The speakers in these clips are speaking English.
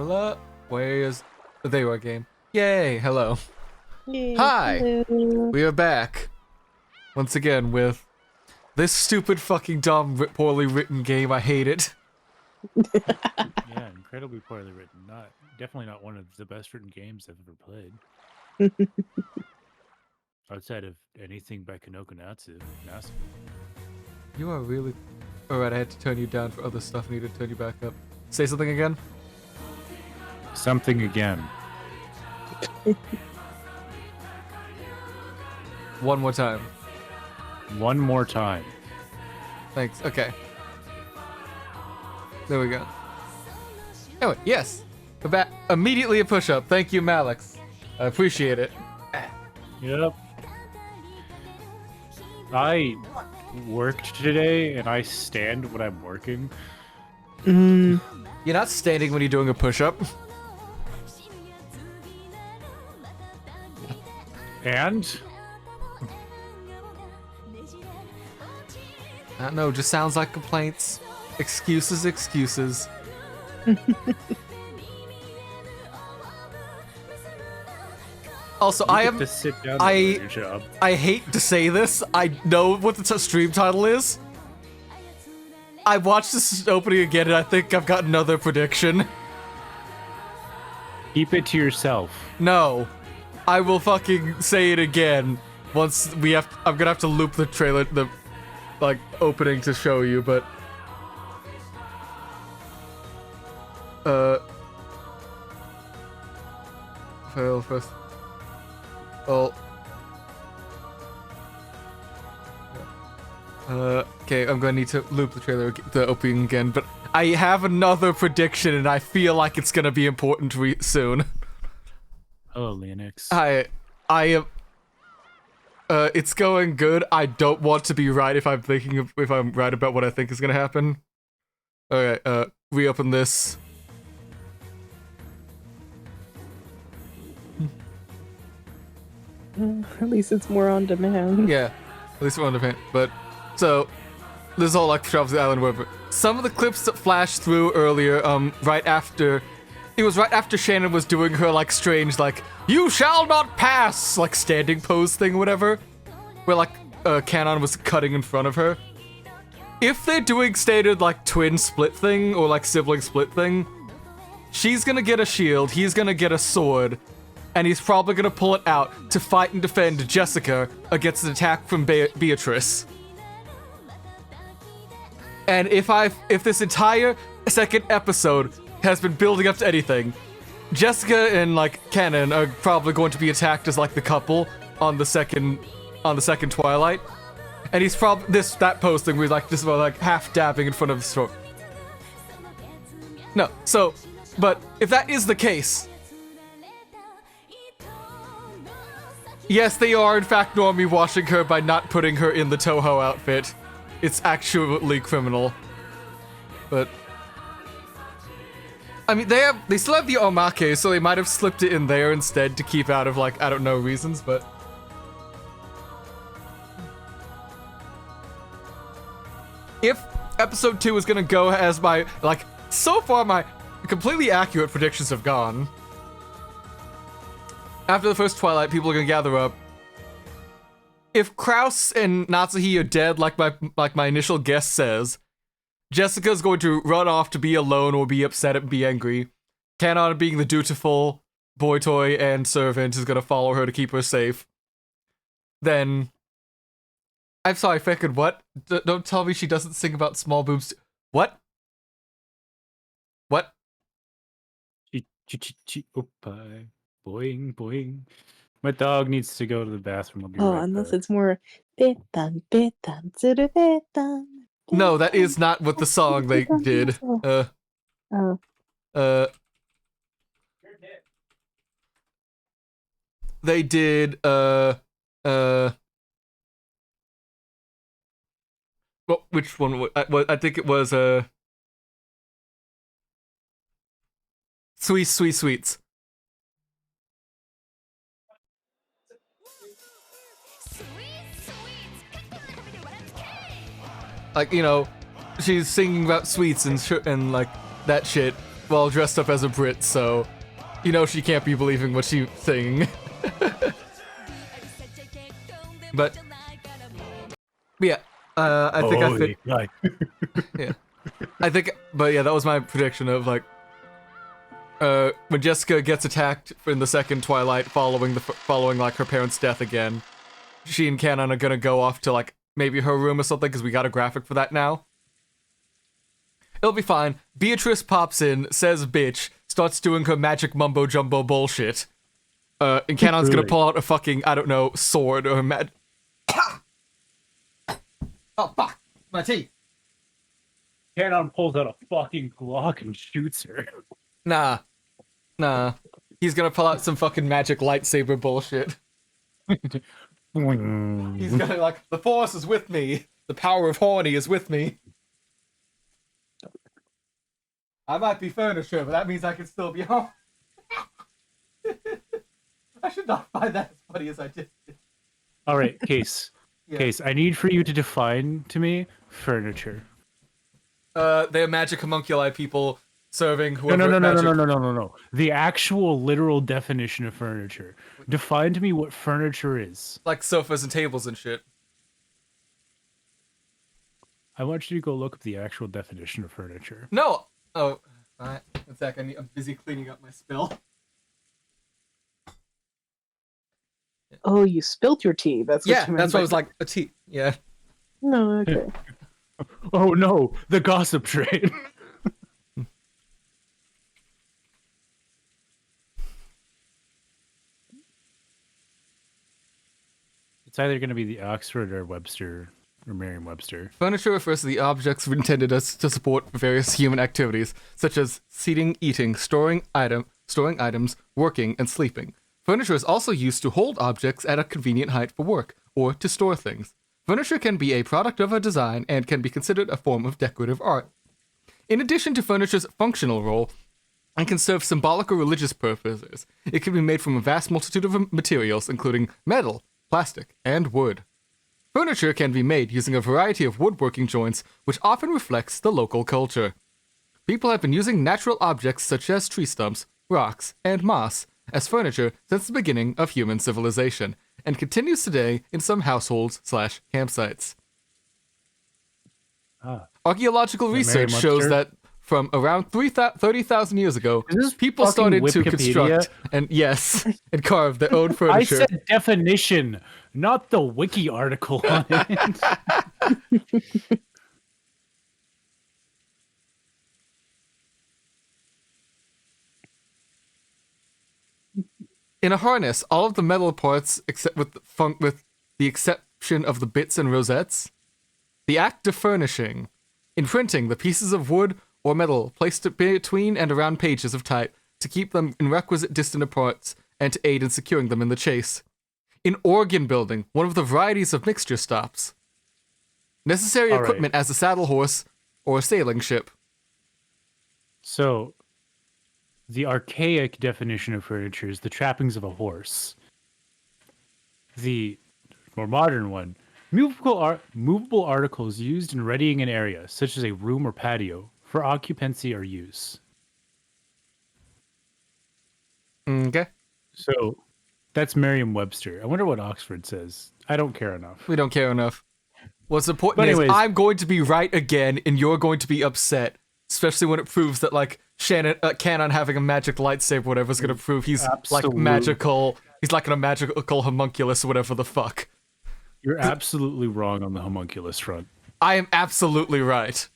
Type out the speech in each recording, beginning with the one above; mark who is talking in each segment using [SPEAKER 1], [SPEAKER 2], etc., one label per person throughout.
[SPEAKER 1] Hello? Where is... There you are, game. Yay, hello.
[SPEAKER 2] Yay,
[SPEAKER 1] Hi!
[SPEAKER 2] hello.
[SPEAKER 1] We are back. Once again with this stupid fucking dumb, poorly written game. I hate it.
[SPEAKER 3] Yeah, incredibly poorly written. Definitely not one of the best written games I've ever played. Outside of anything by Kanoko Natsu.
[SPEAKER 1] You are really... Alright, I had to turn you down for other stuff. I need to turn you back up. Say something again?
[SPEAKER 3] Something again.
[SPEAKER 1] One more time.
[SPEAKER 3] One more time.
[SPEAKER 1] Thanks. Okay. There we go. Anyway, yes. Immediately a push-up. Thank you, Malix. I appreciate it.
[SPEAKER 3] Yep. I worked today, and I stand when I'm working.
[SPEAKER 1] You're not standing when you're doing a push-up.
[SPEAKER 3] And?
[SPEAKER 1] I don't know, just sounds like complaints. Excuses, excuses. Also,
[SPEAKER 3] You get to sit down and do your job.
[SPEAKER 1] I hate to say this. I know what the stream title is. I watched this opening again, and I think I've got another prediction.
[SPEAKER 3] Keep it to yourself.
[SPEAKER 1] No, I will fucking say it again once we have. I'm gonna have to loop the trailer, the like opening to show you, but fail first. Oh. Okay, I'm gonna need to loop the trailer, the opening again, but I have another prediction, and I feel like it's gonna be important soon.
[SPEAKER 3] Hello, Linux.
[SPEAKER 1] I am. It's going good. I don't want to be right if I'm right about what I think is gonna happen. Alright, reopen this.
[SPEAKER 2] At least it's more on demand.
[SPEAKER 1] Yeah, at least we're on demand. But, so, this is all like Travis the Island, whatever. Some of the clips that flashed through earlier, right after Shannon was doing her, like, strange, like, you shall not pass, like, standing pose thing, whatever. Where, like, Canon was cutting in front of her. If they're doing standard, like, twin split thing, or, like, sibling split thing, she's gonna get a shield, he's gonna get a sword, and he's probably gonna pull it out to fight and defend Jessica against an attack from Beatrice. And if this entire second episode has been building up to anything, Jessica and like Canon are probably going to be attacked as like the couple on the second Twilight, and he's probably that posting where he's like just about like half dabbing in front of the store. No, so, but if that is the case, yes, they are in fact normally washing her by not putting her in the Toho outfit. It's actually criminal, but. I mean, they still have the omake, so they might have slipped it in there instead to keep out of, like, I don't know reasons, but... If episode 2 is gonna go as my, like, so far my completely accurate predictions have gone. After the first Twilight, people are gonna gather up. If Kraus and Natsuhi are dead, like my initial guess says, Jessica's going to run off to be alone or be upset and be angry. Canon, being the dutiful boy toy and servant, is going to follow her to keep her safe. Then... I'm sorry, fucking what? Don't tell me she doesn't sing about small boobs. What? What?
[SPEAKER 3] Boing, boing. My dog needs to go to the bathroom. I'll be right
[SPEAKER 2] Unless
[SPEAKER 3] back.
[SPEAKER 2] it's more betan, betan, tsuru betan.
[SPEAKER 1] No, that is not what the song they did. They did, well, which one? I think it was, Sweet Sweet Sweets. Like, you know, she's singing about sweets and like that shit. well, dressed up as a Brit, so you know she can't be believing what she's saying. But yeah, I think I fit. Yeah, I think. But yeah, that was my prediction of like when Jessica gets attacked in the second Twilight, following like her parents' death again. She and Canon are gonna go off to like maybe her room or something because we got a graphic for that now. It'll be fine. Beatrice pops in, says bitch, starts doing her magic mumbo jumbo bullshit. And Canon's gonna pull out a fucking, I don't know, sword or oh fuck, my teeth.
[SPEAKER 3] Canon pulls out a fucking Glock and shoots her.
[SPEAKER 1] Nah. He's gonna pull out some fucking magic lightsaber bullshit. He's gonna like, the force is with me. The power of horny is with me. I might be furniture, but that means I can still be home. I should not find that as funny as I did.
[SPEAKER 3] All right, Case.
[SPEAKER 1] Yeah.
[SPEAKER 3] Case, I need for you to define to me furniture.
[SPEAKER 1] They're magic homunculi people serving whoever.
[SPEAKER 3] No. The actual literal definition of furniture. Define to me what furniture is.
[SPEAKER 1] Like sofas and tables and shit.
[SPEAKER 3] I want you to go look up the actual definition of furniture.
[SPEAKER 1] No! Oh, alright. One sec, I'm busy cleaning up my spill.
[SPEAKER 2] Oh, you spilt your tea. That's what
[SPEAKER 1] Yeah,
[SPEAKER 2] you meant
[SPEAKER 1] that's
[SPEAKER 2] by
[SPEAKER 1] what I was like, a tea. Yeah.
[SPEAKER 2] No, okay.
[SPEAKER 3] Oh no, the gossip train. It's either going to be the Oxford or Webster or Merriam-Webster.
[SPEAKER 1] Furniture refers to the objects intended to support various human activities, such as seating, eating, storing items, working, and sleeping. Furniture is also used to hold objects at a convenient height for work, or to store things. Furniture can be a product of a design and can be considered a form of decorative art. In addition to furniture's functional role, it can serve symbolic or religious purposes. It can be made from a vast multitude of materials, including metal, plastic, and wood. Furniture can be made using a variety of woodworking joints, which often reflects the local culture. People have been using natural objects such as tree stumps, rocks, and moss as furniture since the beginning of human civilization, and continues today in some households/campsites. Archaeological research shows that from around 30,000 years ago, people started to construct and carve their own furniture.
[SPEAKER 3] I said definition, not the wiki article on it.
[SPEAKER 1] In a harness, all of the metal parts, except with the exception of the bits and rosettes, the act of furnishing, imprinting the pieces of wood or metal placed between and around pages of type to keep them in requisite distance apart and to aid in securing them in the chase. In organ building, one of the varieties of mixture stops. Necessary equipment as a saddle horse or a sailing ship.
[SPEAKER 3] So, the archaic definition of furniture is the trappings of a horse. The more modern one, movable articles used in readying an area, such as a room or patio, for occupancy or use.
[SPEAKER 1] Okay.
[SPEAKER 3] So, that's Merriam-Webster. I wonder what Oxford says. I don't care enough.
[SPEAKER 1] We don't care enough. What's important is I'm going to be right again, and you're going to be upset. Especially when it proves that, like, Canon having a magic lightsaber, whatever, is going to prove he's, like, magical. He's, like, a magical homunculus or whatever the fuck.
[SPEAKER 3] You're absolutely wrong on the homunculus front.
[SPEAKER 1] I am absolutely right.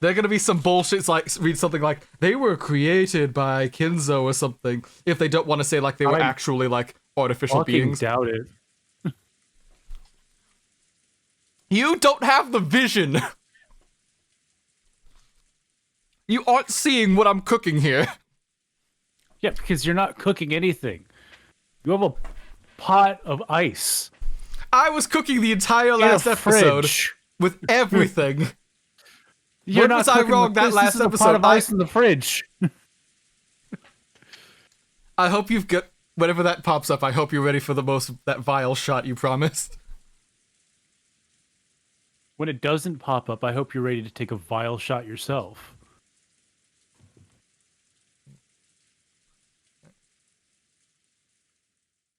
[SPEAKER 1] They're going to be some bullshit, like, read something like, they were created by Kinzo or something, if they don't want to say, like, they were actually, like, artificial beings.
[SPEAKER 3] I doubt it.
[SPEAKER 1] You don't have the vision! You aren't seeing what I'm cooking here.
[SPEAKER 3] Yeah, because you're not cooking anything. You have a pot of ice.
[SPEAKER 1] I was cooking the entire last episode with everything.
[SPEAKER 3] You're not
[SPEAKER 1] I wrong that last
[SPEAKER 3] episode?
[SPEAKER 1] episode?
[SPEAKER 3] A pot of ice in the fridge.
[SPEAKER 1] I hope you've got whenever that pops up. I hope you're ready for that vile shot you promised.
[SPEAKER 3] When it doesn't pop up, I hope you're ready to take a vile shot yourself.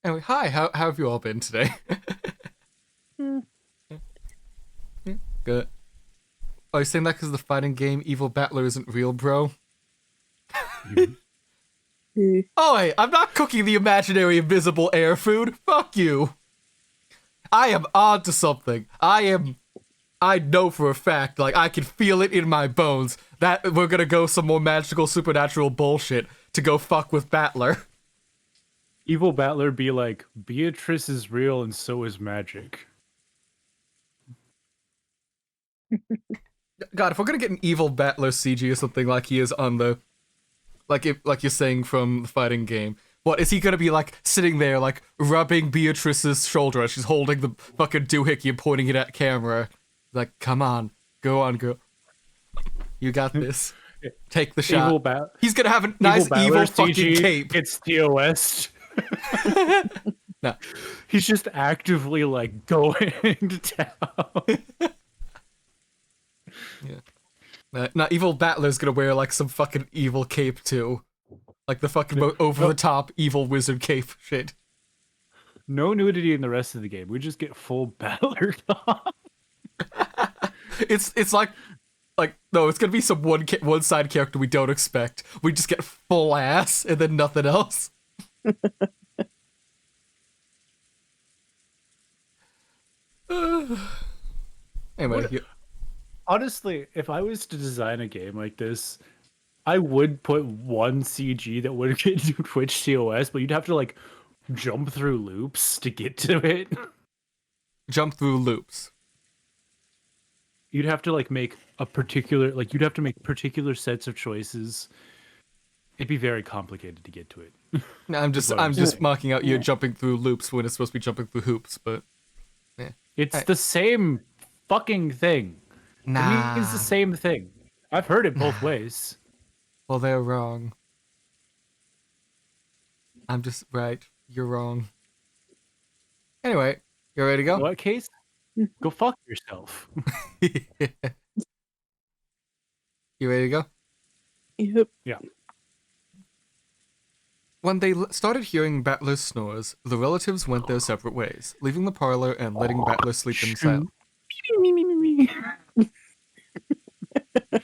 [SPEAKER 1] Anyway, hi, how have you all been today?
[SPEAKER 2] Hmm.
[SPEAKER 1] Good. Oh, you saying that because the fighting game Evil Battler isn't real, bro? Oh, hey, I'm not cooking the imaginary invisible air food. Fuck you. I am on to something. I know for a fact, like, I can feel it in my bones that we're gonna go some more magical supernatural bullshit to go fuck with Battler.
[SPEAKER 3] Evil Battler be like, Beatrice is real and so is magic.
[SPEAKER 1] God, if we're gonna get an Evil Battler CG or something like he is on the... like you're saying from the fighting game. What, is he gonna be, like, sitting there, like, rubbing Beatrice's shoulder as she's holding the fucking doohickey and pointing it at camera? Like, come on. Go on, girl. You got this. Take the shot. He's gonna have a nice evil fucking
[SPEAKER 3] CG,
[SPEAKER 1] cape.
[SPEAKER 3] It's TOS.
[SPEAKER 1] No.
[SPEAKER 3] He's just actively, like, going to town.
[SPEAKER 1] Yeah. No, Evil Battler's gonna wear, like, some fucking evil cape, too. Like the fucking over-the-top evil wizard cape shit.
[SPEAKER 3] No nudity in the rest of the game. We just get full Battler top.
[SPEAKER 1] It's like no, it's gonna be some one side character we don't expect. We just get full ass and then nothing else. Anyway,
[SPEAKER 3] Honestly, if I was to design a game like this, I would put one CG that would get to Twitch TOS, but you'd have to like jump through loops to get to it.
[SPEAKER 1] Jump through loops.
[SPEAKER 3] You'd have to like make a particular you'd have to make particular sets of choices. It'd be very complicated to get to it.
[SPEAKER 1] No, I'm just marking out you're jumping through loops when it's supposed to be jumping through hoops, but yeah.
[SPEAKER 3] It's the same fucking thing.
[SPEAKER 1] Nah.
[SPEAKER 3] It's the same thing. I've heard it both ways.
[SPEAKER 1] Well, they're wrong. I'm just right. You're wrong. Anyway, you ready to go?
[SPEAKER 3] What case? Go fuck yourself.
[SPEAKER 1] You ready to go?
[SPEAKER 2] Yep.
[SPEAKER 3] Yeah.
[SPEAKER 1] When they started hearing Battler's snores, the relatives went their separate ways, leaving the parlor and letting Battler sleep in silence.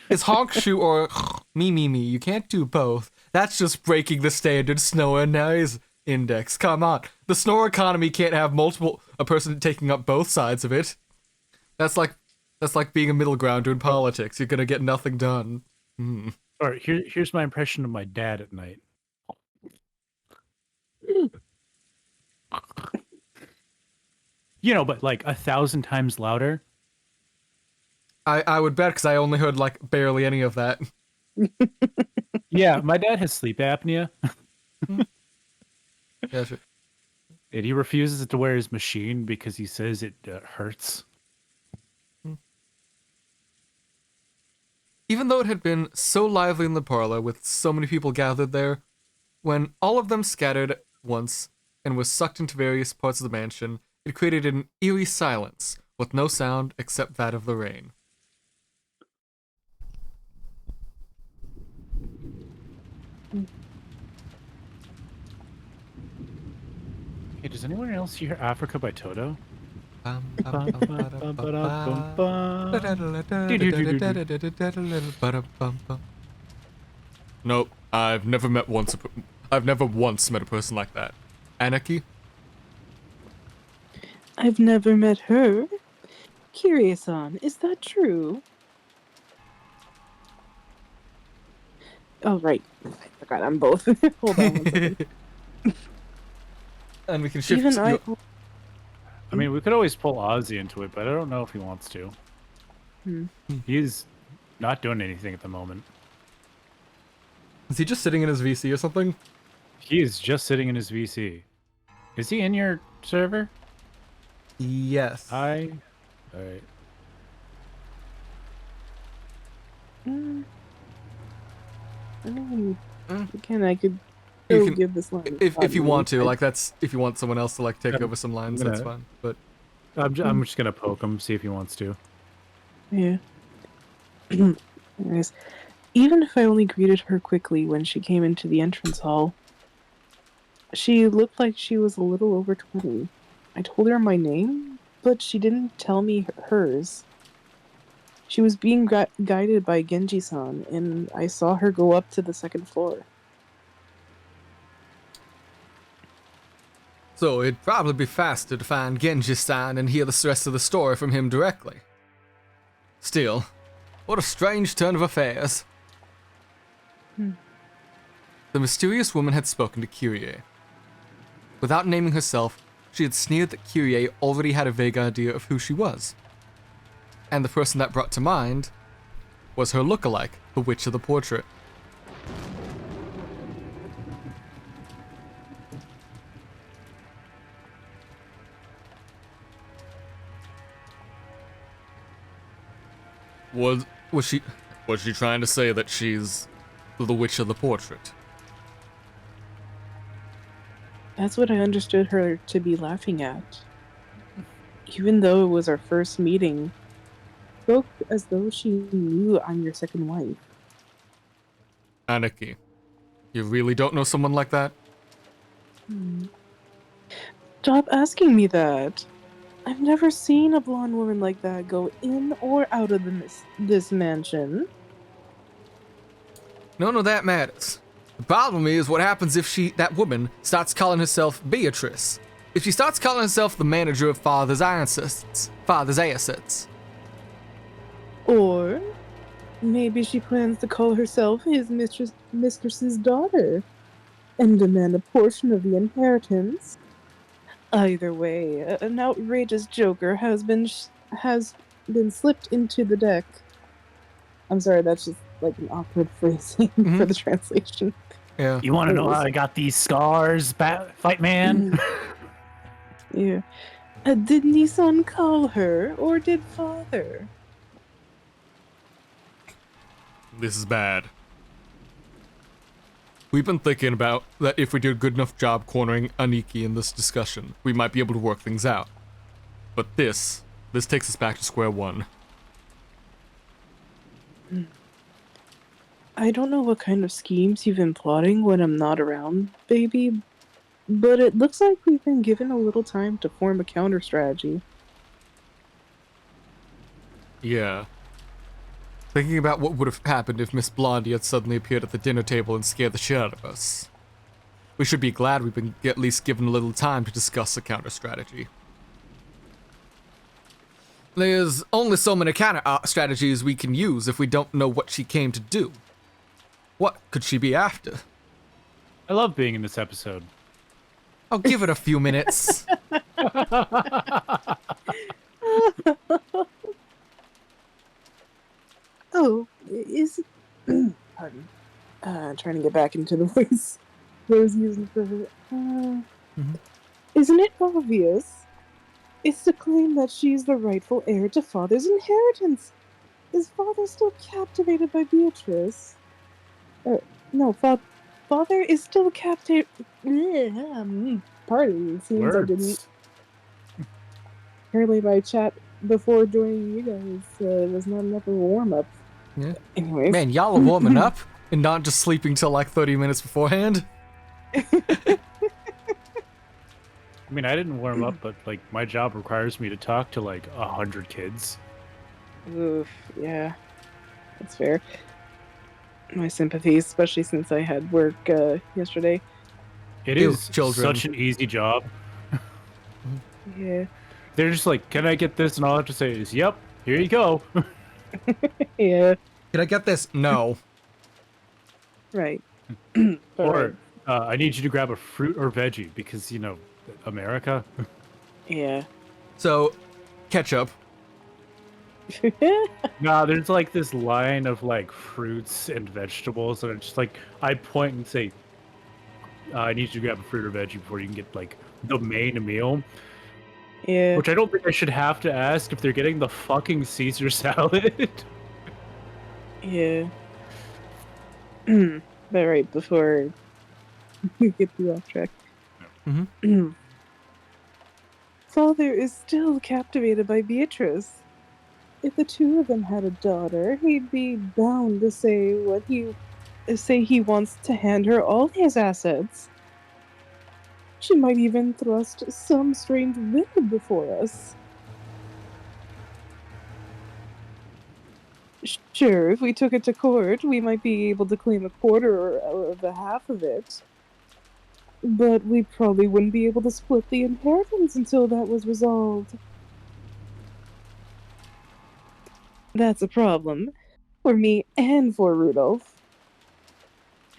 [SPEAKER 1] It's honk, shoot, or me. You can't do both. That's just breaking the standard snore and noise index. Come on. The snore economy can't have a person taking up both sides of it. That's like being a middle grounder in politics. You're gonna get nothing done.
[SPEAKER 3] All right, here's my impression of my dad at night. You know, but like 1,000 times louder.
[SPEAKER 1] I would bet, because I only heard like barely any of that.
[SPEAKER 3] Yeah, my dad has sleep apnea.
[SPEAKER 1] Yeah, sure.
[SPEAKER 3] And he refuses to wear his machine because he says it hurts.
[SPEAKER 1] Even though it had been so lively in the parlor with so many people gathered there, when all of them scattered at once and was sucked into various parts of the mansion, it created an eerie silence with no sound except that of the rain.
[SPEAKER 3] Hey, does anyone else hear Africa by Toto?
[SPEAKER 1] Nope, I've never once met a person like that. Anarchy?
[SPEAKER 2] I've never met her. Curious on, is that true? Oh, right. I forgot I'm both. Hold on one second.
[SPEAKER 1] And we can shift
[SPEAKER 2] Even
[SPEAKER 3] I mean, we could always pull Ozzy into it, but I don't know if he wants to. He's not doing anything at the moment.
[SPEAKER 1] Is he just sitting in his VC or something?
[SPEAKER 3] He is just sitting in his VC. Is he in your server?
[SPEAKER 1] Yes.
[SPEAKER 3] Alright.
[SPEAKER 2] I mean, again, I could
[SPEAKER 1] You can,
[SPEAKER 2] give this line.
[SPEAKER 1] if you want to, like, that's if you want someone else to like take over some lines, that's fine. But
[SPEAKER 3] I'm just gonna poke him, see if he wants to.
[SPEAKER 2] Yeah. Anyways, even if I only greeted her quickly when she came into the entrance hall, She looked like she was a little over 20. I told her my name, but she didn't tell me hers. She was being guided by Genji-san, and I saw her go up to the second floor.
[SPEAKER 1] So it'd probably be faster to find Genji-san and hear the rest of the story from him directly. Still, what a strange turn of affairs. The mysterious woman had spoken to Kyrie. Without naming herself, she had sneered that Kyrie already had a vague idea of who she was. And the person that brought to mind was her look-alike, the Witch of the Portrait. Was she trying to say that she's the Witch of the Portrait?
[SPEAKER 2] That's what I understood her to be laughing at. Even though it was our first meeting, spoke as though she knew I'm your second wife.
[SPEAKER 1] Aniki, you really don't know someone like that?
[SPEAKER 2] Stop asking me that. I've never seen a blonde woman like that go in or out of this mansion.
[SPEAKER 1] None of that matters. The problem is what happens if that woman starts calling herself Beatrice. If she starts calling herself the manager of father's assets.
[SPEAKER 2] Or maybe she plans to call herself his mistress's daughter and demand a portion of the inheritance. Either way, an outrageous joker has been slipped into the deck. I'm sorry, that's just like an awkward phrasing for the translation.
[SPEAKER 1] Yeah.
[SPEAKER 3] You want to know how I got these scars, Fight Man?
[SPEAKER 2] Yeah. Did Nissan call her, or did father?
[SPEAKER 1] This is bad. We've been thinking about that if we did a good enough job cornering Aniki in this discussion, we might be able to work things out. But this takes us back to square one.
[SPEAKER 2] I don't know what kind of schemes you've been plotting when I'm not around, baby, but it looks like we've been given a little time to form a counter strategy.
[SPEAKER 1] Yeah. Thinking about what would have happened if Miss Blondie had suddenly appeared at the dinner table and scared the shit out of us. We should be glad we've been at least given a little time to discuss a counter strategy. There's only so many counter strategies we can use if we don't know what she came to do. What could she be after?
[SPEAKER 3] I love being in this episode.
[SPEAKER 1] I'll give it a few minutes.
[SPEAKER 2] Oh, is... Pardon. Trying to get back into the voice I was using for her. Isn't it obvious? It's to claim that she's the rightful heir to father's inheritance. Is father still captivated by Beatrice? No, father is still captivated... Pardon, it seems I didn't... Apparently my chat before joining you guys was not enough of a warm-up.
[SPEAKER 1] Yeah.
[SPEAKER 2] Anyways.
[SPEAKER 1] Man, y'all are warming up and not just sleeping till like 30 minutes beforehand.
[SPEAKER 3] I mean, I didn't warm up, but like my job requires me to talk to like 100 kids.
[SPEAKER 2] Oof, yeah, that's fair. My sympathies, especially since I had work yesterday.
[SPEAKER 3] It
[SPEAKER 1] Ew,
[SPEAKER 3] is
[SPEAKER 1] children.
[SPEAKER 3] such an easy job.
[SPEAKER 2] Yeah.
[SPEAKER 3] They're just like, can I get this? And all I have to say is, yep, here you go.
[SPEAKER 2] Yeah.
[SPEAKER 1] Can I get this? No.
[SPEAKER 2] Right.
[SPEAKER 3] Or I need you to grab a fruit or veggie because, you know, America.
[SPEAKER 2] Yeah.
[SPEAKER 1] So, ketchup.
[SPEAKER 3] Nah, there's like this line of like fruits and vegetables, and it's just like I point and say, I need you to grab a fruit or veggie before you can get like the main meal.
[SPEAKER 2] Yeah.
[SPEAKER 3] Which I don't think I should have to ask if they're getting the fucking Caesar salad.
[SPEAKER 2] Yeah. But right before we get you off track. Father is still captivated by Beatrice. If the two of them had a daughter, he'd be bound to say he wants to hand her all his assets. She might even thrust some strange will before us. Sure, if we took it to court, we might be able to claim a quarter of the half of it. But we probably wouldn't be able to split the inheritance until that was resolved. That's a problem. For me and for Rudolph.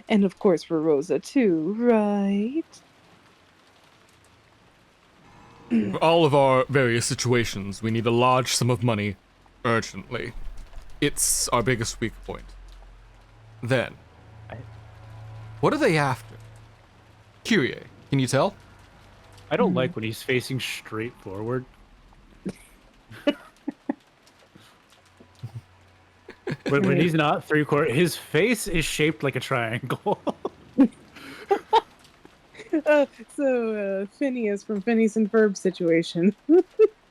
[SPEAKER 2] And of course for Rosa too, right?
[SPEAKER 1] For all of our various situations, we need a large sum of money urgently. It's our biggest weak point. Then, what are they after? Kyrie, can you tell?
[SPEAKER 3] I don't like when he's facing straight forward. When he's not three-quarter, his face is shaped like a triangle.
[SPEAKER 2] Phineas from Phineas and Ferb situation.
[SPEAKER 1] I'm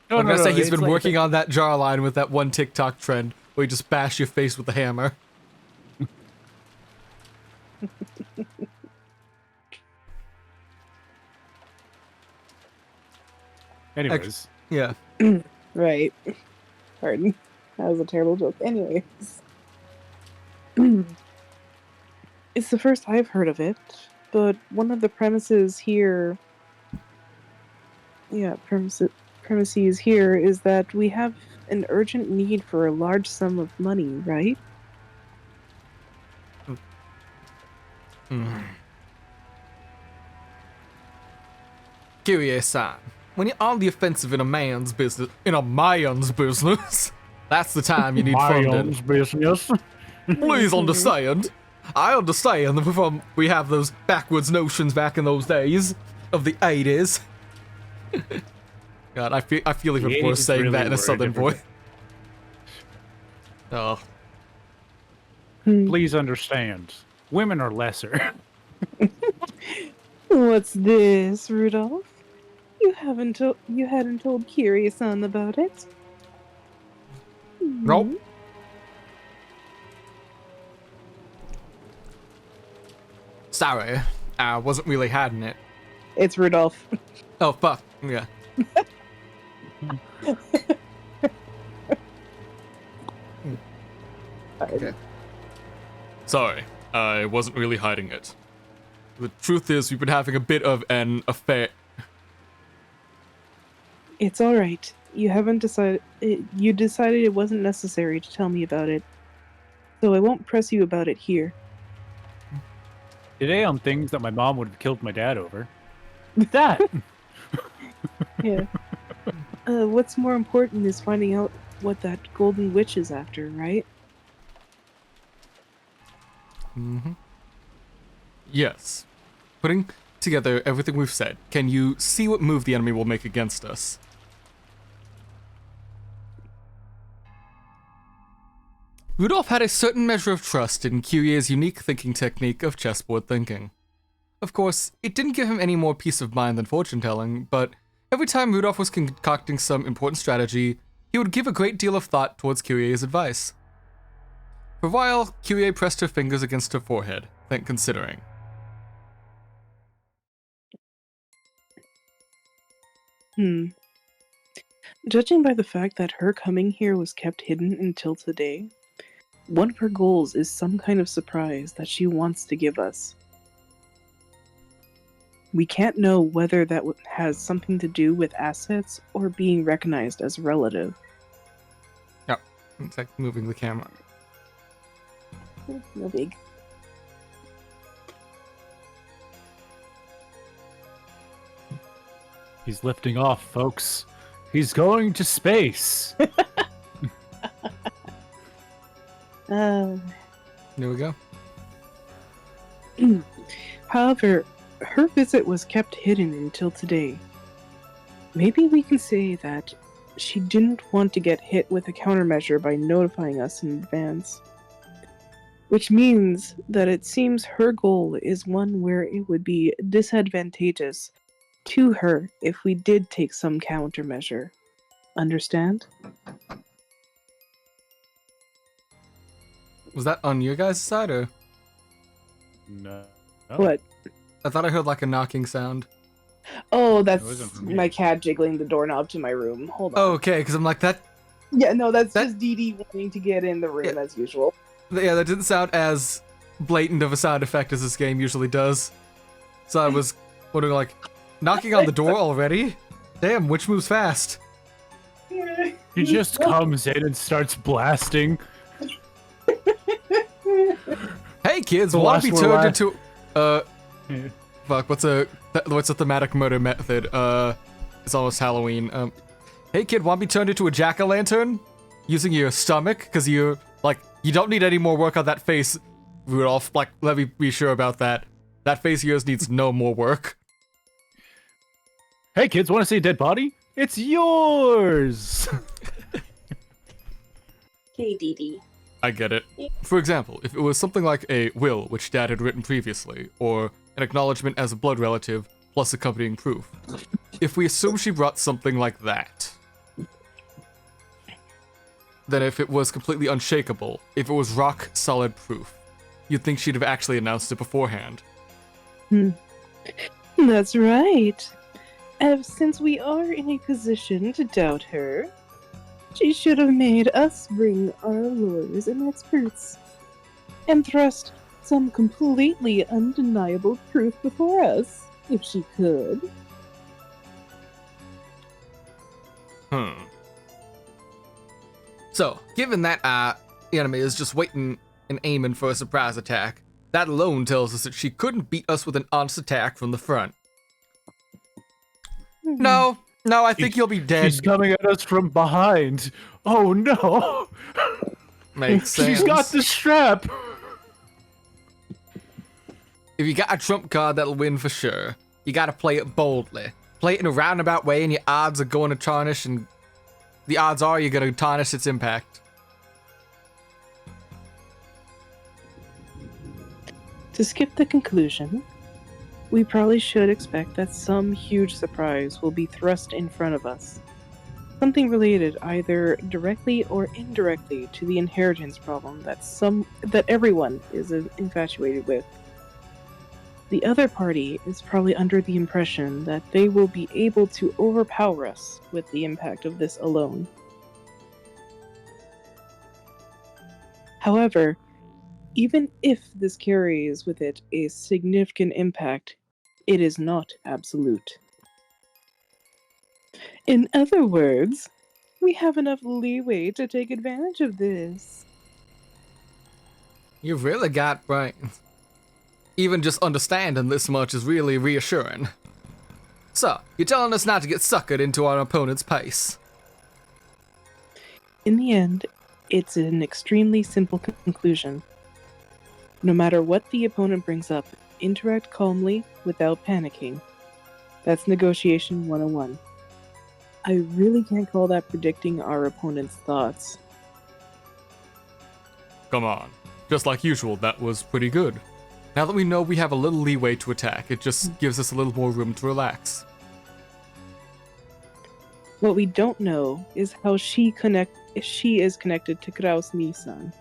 [SPEAKER 1] gonna say he's
[SPEAKER 3] it's
[SPEAKER 1] been
[SPEAKER 3] like-
[SPEAKER 1] working on that jawline with that one TikTok trend where you just bash your face with a hammer.
[SPEAKER 3] Anyways,
[SPEAKER 1] Yeah.
[SPEAKER 2] Right. Pardon. That was a terrible joke. Anyways. It's the first I've heard of it, but one of the premises here... Yeah, premises here is that we have an urgent need for a large sum of money, right?
[SPEAKER 1] Kyrie-san, when you're on the offensive in a man's business, that's the time you need funding.
[SPEAKER 3] Marion's business.
[SPEAKER 1] Please understand. I understand that we have those backwards notions back in those days of the 80s. God, I feel even
[SPEAKER 3] The
[SPEAKER 1] worse
[SPEAKER 3] 80s
[SPEAKER 1] saying
[SPEAKER 3] really
[SPEAKER 1] that in a
[SPEAKER 3] were
[SPEAKER 1] southern
[SPEAKER 3] different.
[SPEAKER 1] voice. Oh,
[SPEAKER 3] Please understand, women are lesser.
[SPEAKER 2] What's this, Rudolph? You hadn't told Kyrie-san about it?
[SPEAKER 1] nope. Sorry, I wasn't really hiding it.
[SPEAKER 2] It's Rudolph.
[SPEAKER 1] Oh, fuck. Yeah. Okay. Sorry, I wasn't really hiding it. The truth is, we've been having a bit of an affair.
[SPEAKER 2] It's alright. You decided it wasn't necessary to tell me about it. So I won't press you about it here.
[SPEAKER 3] Today on things that my mom would have killed my dad over. That!
[SPEAKER 2] Yeah. What's more important is finding out what that golden witch is after, right?
[SPEAKER 1] Yes. Putting together everything we've said, can you see what move the enemy will make against us? Rudolph had a certain measure of trust in Kyrie's unique thinking technique of chessboard thinking. Of course, it didn't give him any more peace of mind than fortune-telling, but every time Rudolph was concocting some important strategy, he would give a great deal of thought towards Kyrie's advice. For a while, Kyrie pressed her fingers against her forehead, then considering.
[SPEAKER 2] Judging by the fact that her coming here was kept hidden until today, one of her goals is some kind of surprise that she wants to give us. We can't know whether that has something to do with assets or being recognized as a relative.
[SPEAKER 1] Yep, it's like moving the camera.
[SPEAKER 2] No big.
[SPEAKER 3] He's lifting off, folks. He's going to space.
[SPEAKER 1] There we go.
[SPEAKER 2] However, her visit was kept hidden until today. Maybe we can say that she didn't want to get hit with a countermeasure by notifying us in advance. Which means that it seems her goal is one where it would be disadvantageous to her if we did take some countermeasure. Understand?
[SPEAKER 1] Was that on your guys' side, or?
[SPEAKER 3] No.
[SPEAKER 2] What?
[SPEAKER 1] I thought I heard like a knocking sound.
[SPEAKER 2] Oh,
[SPEAKER 3] wasn't
[SPEAKER 2] that's
[SPEAKER 3] from
[SPEAKER 2] my
[SPEAKER 3] here.
[SPEAKER 2] cat jiggling the doorknob to my room. Hold on.
[SPEAKER 1] Okay, because I'm like that.
[SPEAKER 2] Yeah, no, that's
[SPEAKER 1] That-
[SPEAKER 2] just Dee Dee wanting to get in the room
[SPEAKER 1] Yeah.
[SPEAKER 2] as usual.
[SPEAKER 1] Yeah, that didn't sound as blatant of a sound effect as this game usually does. So I was wondering, like, knocking on the door already? Damn, witch moves fast.
[SPEAKER 3] He just comes in and starts blasting.
[SPEAKER 1] Hey kids,
[SPEAKER 3] The
[SPEAKER 1] want to be
[SPEAKER 3] last word
[SPEAKER 1] turned
[SPEAKER 3] last-
[SPEAKER 1] into fuck, what's a thematic murder method? It's almost Halloween. Hey kid, want to be turned into a jack-o'-lantern? Using your stomach? Because you don't need any more work on that face, Rudolph. Like, let me be sure about that. That face of yours needs no more work.
[SPEAKER 3] Hey kids, want to see a dead body? It's yours!
[SPEAKER 2] Hey, Dee Dee.
[SPEAKER 1] I get it. For example, if it was something like a will, which Dad had written previously, or an acknowledgement as a blood relative, plus accompanying proof. If we assume she brought something like that, then if it was completely unshakable, if it was rock solid proof, you'd think she'd have actually announced it beforehand.
[SPEAKER 2] That's right. Since we are in a position to doubt her, she should have made us bring our lawyers and experts and thrust some completely undeniable proof before us, if she could.
[SPEAKER 1] So, given that the enemy is just waiting and aiming for a surprise attack, that alone tells us that she couldn't beat us with an honest attack from the front. No, I think you'll be dead.
[SPEAKER 3] She's coming at us from behind. Oh no!
[SPEAKER 1] Makes sense.
[SPEAKER 3] She's got the strap!
[SPEAKER 1] If you got a trump card, that'll win for sure. You gotta play it boldly. Play it in a roundabout way, and your odds are going to tarnish, and the odds are you're gonna tarnish its impact.
[SPEAKER 2] To skip the conclusion, we probably should expect that some huge surprise will be thrust in front of us. Something related either directly or indirectly to the inheritance problem that everyone is infatuated with. The other party is probably under the impression that they will be able to overpower us with the impact of this alone. However, even if this carries with it a significant impact, it is not absolute. In other words, we have enough leeway to take advantage of this.
[SPEAKER 1] You've really got brains. Even just understanding this much is really reassuring. So, you're telling us not to get suckered into our opponent's pace.
[SPEAKER 2] In the end, it's an extremely simple conclusion. No matter what the opponent brings up, interact calmly without panicking. That's negotiation 101. I really can't call that predicting our opponent's thoughts.
[SPEAKER 1] Come on. Just like usual, that was pretty good. Now that we know we have a little leeway to attack, it just gives us a little more room to relax.
[SPEAKER 2] What we don't know is how she is connected to Kraus Nissan.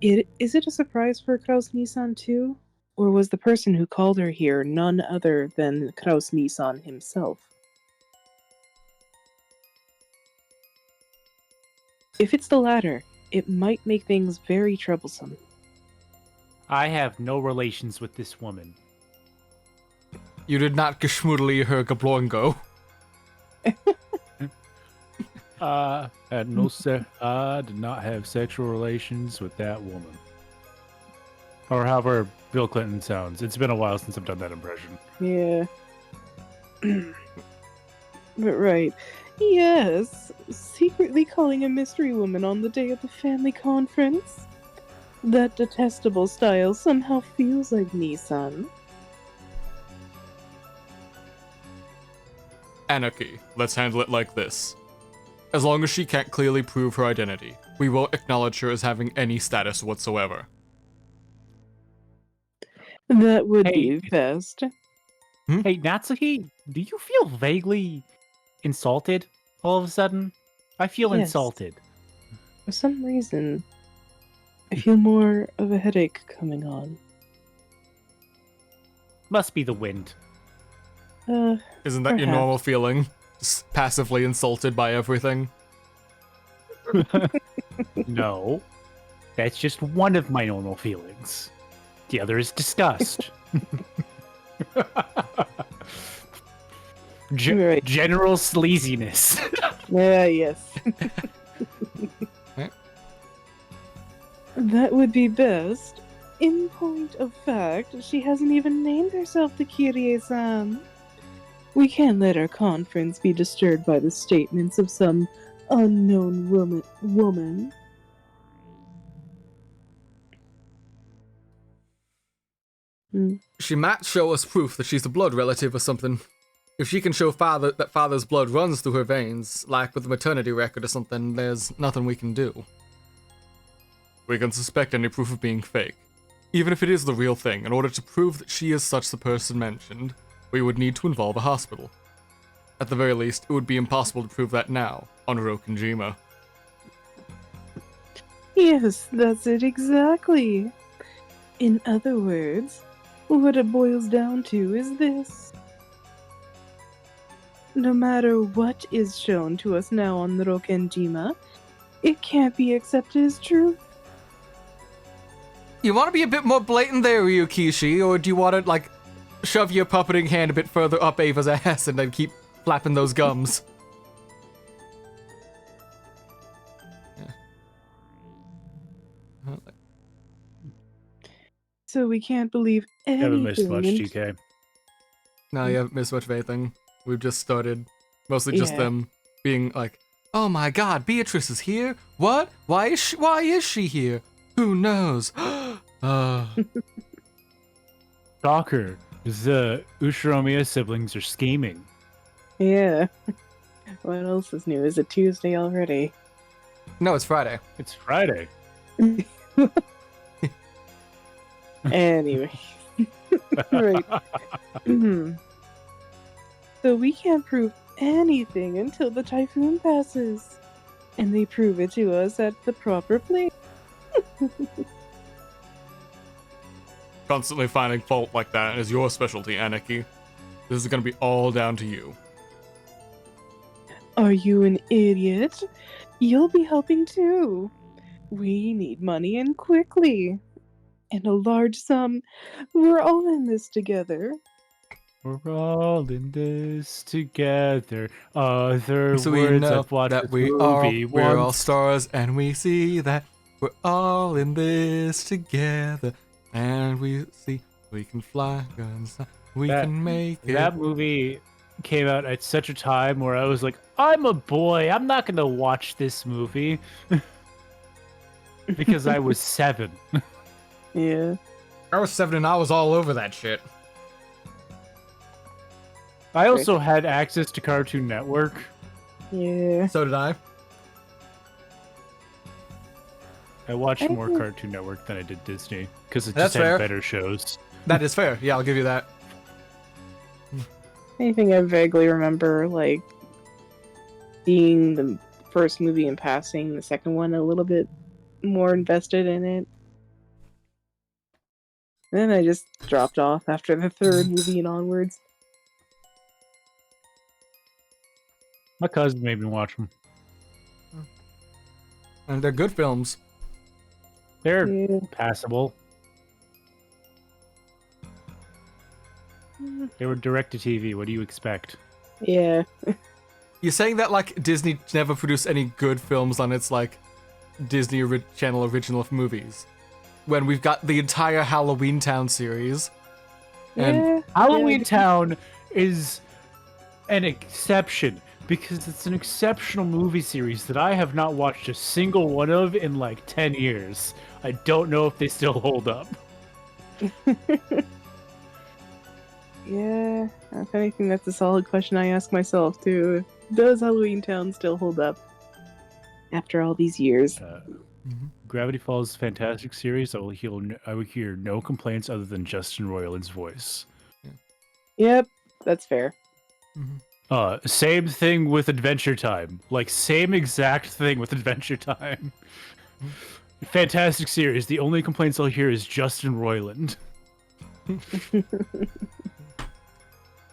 [SPEAKER 2] Is it a surprise for Kraus Nissan too? Or was the person who called her here none other than Kraus Nissan himself? If it's the latter, it might make things very troublesome.
[SPEAKER 3] I have no relations with this woman.
[SPEAKER 1] You did not geschmoodly her gablongo.
[SPEAKER 3] I did not have sexual relations with that woman. Or however Bill Clinton sounds. It's been a while since I've done that impression.
[SPEAKER 2] Yeah. But right. Yes, secretly calling a mystery woman on the day of the family conference. That detestable style somehow feels like Nissan.
[SPEAKER 1] Anarchy. Let's handle it like this. As long as she can't clearly prove her identity, we won't acknowledge her as having any status whatsoever.
[SPEAKER 2] That would
[SPEAKER 3] Hey.
[SPEAKER 2] be best.
[SPEAKER 3] Hey, Natsuki, do you feel vaguely insulted all of a sudden? I feel
[SPEAKER 2] Yes.
[SPEAKER 3] insulted.
[SPEAKER 2] For some reason, I feel more of a headache coming on.
[SPEAKER 3] Must be the wind.
[SPEAKER 1] Isn't that your
[SPEAKER 2] Perhaps.
[SPEAKER 1] normal feeling? Just passively insulted by everything?
[SPEAKER 3] No. That's just one of my normal feelings. The other is disgust.
[SPEAKER 2] Right.
[SPEAKER 3] General sleaziness.
[SPEAKER 2] Yeah, yes.
[SPEAKER 1] Right.
[SPEAKER 2] That would be best. In point of fact, she hasn't even named herself the Kyrie-san. We can't let our conference be disturbed by the statements of some unknown woman.
[SPEAKER 1] She might show us proof that she's a blood relative or something. If she can show that father's blood runs through her veins, like with a maternity record or something, there's nothing we can do. We can suspect any proof of being fake. Even if it is the real thing, in order to prove that she is such the person mentioned, we would need to involve a hospital. At the very least, it would be impossible to prove that now, on Rokkenjima.
[SPEAKER 2] Yes, that's it exactly. In other words, what it boils down to is this. No matter what is shown to us now on the Rokkenjima, it can't be accepted as true.
[SPEAKER 1] You want to be a bit more blatant there, Ryukishi, or do you want to, like, shove your puppeting hand a bit further up Ava's ass and then keep flapping those gums? Yeah.
[SPEAKER 2] So we can't believe anything.
[SPEAKER 3] Haven't missed much, GK.
[SPEAKER 1] No, you haven't missed much of anything. We've just started. Mostly just
[SPEAKER 2] Yeah.
[SPEAKER 1] them being like, oh my god, Beatrice is here? What? Why is she here? Who knows?
[SPEAKER 3] Shocker. The Ushiromiya siblings are scheming.
[SPEAKER 2] Yeah. What else is new? Is it Tuesday already?
[SPEAKER 1] No, it's Friday.
[SPEAKER 3] It's Friday.
[SPEAKER 2] Anyway. Right. So we can't prove anything until the typhoon passes. And they prove it to us at the proper place.
[SPEAKER 1] Constantly finding fault like that is your specialty, Aniki. This is gonna be all down to you.
[SPEAKER 2] Are you an idiot? You'll be helping too. We need money and quickly. And a large sum. We're all in this together.
[SPEAKER 3] We're all in this together. Other
[SPEAKER 1] So we
[SPEAKER 3] words
[SPEAKER 1] know
[SPEAKER 3] I've watched
[SPEAKER 1] that
[SPEAKER 3] this
[SPEAKER 1] we're all
[SPEAKER 3] once.
[SPEAKER 1] stars, and we see that we're all in this together. And we see we can fly guns, we can make it.
[SPEAKER 3] That movie came out at such a time where I was like, I'm a boy. I'm not going to watch this movie. Because I was 7.
[SPEAKER 2] Yeah.
[SPEAKER 1] I was 7 and I was all over that shit.
[SPEAKER 3] I also had access to Cartoon Network.
[SPEAKER 2] Yeah.
[SPEAKER 1] So did I.
[SPEAKER 3] I watched more Cartoon Network than I did Disney because it
[SPEAKER 1] That's
[SPEAKER 3] just had
[SPEAKER 1] fair.
[SPEAKER 3] better shows.
[SPEAKER 1] That is fair. Yeah, I'll give you that.
[SPEAKER 2] Anything I vaguely remember, like, seeing the first movie in passing, the second one a little bit more invested in it. Then I just dropped off after the third movie and onwards.
[SPEAKER 3] My cousin made me watch them.
[SPEAKER 1] And they're good films.
[SPEAKER 3] They're
[SPEAKER 2] Yeah.
[SPEAKER 3] passable. They were direct to TV. What do you expect?
[SPEAKER 2] Yeah.
[SPEAKER 1] You're saying that, like, Disney never produced any good films on its, like, Disney Channel original movies? When we've got the entire Halloween Town series. And
[SPEAKER 2] Yeah.
[SPEAKER 3] Halloween
[SPEAKER 2] Yeah.
[SPEAKER 3] Town is an exception because it's an exceptional movie series that I have not watched a single one of in like 10 years. I don't know if they still hold up.
[SPEAKER 2] Yeah. If anything, that's a solid question I ask myself, too. Does Halloween Town still hold up? After all these years.
[SPEAKER 3] Gravity Falls fantastic series. I will hear no complaints other than Justin Roiland's voice.
[SPEAKER 2] Yep. That's fair.
[SPEAKER 3] Same thing with Adventure Time. Like, same exact thing with Adventure Time. Fantastic series. The only complaints I'll hear is Justin Roiland.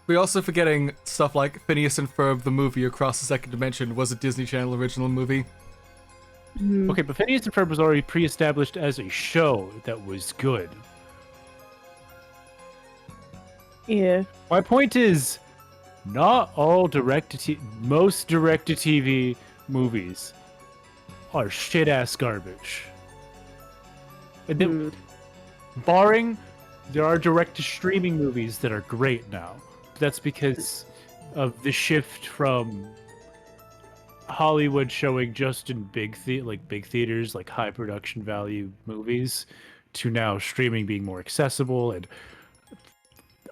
[SPEAKER 1] We're also forgetting stuff like Phineas and Ferb, the movie Across the Second Dimension, was a Disney Channel original movie.
[SPEAKER 3] Okay, but Phineas and Ferb was already pre-established as a show that was good.
[SPEAKER 2] Yeah.
[SPEAKER 3] My point is, not all most direct-to-TV movies are shit-ass garbage. And then, barring, there are direct-to-streaming movies that are great now. That's because of the shift from Hollywood showing just in big theaters, like high production value movies, to now streaming being more accessible. And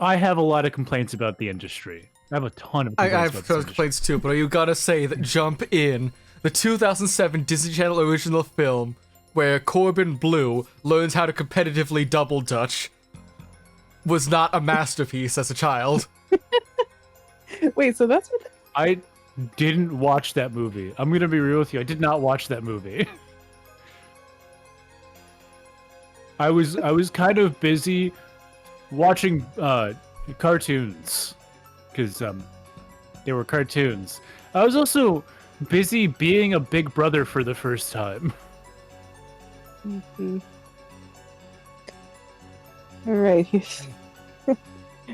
[SPEAKER 3] I have a lot of complaints about the industry. I have a ton of complaints.
[SPEAKER 1] I have complaints too, but you gotta say that Jump In, the 2007 Disney Channel original film where Corbin Blue learns how to competitively double dutch, was not a masterpiece as a child.
[SPEAKER 2] Wait, so that's what...
[SPEAKER 3] I didn't watch that movie. I'm gonna be real with you. I did not watch that movie. I was kind of busy watching cartoons because they were cartoons. I was also busy being a big brother for the first time.
[SPEAKER 2] Mm-hmm. All right.
[SPEAKER 1] An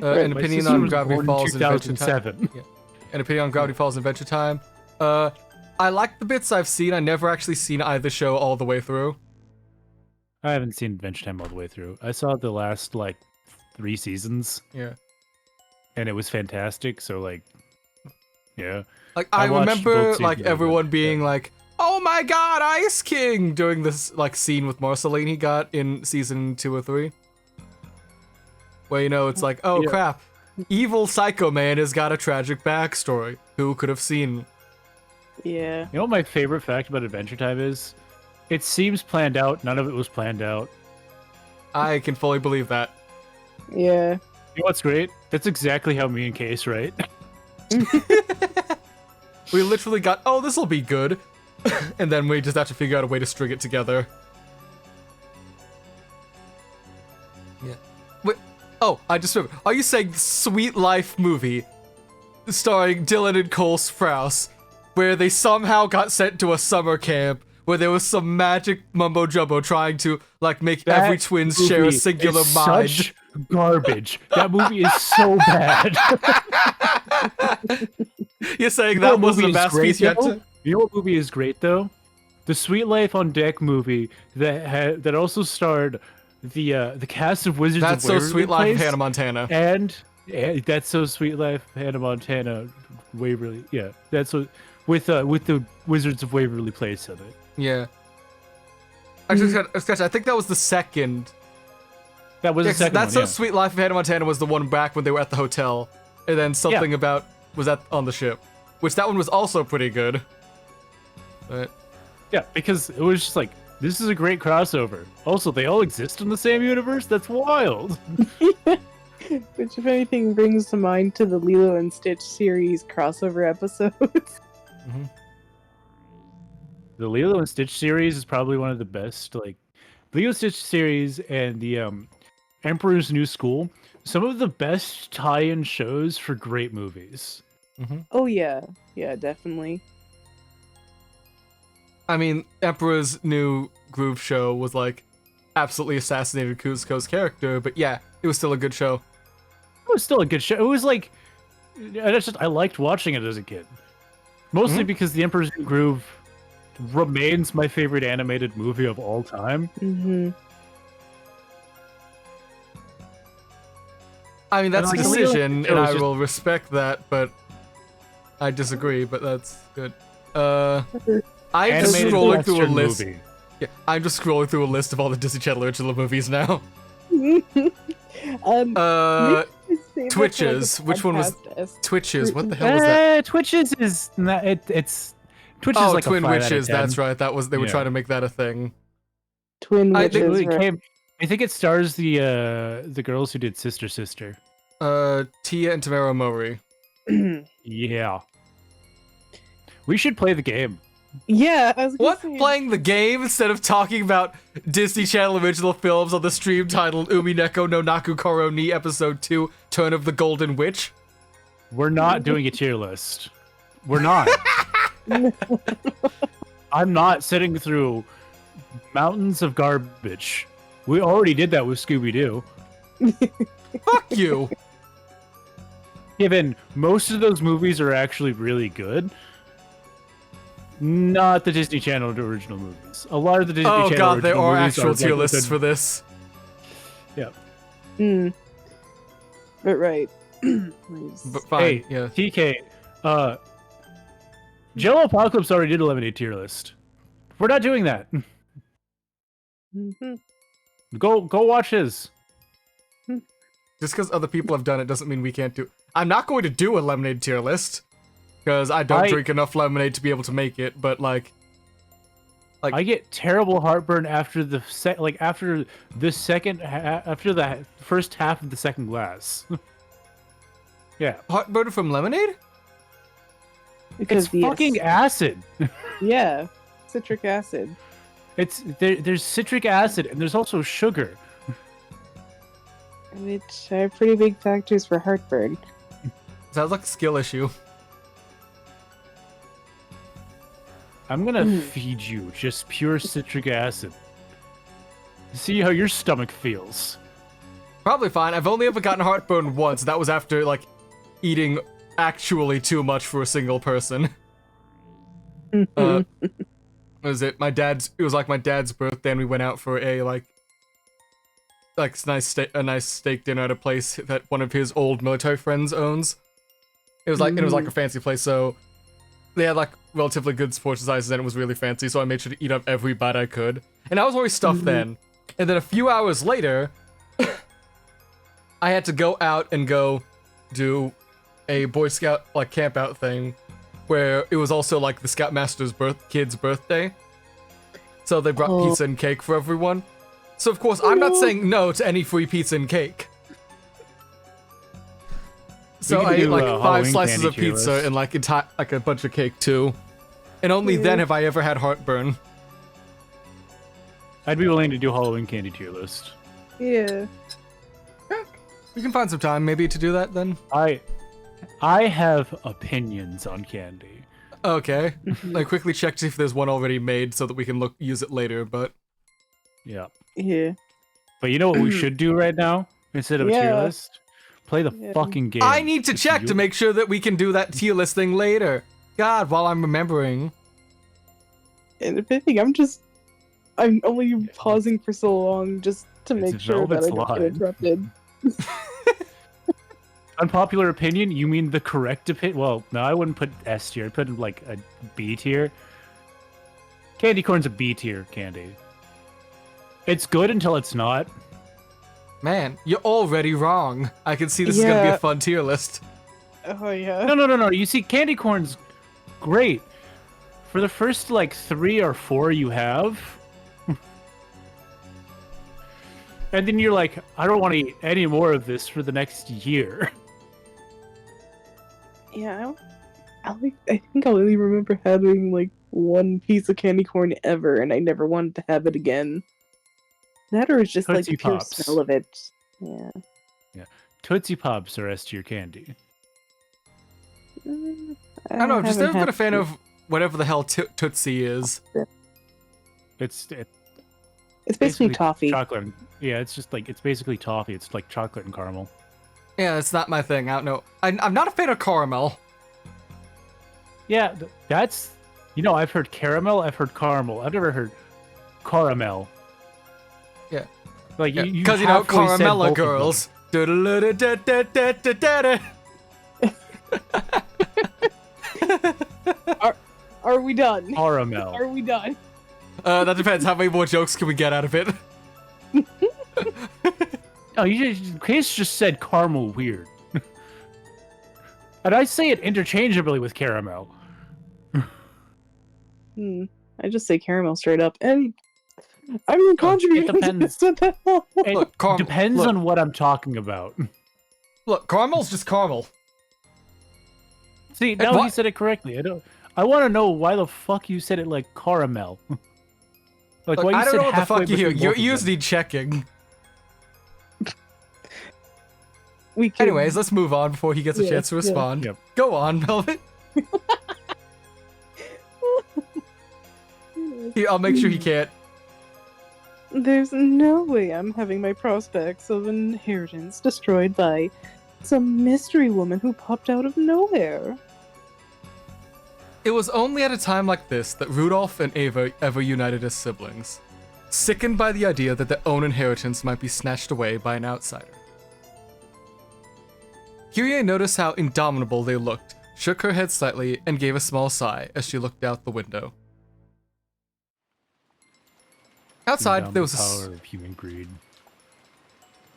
[SPEAKER 3] My
[SPEAKER 1] opinion
[SPEAKER 3] sister
[SPEAKER 1] on
[SPEAKER 3] was
[SPEAKER 1] Gravity
[SPEAKER 3] born in
[SPEAKER 1] Falls and Adventure
[SPEAKER 3] 2007.
[SPEAKER 1] Time. Yeah. An opinion on Gravity Falls and Adventure Time. I like the bits I've seen. I never actually seen either show all the way through.
[SPEAKER 3] I haven't seen Adventure Time all the way through. I saw the last 3 seasons.
[SPEAKER 1] Yeah.
[SPEAKER 3] And it was fantastic. So yeah.
[SPEAKER 1] I
[SPEAKER 3] watched
[SPEAKER 1] remember
[SPEAKER 3] both seasons of
[SPEAKER 1] everyone
[SPEAKER 3] it,
[SPEAKER 1] being
[SPEAKER 3] yeah.
[SPEAKER 1] like, "Oh my God, Ice King!" during this scene with Marceline he got in season 2 or 3, where it's like, "Oh
[SPEAKER 3] Yeah.
[SPEAKER 1] crap, evil Psycho Man has got a tragic backstory. Who could have seen?"
[SPEAKER 2] Yeah.
[SPEAKER 3] You know what my favorite fact about Adventure Time is? It seems planned out. None of it was planned out.
[SPEAKER 1] I can fully believe that.
[SPEAKER 2] Yeah.
[SPEAKER 3] You know what's great? That's exactly how me and Case write.
[SPEAKER 1] We literally got, "Oh, this will be good," and then we just have to figure out a way to string it together. Yeah. Wait. Oh, I just remembered. Are you saying Sweet Life movie starring Dylan and Cole Sprouse, where they somehow got sent to a summer camp where there was some magic mumbo jumbo trying to make every twins share a
[SPEAKER 3] movie
[SPEAKER 1] singular
[SPEAKER 3] is
[SPEAKER 1] mind?
[SPEAKER 3] Such garbage. That movie is so bad.
[SPEAKER 1] You're saying that wasn't a masterpiece yet?
[SPEAKER 3] You know what movie is great though? The Sweet Life on Deck movie that also starred the cast of Wizards
[SPEAKER 1] That's
[SPEAKER 3] of
[SPEAKER 1] So
[SPEAKER 3] Waverly
[SPEAKER 1] Sweet Life of
[SPEAKER 3] Place,
[SPEAKER 1] Hannah Montana.
[SPEAKER 3] and That's So Sweet Life Hannah Montana Waverly. Yeah, that's what with the Wizards of Waverly Place in it.
[SPEAKER 1] Yeah. Actually, I think that was the second.
[SPEAKER 3] That was the second
[SPEAKER 1] That's
[SPEAKER 3] one.
[SPEAKER 1] So Sweet Life of Hannah Montana was the one back when they were at the hotel, and then something about was on the ship, which that one was also pretty good. But
[SPEAKER 3] Yeah, because it was just this is a great crossover. Also, they all exist in the same universe? That's wild.
[SPEAKER 2] Which, if anything, brings to mind to the Lilo and Stitch series crossover episodes.
[SPEAKER 3] The Lilo and Stitch series is probably one of the best. Lilo and Stitch series and the Emperor's New School, some of the best tie-in shows for great movies.
[SPEAKER 2] Oh yeah, yeah, definitely.
[SPEAKER 1] I mean, Emperor's New Groove show was absolutely assassinated Kuzco's character, but yeah, it was still a good show.
[SPEAKER 3] It was still a good show. It was I liked watching it as a kid. Mostly because The Emperor's New Groove remains my favorite animated movie of all time.
[SPEAKER 2] Mm-hmm.
[SPEAKER 1] I mean, that's a
[SPEAKER 3] And
[SPEAKER 1] decision, and I
[SPEAKER 3] just-
[SPEAKER 1] will respect that, but I disagree, but that's good. I'm just
[SPEAKER 3] Animated
[SPEAKER 1] scrolling through a
[SPEAKER 3] Western
[SPEAKER 1] list.
[SPEAKER 3] movie.
[SPEAKER 1] Yeah, I'm just scrolling through a list of all the Disney Channel original movies now. Twitches. Which one was Twitches? What the hell was that?
[SPEAKER 3] Twitches is not, it's Twitches
[SPEAKER 1] Oh,
[SPEAKER 3] is
[SPEAKER 1] Twin
[SPEAKER 3] a 5 out of
[SPEAKER 1] Witches.
[SPEAKER 3] 10.
[SPEAKER 1] That's right. They were
[SPEAKER 3] Yeah.
[SPEAKER 1] trying to make that a thing.
[SPEAKER 2] Twin
[SPEAKER 1] I think
[SPEAKER 2] Witches.
[SPEAKER 3] It
[SPEAKER 2] right?
[SPEAKER 3] I think it stars the girls who did Sister Sister.
[SPEAKER 1] Tia and Tamara Mowry.
[SPEAKER 3] Yeah. We should play the game.
[SPEAKER 2] Yeah, I was gonna
[SPEAKER 1] What?
[SPEAKER 2] say,
[SPEAKER 1] Playing the game instead of talking about Disney Channel original films on the stream titled Umineko no Naku Koro ni Episode 2, Turn of the Golden Witch?
[SPEAKER 3] We're not doing a tier list. We're not. I'm not sitting through mountains of garbage. We already did that with Scooby-Doo.
[SPEAKER 1] Fuck you.
[SPEAKER 3] Given most of those movies are actually really good. Not the Disney Channel original movies. A lot of the Disney
[SPEAKER 1] Oh
[SPEAKER 3] Channel
[SPEAKER 1] god, there
[SPEAKER 3] original
[SPEAKER 1] are
[SPEAKER 3] movies
[SPEAKER 1] actual
[SPEAKER 3] are
[SPEAKER 1] tier
[SPEAKER 3] like
[SPEAKER 1] lists
[SPEAKER 3] within-
[SPEAKER 1] for this.
[SPEAKER 3] Yeah.
[SPEAKER 2] But right.
[SPEAKER 1] But fine,
[SPEAKER 3] Hey,
[SPEAKER 1] yeah.
[SPEAKER 3] TK, Jello Apocalypse already did a lemonade tier list. We're not doing that.
[SPEAKER 2] Mhm.
[SPEAKER 3] Go watch his.
[SPEAKER 1] Just because other people have done it doesn't mean we can't do. I'm not going to do a lemonade tier list because I don't drink enough lemonade to be able to make it. But like
[SPEAKER 3] I get terrible heartburn after the after the first half of the second glass. Yeah,
[SPEAKER 1] heartburn from lemonade.
[SPEAKER 2] Because
[SPEAKER 3] it's fucking acid.
[SPEAKER 2] yeah, citric acid.
[SPEAKER 3] There's citric acid and there's also sugar.
[SPEAKER 2] Which are pretty big factors for heartburn.
[SPEAKER 1] Sounds like a skill issue.
[SPEAKER 3] I'm gonna feed you just pure citric acid. See how your stomach feels.
[SPEAKER 1] Probably fine. I've only ever gotten heartburn once. That was after like eating actually too much for a single person. What was it? It was like my dad's birthday, and we went out for a nice steak dinner at a place that one of his old military friends owns. It was like a fancy place, so they had like relatively good portion sizes, and it was really fancy. So I made sure to eat up every bite I could, and I was always stuffed then. And then a few hours later, I had to go out and go do a Boy Scout like camp out thing, where it was also like the Scoutmaster's kid's birthday. So they brought pizza and cake for everyone. So of course I'm not saying no to any free pizza and cake. So I ate like 5 slices of pizza and like a bunch of cake too. And only then have I ever had heartburn.
[SPEAKER 3] I'd be willing to do Halloween candy tier list.
[SPEAKER 2] Yeah.
[SPEAKER 1] We can find some time maybe to do that then.
[SPEAKER 3] I have opinions on candy.
[SPEAKER 1] Okay. I quickly check to see if there's one already made so that we can use it later, but
[SPEAKER 3] Yeah.
[SPEAKER 2] Yeah.
[SPEAKER 3] But you know what we should do right now? Instead of a tier
[SPEAKER 2] Yeah.
[SPEAKER 3] list? Play the fucking game.
[SPEAKER 1] I need to check to make sure that we can do that tier list thing later. God, while I'm remembering.
[SPEAKER 2] And if anything, I'm only pausing for so long just to
[SPEAKER 3] It's
[SPEAKER 2] make sure that I
[SPEAKER 3] Velvet's
[SPEAKER 2] don't get
[SPEAKER 3] line.
[SPEAKER 2] interrupted.
[SPEAKER 3] Unpopular opinion? You mean the correct opinion? Well, no, I wouldn't put S tier. I'd put like a B tier. Candy corn's a B tier candy. It's good until it's not.
[SPEAKER 1] Man, you're already wrong. I can see this is gonna be
[SPEAKER 2] Yeah.
[SPEAKER 1] a fun tier list.
[SPEAKER 2] Oh yeah.
[SPEAKER 3] No. You see, candy corn's great. For the first like 3 or 4 you have. And then you're like, I don't want to eat any more of this for the next year.
[SPEAKER 2] Yeah. I think I only remember having like one piece of candy corn ever, and I never wanted to have it again. That or it's just like
[SPEAKER 3] Tootsie
[SPEAKER 2] the pure
[SPEAKER 3] Pops.
[SPEAKER 2] smell of it. Yeah.
[SPEAKER 3] Tootsie Pops are S tier candy.
[SPEAKER 1] I don't know, just never been a fan of whatever the hell Tootsie is.
[SPEAKER 3] It's
[SPEAKER 2] basically toffee.
[SPEAKER 3] Chocolate. Yeah, it's just like, it's basically toffee. It's like chocolate and caramel.
[SPEAKER 1] Yeah, it's not my thing. I don't know. I'm not a fan of caramel.
[SPEAKER 3] Yeah, that's, I've heard caramel, I've heard caramel. I've never heard caramel.
[SPEAKER 1] Yeah.
[SPEAKER 3] Like,
[SPEAKER 1] Because,
[SPEAKER 3] halfway said
[SPEAKER 1] Caramella
[SPEAKER 3] both of them.
[SPEAKER 1] girls. Da-da-da-da-da-da-da-da.
[SPEAKER 2] Are we done?
[SPEAKER 3] Caramel.
[SPEAKER 2] Are we done?
[SPEAKER 1] That depends. How many more jokes can we get out of it?
[SPEAKER 3] Oh, Case just said caramel weird. And I say it interchangeably with caramel.
[SPEAKER 2] I just say caramel straight up, and I'm even contributing to
[SPEAKER 3] depends.
[SPEAKER 2] this. What the hell?
[SPEAKER 3] It
[SPEAKER 1] Look,
[SPEAKER 3] depends on what I'm talking about.
[SPEAKER 1] Look, caramel's just caramel.
[SPEAKER 3] See, now
[SPEAKER 1] what?
[SPEAKER 3] he said it correctly. I want to know why the fuck you said it like caramel. Like,
[SPEAKER 1] Look,
[SPEAKER 3] why you
[SPEAKER 1] I don't
[SPEAKER 3] said
[SPEAKER 1] know what the
[SPEAKER 3] halfway
[SPEAKER 1] fuck you hear.
[SPEAKER 3] between
[SPEAKER 1] Your
[SPEAKER 3] both of
[SPEAKER 1] ears
[SPEAKER 3] them.
[SPEAKER 1] need checking.
[SPEAKER 2] We can.
[SPEAKER 1] Anyways, let's move on before he gets a chance to respond.
[SPEAKER 3] Yep.
[SPEAKER 1] Go on, Velvet. I'll make sure he can't.
[SPEAKER 2] There's no way I'm having my prospects of inheritance destroyed by some mystery woman who popped out of nowhere.
[SPEAKER 1] It was only at a time like this that Rudolph and Ava ever united as siblings, sickened by the idea that their own inheritance might be snatched away by an outsider. Kyrie noticed how indomitable they looked, shook her head slightly, and gave a small sigh as she looked out the window. Outside, there was
[SPEAKER 3] power of human greed.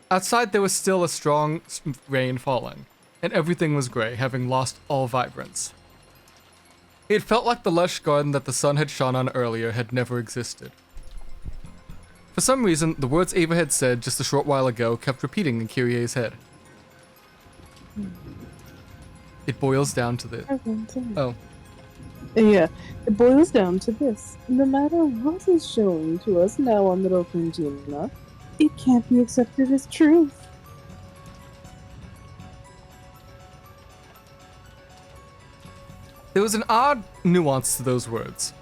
[SPEAKER 1] Outside, there was still a strong rain falling, and everything was gray, having lost all vibrance. It felt like the lush garden that the sun had shone on earlier had never existed. For some reason, the words Ava had said just a short while ago kept repeating in Kyrie's head. It boils down to this. Oh.
[SPEAKER 2] Yeah, it boils down to this. No matter what is shown to us now on the Rokkenjima, it can't be accepted as truth.
[SPEAKER 1] There was an odd nuance to those words.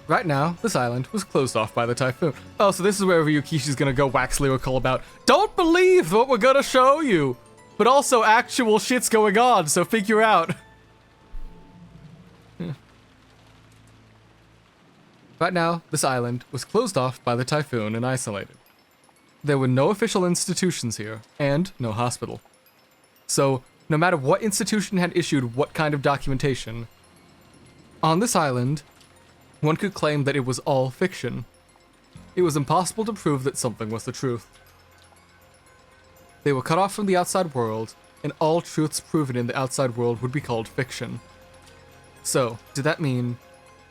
[SPEAKER 1] Right now, this island was closed off by the typhoon. Oh, so this is where Ryukishi's gonna go wax lyrical about, don't believe what we're gonna show you! But also actual shit's going on, so figure out. Right now, this island was closed off by the typhoon and isolated. There were no official institutions here, and no hospital. So, no matter what institution had issued what kind of documentation, on this island, one could claim that it was all fiction. It was impossible to prove that something was the truth. They were cut off from the outside world, and all truths proven in the outside world would be called fiction. So, did that mean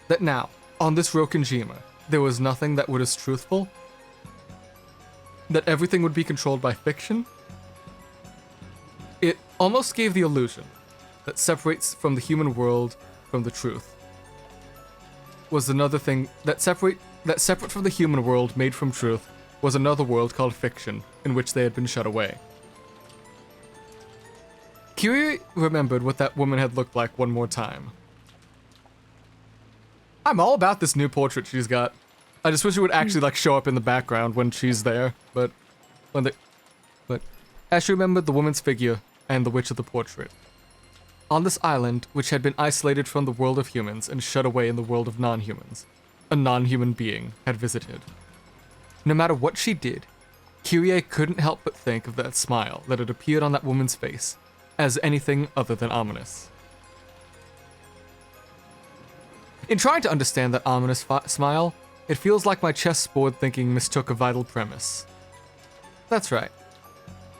[SPEAKER 1] that now, on this Rokkenjima, there was nothing that was truthful? That everything would be controlled by fiction? It almost gave the illusion that separates from the human world from the truth. Was another thing that separate from the human world made from truth was another world called fiction, in which they had been shut away. Kyrie remembered what that woman had looked like one more time. I'm all about this new portrait she's got. I just wish it would actually like show up in the background when she's there, but as she remembered the woman's figure and the witch of the portrait. On this island, which had been isolated from the world of humans and shut away in the world of non-humans, a non-human being had visited. No matter what she did, Kyrie couldn't help but think of that smile that had appeared on that woman's face as anything other than ominous. In trying to understand that ominous smile, it feels like my chessboard thinking mistook a vital premise. That's right.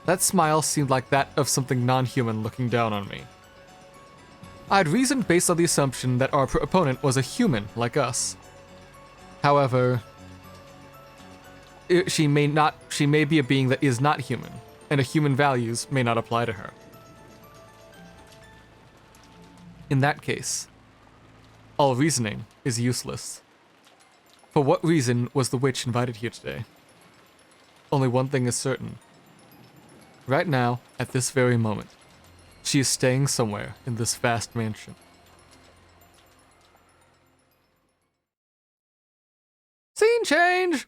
[SPEAKER 1] That smile seemed like that of something non-human looking down on me. I had reasoned based on the assumption that our opponent was a human like us. However, she may be a being that is not human, and a human values may not apply to her. In that case, all reasoning is useless. For what reason was the witch invited here today? Only one thing is certain. Right now, at this very moment, she is staying somewhere in this vast mansion. Scene change!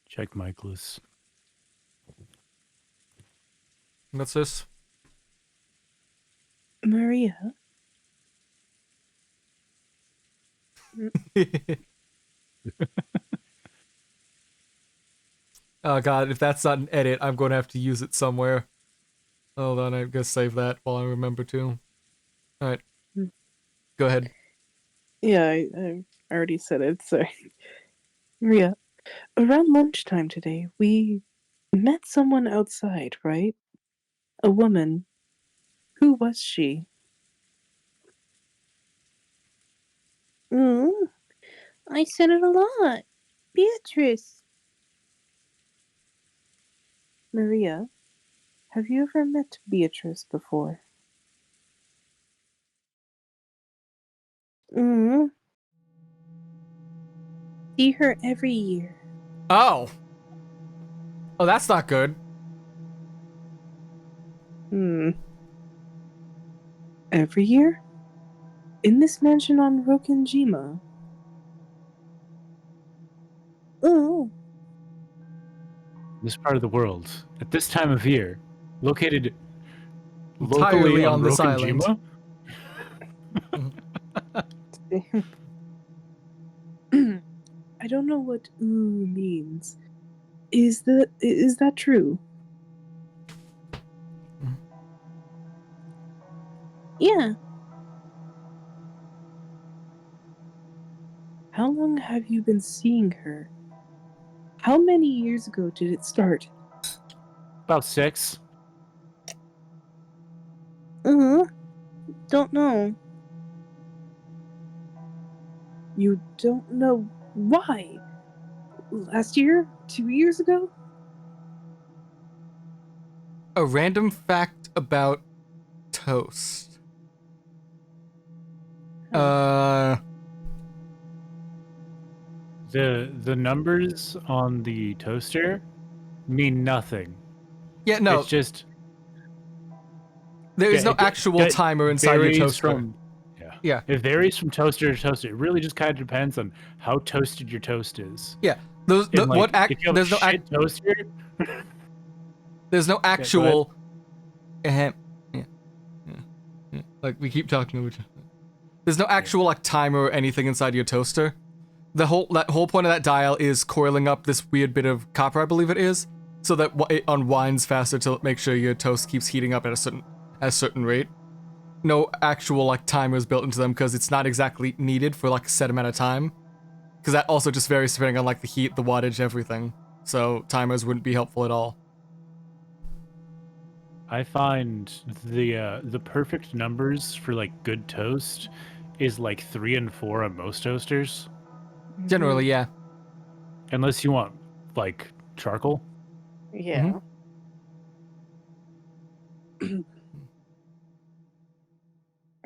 [SPEAKER 3] Check Michaelis.
[SPEAKER 1] What's this?
[SPEAKER 2] Maria?
[SPEAKER 1] Oh god, if that's not an edit, I'm going to have to use it somewhere. Hold on, I'm going to save that while I remember to. Alright. Go ahead.
[SPEAKER 2] Yeah, I already said it, sorry. Maria, around lunchtime today, we met someone outside, right? A woman. Who was she? I said it a lot. Beatrice. Maria, have you ever met Beatrice before? See her every year.
[SPEAKER 1] Oh! Oh, that's not good.
[SPEAKER 2] Hmm. Every year? In this mansion on Rokkenjima? Oh.
[SPEAKER 3] This part of the world, at this time of year, located
[SPEAKER 1] Entirely
[SPEAKER 3] locally on
[SPEAKER 1] on this island.
[SPEAKER 3] Rokkenjima.
[SPEAKER 2] I don't know what "ooh" means. Is that true? Yeah. How long have you been seeing her? How many years ago did it start?
[SPEAKER 3] About 6.
[SPEAKER 2] Don't know. You don't know why? Last year? 2 years ago?
[SPEAKER 1] A random fact about toast.
[SPEAKER 3] The numbers on the toaster mean nothing.
[SPEAKER 1] Yeah, no.
[SPEAKER 3] It's just
[SPEAKER 1] There is no actual
[SPEAKER 3] it
[SPEAKER 1] timer inside your
[SPEAKER 3] varies
[SPEAKER 1] toaster. Yeah.
[SPEAKER 3] It varies from toaster to toaster. It really just kind of depends on how toasted your toast is.
[SPEAKER 1] Yeah.
[SPEAKER 3] If you have
[SPEAKER 1] There's
[SPEAKER 3] a
[SPEAKER 1] no
[SPEAKER 3] shit toaster.
[SPEAKER 1] There's no actual. Like we keep talking over. There's no actual like timer or anything inside your toaster. That whole point of that dial is coiling up this weird bit of copper, I believe it is, so that it unwinds faster to make sure your toast keeps heating up at a certain rate. No actual like timers built into them because it's not exactly needed for like a set amount of time. Because that also just varies depending on like the heat, the wattage, everything. So timers wouldn't be helpful at all.
[SPEAKER 3] I find the perfect numbers for like good toast is like 3 and 4 on most toasters.
[SPEAKER 1] Generally, yeah.
[SPEAKER 3] Unless you want like charcoal.
[SPEAKER 2] Yeah.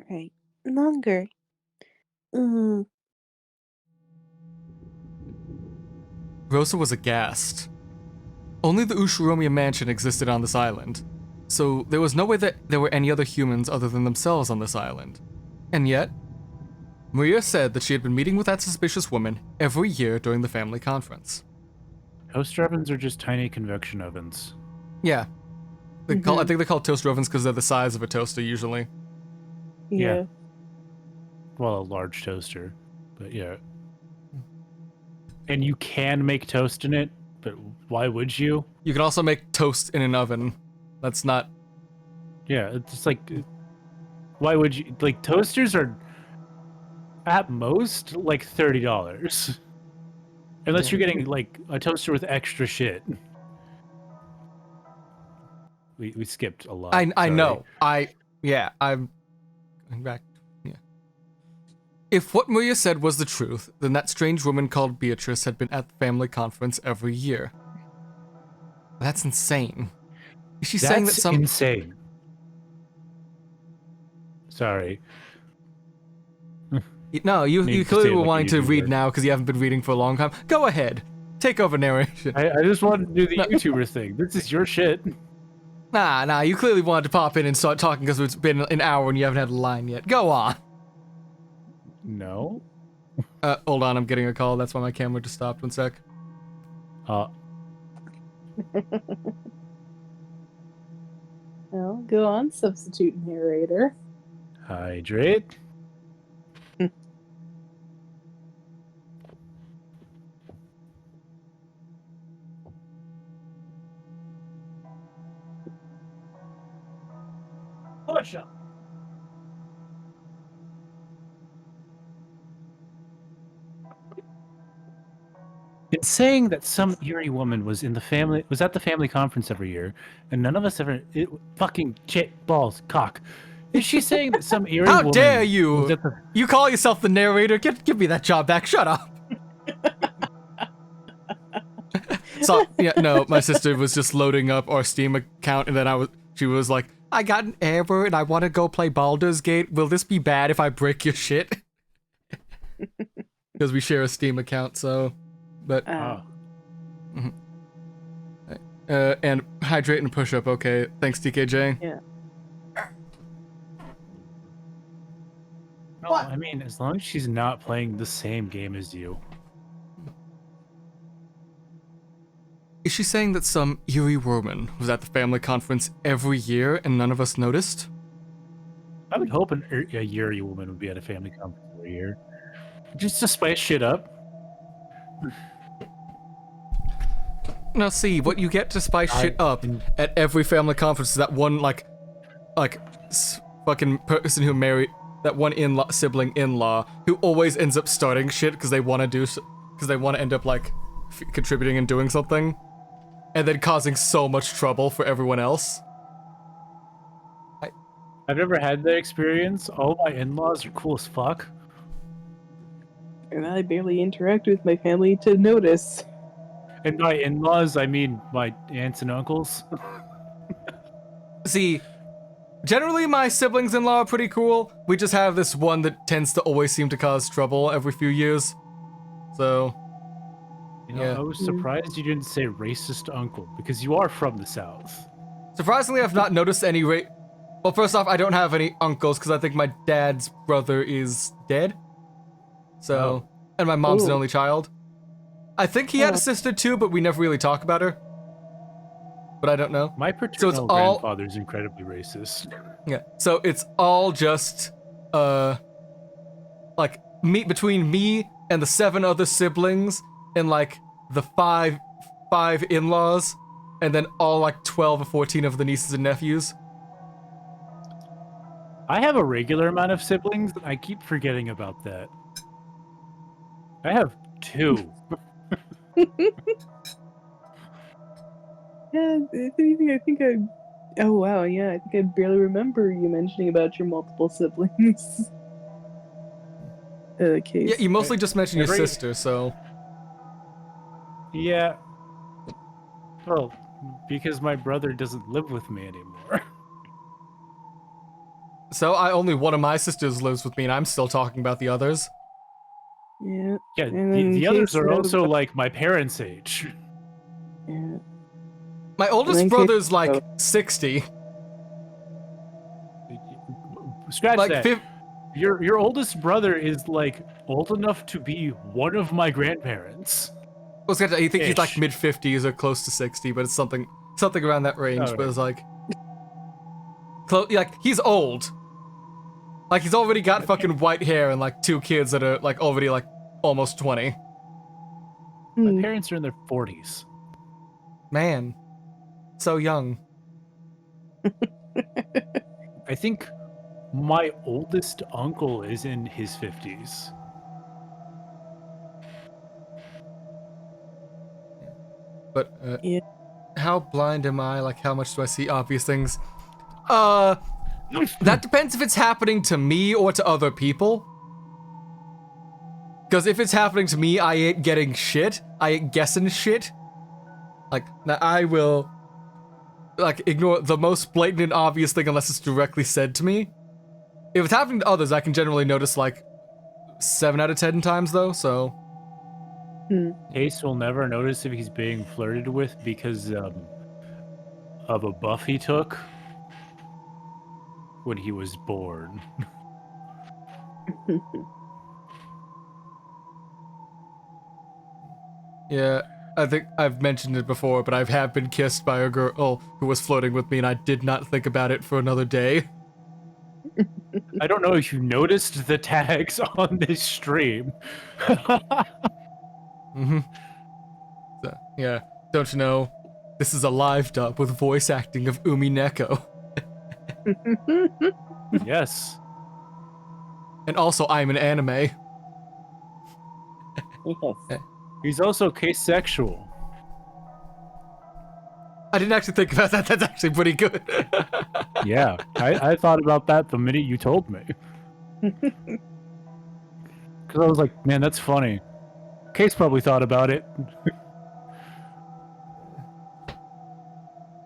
[SPEAKER 2] Right. Longer.
[SPEAKER 1] Rosa was aghast. Only the Ushiromiya mansion existed on this island, so there was no way that there were any other humans other than themselves on this island. And yet, Maria said that she had been meeting with that suspicious woman every year during the family conference.
[SPEAKER 3] Toaster ovens are just tiny convection ovens.
[SPEAKER 1] Yeah. I think they call toaster ovens because they're the size of a toaster usually.
[SPEAKER 2] Yeah.
[SPEAKER 3] Well, a large toaster, but yeah. And you can make toast in it, but why would you?
[SPEAKER 1] You can also make toast in an oven. That's not...
[SPEAKER 3] Yeah, it's like, why would you? Like, toasters are at most like $30. Unless you're getting like a toaster with extra shit. We skipped a lot.
[SPEAKER 1] I know. I'm going back. Yeah. If what Maria said was the truth, then that strange woman called Beatrice had been at the family conference every year. That's insane. Is she saying that some...
[SPEAKER 3] insane. Sorry.
[SPEAKER 1] No, you clearly were wanting to read now because you haven't been reading for a long time. Go ahead. Take over narration.
[SPEAKER 3] I just wanted to do the YouTuber thing. This is your shit.
[SPEAKER 1] Nah, you clearly wanted to pop in and start talking because it's been an hour and you haven't had a line yet. Go on.
[SPEAKER 3] No.
[SPEAKER 1] Hold on, I'm getting a call. That's why my camera just stopped. 1 sec.
[SPEAKER 2] Well, go on, substitute narrator.
[SPEAKER 3] Hydrate. Push up. It's saying that some eerie woman was at the family conference every year, and none of us ever. Fucking shit, balls, cock. Is she saying that some eerie woman?
[SPEAKER 1] How dare you! You call yourself the narrator? Give me that job back. Shut up. So yeah, no, my sister was just loading up our Steam account, and then she was like, "I got an error, and I want to go play Baldur's Gate. Will this be bad if I break your shit?" Because we share a Steam account, so. But and hydrate and push up. Okay, thanks, DKJ.
[SPEAKER 2] Yeah.
[SPEAKER 3] No, I mean, as long as she's not playing the same game as you.
[SPEAKER 1] Is she saying that some eerie woman was at the family conference every year and none of us noticed?
[SPEAKER 3] I would hope a Yuri woman would be at a family conference every year. Just to spice shit up.
[SPEAKER 1] Now see, what you get to spice shit up at every family conference is that one, fucking person who married, that one sibling in-law who always ends up starting shit because they want to end up, contributing and doing something. And then causing so much trouble for everyone else.
[SPEAKER 3] I've never had that experience. All my in-laws are cool as fuck.
[SPEAKER 2] And I barely interact with my family to notice.
[SPEAKER 3] And by in-laws, I mean my aunts and uncles.
[SPEAKER 1] See, generally my siblings-in-law are pretty cool. We just have this one that tends to always seem to cause trouble every few years. So...
[SPEAKER 3] You know, I was surprised you didn't say racist uncle, because you are from the South.
[SPEAKER 1] Surprisingly, I've not noticed any Well, first off, I don't have any uncles, because I think my dad's brother is dead. So, and my mom's an only child. I think he had a sister too, but we never really talk about her. But I don't know.
[SPEAKER 3] My paternal grandfather's incredibly racist.
[SPEAKER 1] Yeah, so it's all just, between me and the 7 other siblings, and the five in-laws, and then all 12 or 14 of the nieces and nephews.
[SPEAKER 3] I have a regular amount of siblings, and I keep forgetting about that. I have 2.
[SPEAKER 2] Yeah, if anything, I think oh wow, yeah, I think I barely remember you mentioning about your multiple siblings. Case.
[SPEAKER 1] Yeah, you mostly just mentioned your sister, so...
[SPEAKER 3] Yeah. Well, because my brother doesn't live with me anymore.
[SPEAKER 1] So only one of my sisters lives with me, and I'm still talking about the others.
[SPEAKER 2] Yeah.
[SPEAKER 3] Yeah, the others are also my parents' age.
[SPEAKER 2] Yeah.
[SPEAKER 1] My oldest brother's 60.
[SPEAKER 3] Scratch that. Your oldest brother is old enough to be one of my grandparents.
[SPEAKER 1] I think he's mid-50s or close to 60, but it's something around that range.
[SPEAKER 3] Oh,
[SPEAKER 1] but it's he's old. He's already got fucking white hair and 2 kids that are already almost 20.
[SPEAKER 3] My parents are in their 40s.
[SPEAKER 1] Man, so young.
[SPEAKER 3] I think my oldest uncle is in his 50s.
[SPEAKER 1] But how blind am I? How much do I see obvious things? That depends if it's happening to me or to other people. Because if it's happening to me, I ain't getting shit. I ain't guessing shit. Now I will, ignore the most blatant and obvious thing unless it's directly said to me. If it's happening to others, I can generally notice, 7 out of 10 times, though, so...
[SPEAKER 3] Ace will never notice if he's being flirted with because of a buff he took when he was born.
[SPEAKER 1] Yeah, I think I've mentioned it before, but I have been kissed by a girl who was flirting with me, and I did not think about it for another day.
[SPEAKER 3] I don't know if you noticed the tags on this stream.
[SPEAKER 1] So, yeah, don't you know, this is a live dub with voice acting of Umineko.
[SPEAKER 3] Yes.
[SPEAKER 1] And also, I'm an anime.
[SPEAKER 2] Yes.
[SPEAKER 3] He's also case-sexual.
[SPEAKER 1] I didn't actually think about that. That's actually pretty good.
[SPEAKER 3] Yeah, I thought about that the minute you told me. Because I was like, man, that's funny. Case probably thought about it.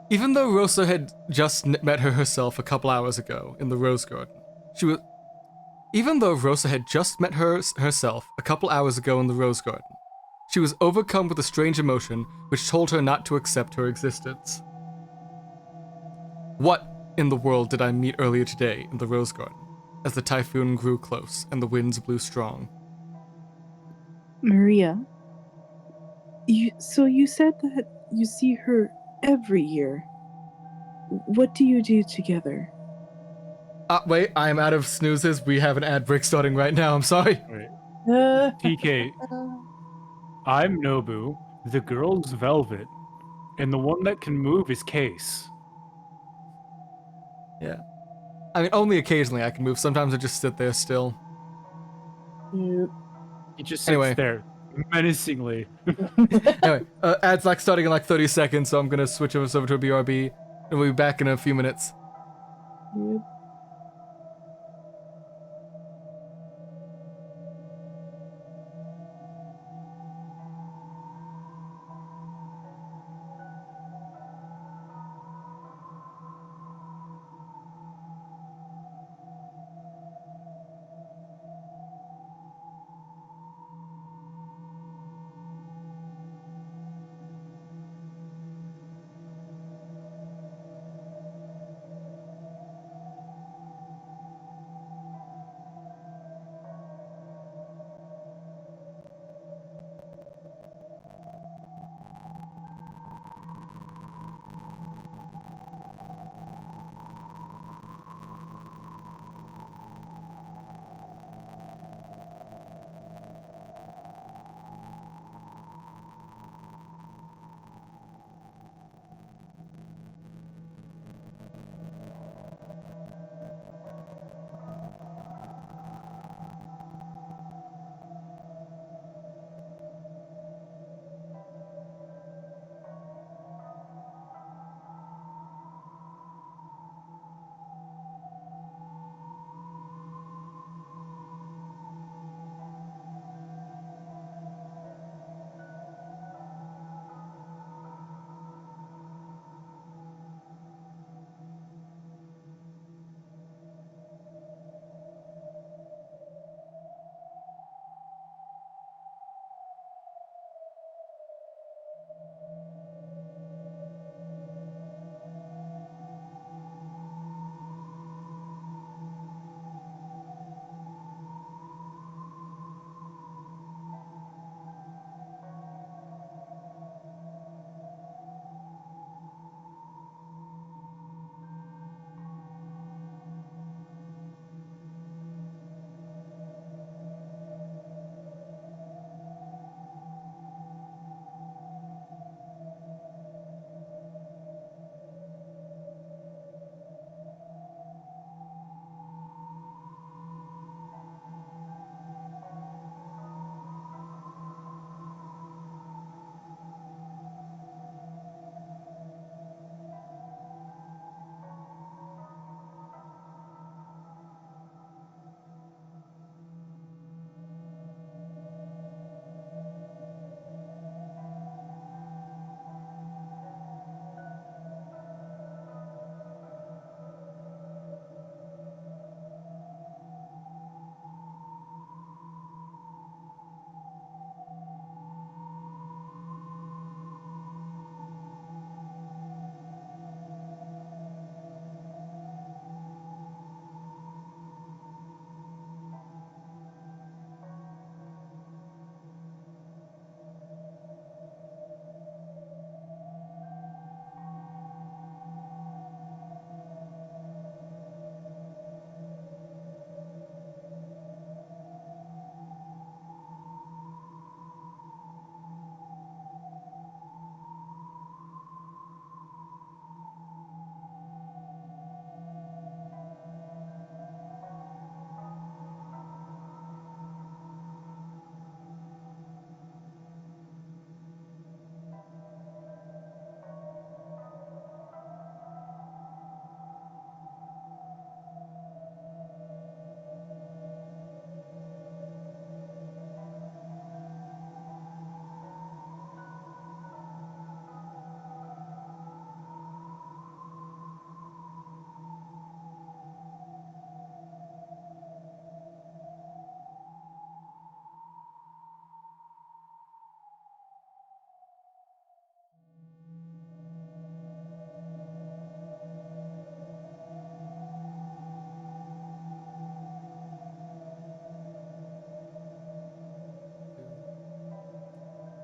[SPEAKER 1] Even though Rosa had just met her herself a couple hours ago in the Rose Garden, Even though Rosa had just met herself a couple hours ago in the Rose Garden, she was overcome with a strange emotion which told her not to accept her existence. What in the world did I meet earlier today in the Rose Garden? as the typhoon grew close and the winds blew strong.
[SPEAKER 2] Maria, so you said that you see her every year. What do you do together?
[SPEAKER 1] Wait, I'm out of snoozes. We have an ad break starting right now. I'm sorry.
[SPEAKER 3] Right.
[SPEAKER 2] Uh,
[SPEAKER 3] TK, I'm Nobu, the girl's Velvet, and the one that can move is Case.
[SPEAKER 1] Yeah. I mean, only occasionally I can move. Sometimes I just sit there still.
[SPEAKER 3] He just sits
[SPEAKER 1] Anyway.
[SPEAKER 3] there, menacingly.
[SPEAKER 1] Anyway, ad's like starting in like 30 seconds, so I'm gonna switch us over to a BRB, and we'll be back in a few minutes.
[SPEAKER 2] Yep.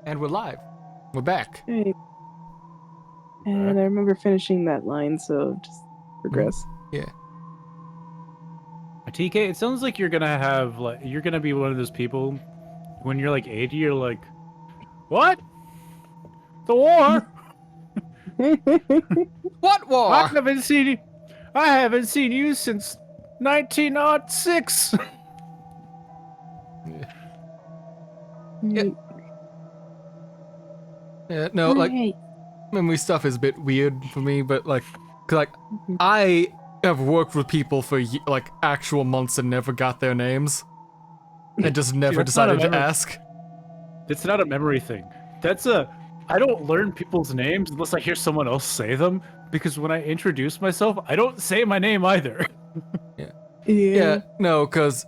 [SPEAKER 1] And we're live. We're back.
[SPEAKER 2] Hey. And I remember finishing that line, so just progress.
[SPEAKER 1] Yeah.
[SPEAKER 3] TK, it sounds like you're gonna have you're gonna be one of those people when you're like 80, you're like, what? The war?
[SPEAKER 1] What war?
[SPEAKER 3] I haven't seen you since 1906.
[SPEAKER 1] Yeah, no, like, memory stuff is a bit weird for me, but like, 'cause, like, I have worked with people for like actual months and never got their names, and just never
[SPEAKER 3] that's not a
[SPEAKER 1] decided to
[SPEAKER 3] memory-
[SPEAKER 1] ask.
[SPEAKER 3] It's not a memory thing. I don't learn people's names unless I hear someone else say them, because when I introduce myself, I don't say my name either.
[SPEAKER 1] Yeah, no, because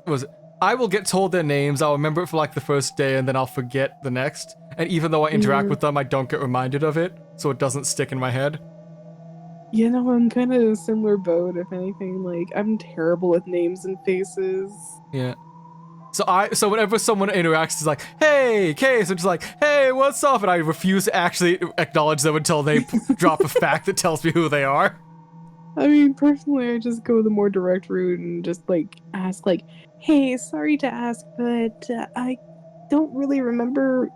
[SPEAKER 1] I will get told their names, I'll remember it for like the first day, and then I'll forget the next. And even though I interact with them, I don't get reminded of it, so it doesn't stick in my head.
[SPEAKER 2] You know, I'm kind of in a similar boat, if anything. Like, I'm terrible with names and faces.
[SPEAKER 1] Yeah. So whenever someone interacts, it's like, hey, Case, I'm just like, hey, what's up? And I refuse to actually acknowledge them until they drop a fact that tells me who they are.
[SPEAKER 2] I mean, personally, I just go the more direct route and just, like, ask, like, hey, sorry to ask, but I don't really remember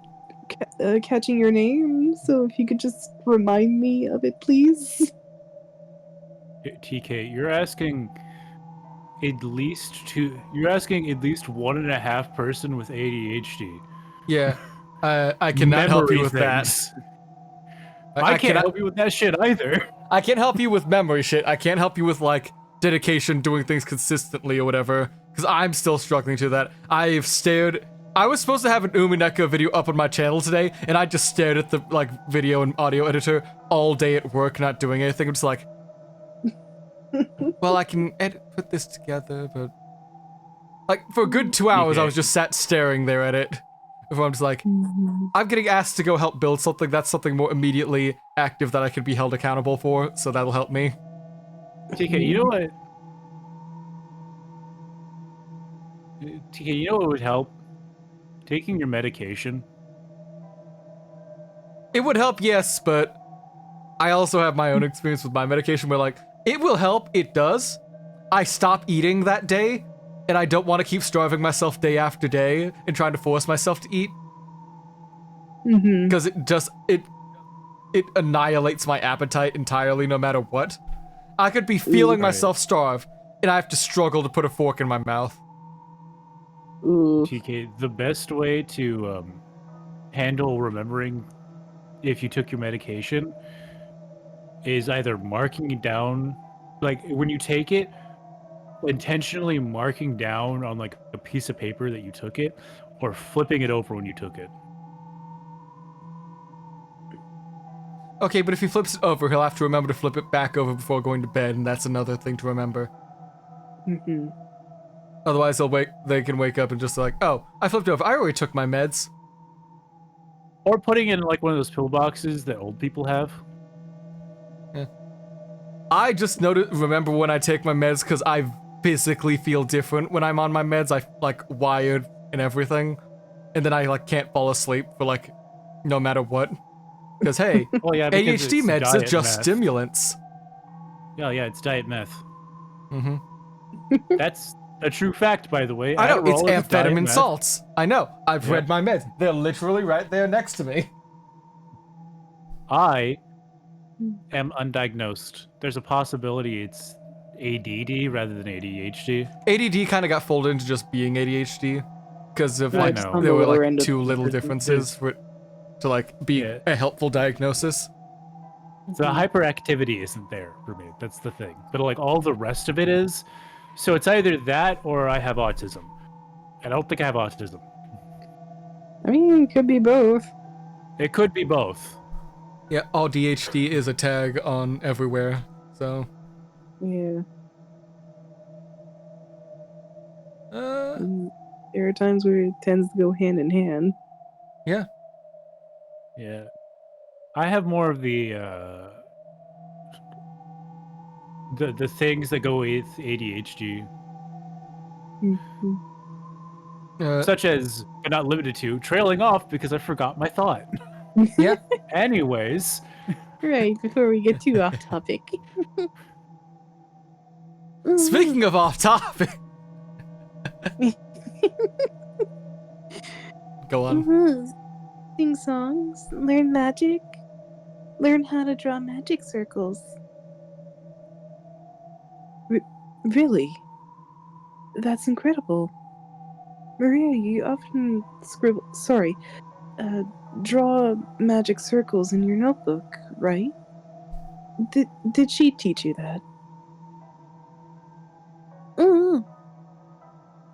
[SPEAKER 2] catching your name, so if you could just remind me of it, please.
[SPEAKER 3] TK, you're asking at least 1.5 person with ADHD.
[SPEAKER 1] Yeah. I cannot help you with
[SPEAKER 3] things.
[SPEAKER 1] that.
[SPEAKER 3] I can't help you with that shit either.
[SPEAKER 1] I can't help you with memory shit. I can't help you with, like, dedication, doing things consistently or whatever, because I'm still struggling to that. I was supposed to have an Umineko video up on my channel today, and I just stared at the, like, video and audio editor all day at work, not doing anything. I'm just like, well, I can put this together, but... Like, for a good 2 hours, I was just sat staring there at it. Before I'm just like, I'm getting asked to go help build something. That's something more immediately active that I can be held accountable for, so that'll help me.
[SPEAKER 3] TK, you know what? TK, you know what would help? Taking your medication.
[SPEAKER 1] It would help, yes, but I also have my own experience with my medication where, like, it will help, it does. I stop eating that day, and I don't want to keep starving myself day after day and trying to force myself to eat. Because it annihilates my appetite entirely no matter what. I could be feeling myself starve, and I have to struggle to put a fork in my mouth.
[SPEAKER 3] TK, the best way to handle remembering if you took your medication is either marking it down, like when you take it, intentionally marking down on like a piece of paper that you took it, or flipping it over when you took it.
[SPEAKER 1] Okay, but if he flips it over, he'll have to remember to flip it back over before going to bed, and that's another thing to remember. Otherwise, they can wake up and just like, oh, I flipped over. I already took my meds.
[SPEAKER 3] Or putting it in like one of those pill boxes that old people have.
[SPEAKER 1] Yeah. I just remember when I take my meds because I physically feel different when I'm on my meds. I like wired and everything, and then I like can't fall asleep for like no matter what. Because hey,
[SPEAKER 3] well, yeah,
[SPEAKER 1] ADHD meds are just
[SPEAKER 3] meth.
[SPEAKER 1] stimulants.
[SPEAKER 3] Yeah, it's diet meth.
[SPEAKER 1] Mm-hmm.
[SPEAKER 3] That's a true fact, by the way.
[SPEAKER 1] I know, it's
[SPEAKER 3] Adderall is diet
[SPEAKER 1] amphetamine
[SPEAKER 3] meth.
[SPEAKER 1] salts. I know, I've read my meds. They're literally right there next to me.
[SPEAKER 3] I am undiagnosed. There's a possibility it's ADD rather than ADHD.
[SPEAKER 1] ADD kind of got folded into just being ADHD because of like
[SPEAKER 3] know.
[SPEAKER 1] there were like too little differences for it to like be a helpful diagnosis.
[SPEAKER 3] So the hyperactivity isn't there for me. That's the thing. But like all the rest of it is. So it's either that or I have autism. I don't think I have autism.
[SPEAKER 2] I mean, it could be both.
[SPEAKER 3] It could be both.
[SPEAKER 1] Yeah, all DHD is a tag on everywhere, so.
[SPEAKER 2] Yeah.
[SPEAKER 1] Uh,
[SPEAKER 2] There are times where it tends to go hand in hand.
[SPEAKER 1] Yeah.
[SPEAKER 3] Yeah. I have more of the things that go with ADHD. such as, but not limited to, trailing off because I forgot my thought.
[SPEAKER 1] Yeah.
[SPEAKER 3] Anyways,
[SPEAKER 2] Right, before we get too off topic.
[SPEAKER 1] Speaking of off topic. Go on.
[SPEAKER 2] Sing songs, learn magic, learn how to draw magic circles. Really? That's incredible. Maria, you often draw magic circles in your notebook, right? Did she teach you that? Oh,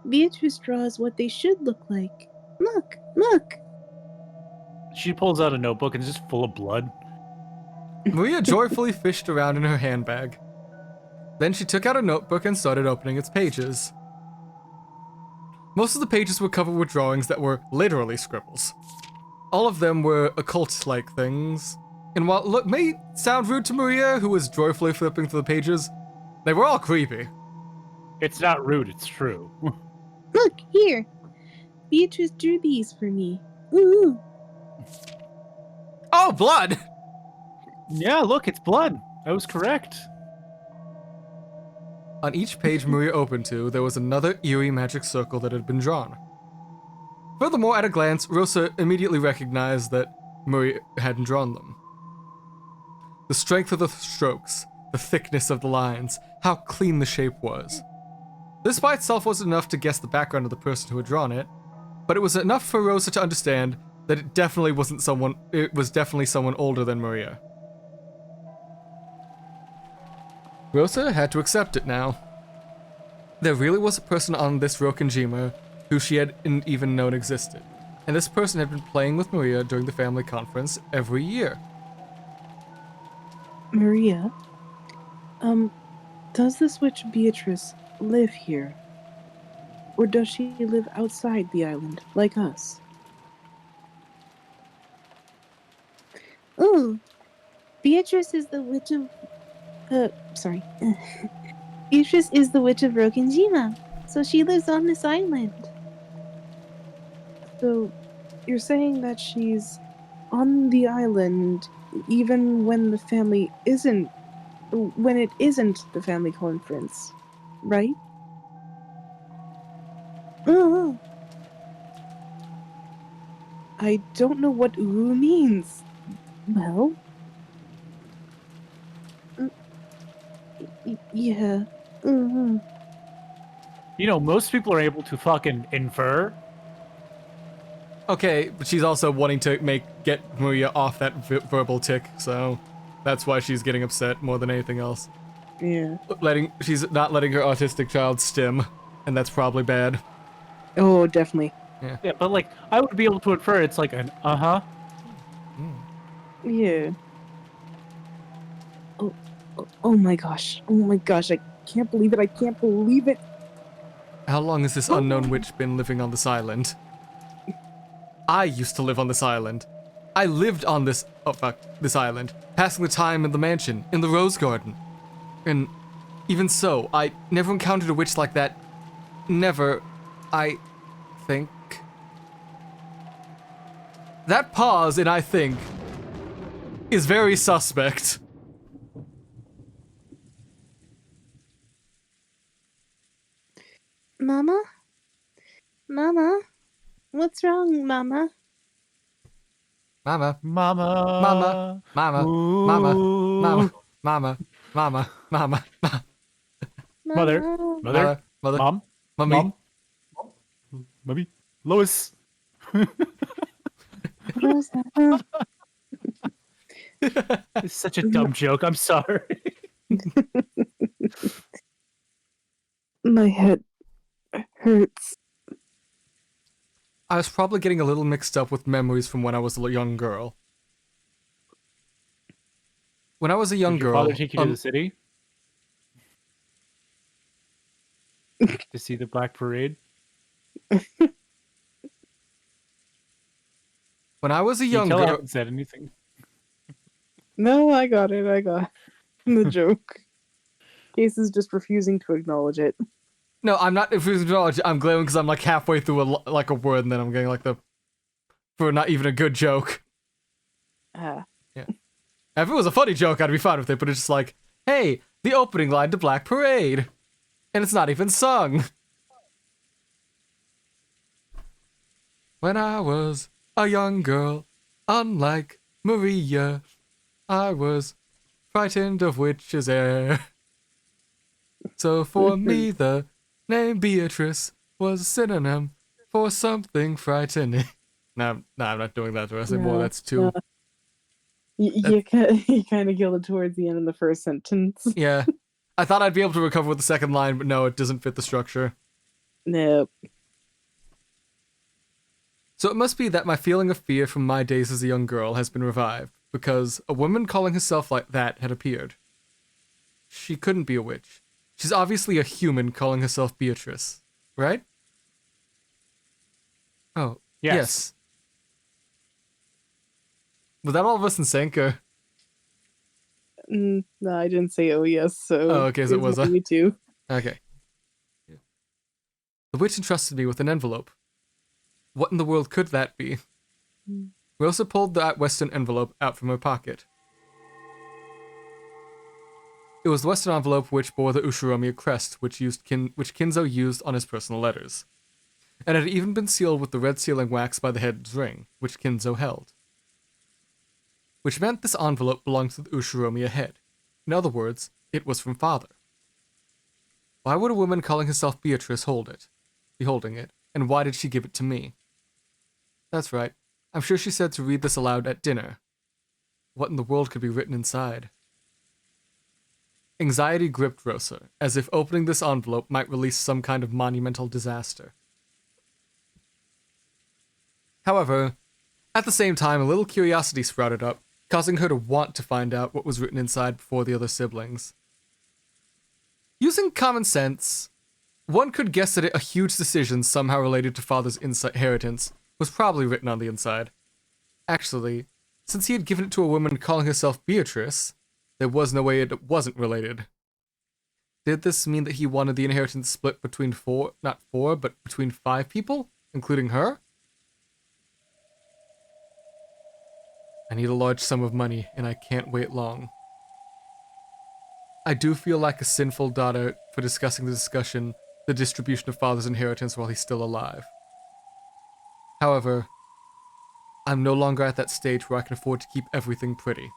[SPEAKER 2] Beatrice draws what they should look like. Look.
[SPEAKER 3] she pulls out a notebook and it's just full of blood.
[SPEAKER 1] Maria joyfully fished around in her handbag. Then she took out a notebook and started opening its pages. Most of the pages were covered with drawings that were literally scribbles. All of them were occult-like things, and while it may sound rude to Maria, who was joyfully flipping through the pages, they were all creepy.
[SPEAKER 3] It's not rude, it's true.
[SPEAKER 2] Look, here. Beatrice drew these for me. Ooh.
[SPEAKER 1] Oh, blood!
[SPEAKER 3] Yeah, look, it's blood. I was correct.
[SPEAKER 1] On each page Maria opened to, there was another eerie magic circle that had been drawn. Furthermore, at a glance, Rosa immediately recognized that Maria hadn't drawn them. The strength of the strokes, the thickness of the lines, how clean the shape was. This by itself wasn't enough to guess the background of the person who had drawn it, but it was enough for Rosa to understand that it was definitely someone older than Maria. Rosa had to accept it now. There really was a person on this Rokkenjima who she hadn't even known existed, and this person had been playing with Maria during the family conference every year.
[SPEAKER 2] Maria, does this witch Beatrice live here? Or does she live outside the island, like us? Ooh, Beatrice is the witch of... Beatrice is the witch of Rokkenjima, so she lives on this island. So, you're saying that she's on the island even when it isn't the family conference, right? I don't know what "ooh" means. Well, yeah.
[SPEAKER 3] You know, most people are able to fucking infer.
[SPEAKER 1] Okay, but she's also wanting to get Maria off that verbal tick, so that's why she's getting upset more than anything else.
[SPEAKER 2] Yeah.
[SPEAKER 1] She's not letting her autistic child stim, and that's probably bad.
[SPEAKER 2] Oh, definitely.
[SPEAKER 3] Yeah, but like, I would be able to infer it's like an uh-huh.
[SPEAKER 2] Yeah. Oh my gosh. Oh my gosh, I can't believe it.
[SPEAKER 1] How long has this unknown witch been living on this island? I used to live on this island. I lived on this island, passing the time in the mansion, in the rose garden. And even so, I never encountered a witch like that. Never, I think. That pause in "I think" is very suspect.
[SPEAKER 2] Mama? What's wrong, Mama?
[SPEAKER 1] Mama.
[SPEAKER 3] Mama.
[SPEAKER 1] Mama. Mama.
[SPEAKER 3] Ooh.
[SPEAKER 1] Mama. Mama. Mama. Mama. Mama.
[SPEAKER 3] Mother.
[SPEAKER 1] Mother.
[SPEAKER 3] Mom.
[SPEAKER 1] Mummy.
[SPEAKER 3] Mom. Mummy. Lois. It's such a dumb joke. I'm sorry.
[SPEAKER 2] My head hurts.
[SPEAKER 1] I was probably getting a little mixed up with memories from when I was a young girl. When I was a young
[SPEAKER 3] Did your
[SPEAKER 1] girl,
[SPEAKER 3] father take you to the city to see the Black Parade?
[SPEAKER 1] when I was a
[SPEAKER 3] Can
[SPEAKER 1] young
[SPEAKER 3] you tell I
[SPEAKER 1] girl,
[SPEAKER 3] haven't said anything?
[SPEAKER 2] No, I got it. The joke. Case is just refusing to acknowledge it.
[SPEAKER 1] No, I'm not refusing to acknowledge it. I'm glowing because I'm like halfway through a word and then I'm getting like for not even a good joke.
[SPEAKER 2] Ah.
[SPEAKER 1] Yeah. If it was a funny joke, I'd be fine with it, but it's just like, hey, the opening line to Black Parade. And it's not even sung. When I was a young girl, unlike Maria, I was frightened of witches' air. So for me, the name Beatrice was a synonym for something frightening. No, I'm not doing that the rest anymore. That's too...
[SPEAKER 2] You kind of killed it towards the end in the first sentence.
[SPEAKER 1] Yeah. I thought I'd be able to recover with the second line, but no, it doesn't fit the structure.
[SPEAKER 2] Nope.
[SPEAKER 1] So it must be that my feeling of fear from my days as a young girl has been revived, because a woman calling herself like that had appeared. She couldn't be a witch. She's obviously a human calling herself Beatrice, right? Oh, yes. Was that all of us in sync, or?
[SPEAKER 2] No, I didn't say oh yes, so...
[SPEAKER 1] Oh, okay, so it was
[SPEAKER 2] you too.
[SPEAKER 1] Okay. Yeah. The witch entrusted me with an envelope. What in the world could that be? Rosa pulled that western envelope out from her pocket. It was the western envelope which bore the Ushiromiya crest, which Kinzo used on his personal letters. And it had even been sealed with the red sealing wax by the head's ring, which Kinzo held. Which meant this envelope belonged to the Ushiromiya head. In other words, it was from father. Why would a woman calling herself Beatrice be holding it, and why did she give it to me? That's right. I'm sure she said to read this aloud at dinner. What in the world could be written inside? Anxiety gripped Rosa, as if opening this envelope might release some kind of monumental disaster. However, at the same time, a little curiosity sprouted up, causing her to want to find out what was written inside before the other siblings. Using common sense, one could guess that a huge decision somehow related to father's inheritance was probably written on the inside. Actually, since he had given it to a woman calling herself Beatrice, there was no way it wasn't related. Did this mean that he wanted the inheritance split between not four, but between 5 people, including her? I need a large sum of money, and I can't wait long. I do feel like a sinful daughter for discussing the distribution of father's inheritance while he's still alive. However, I'm no longer at that stage where I can afford to keep everything pretty.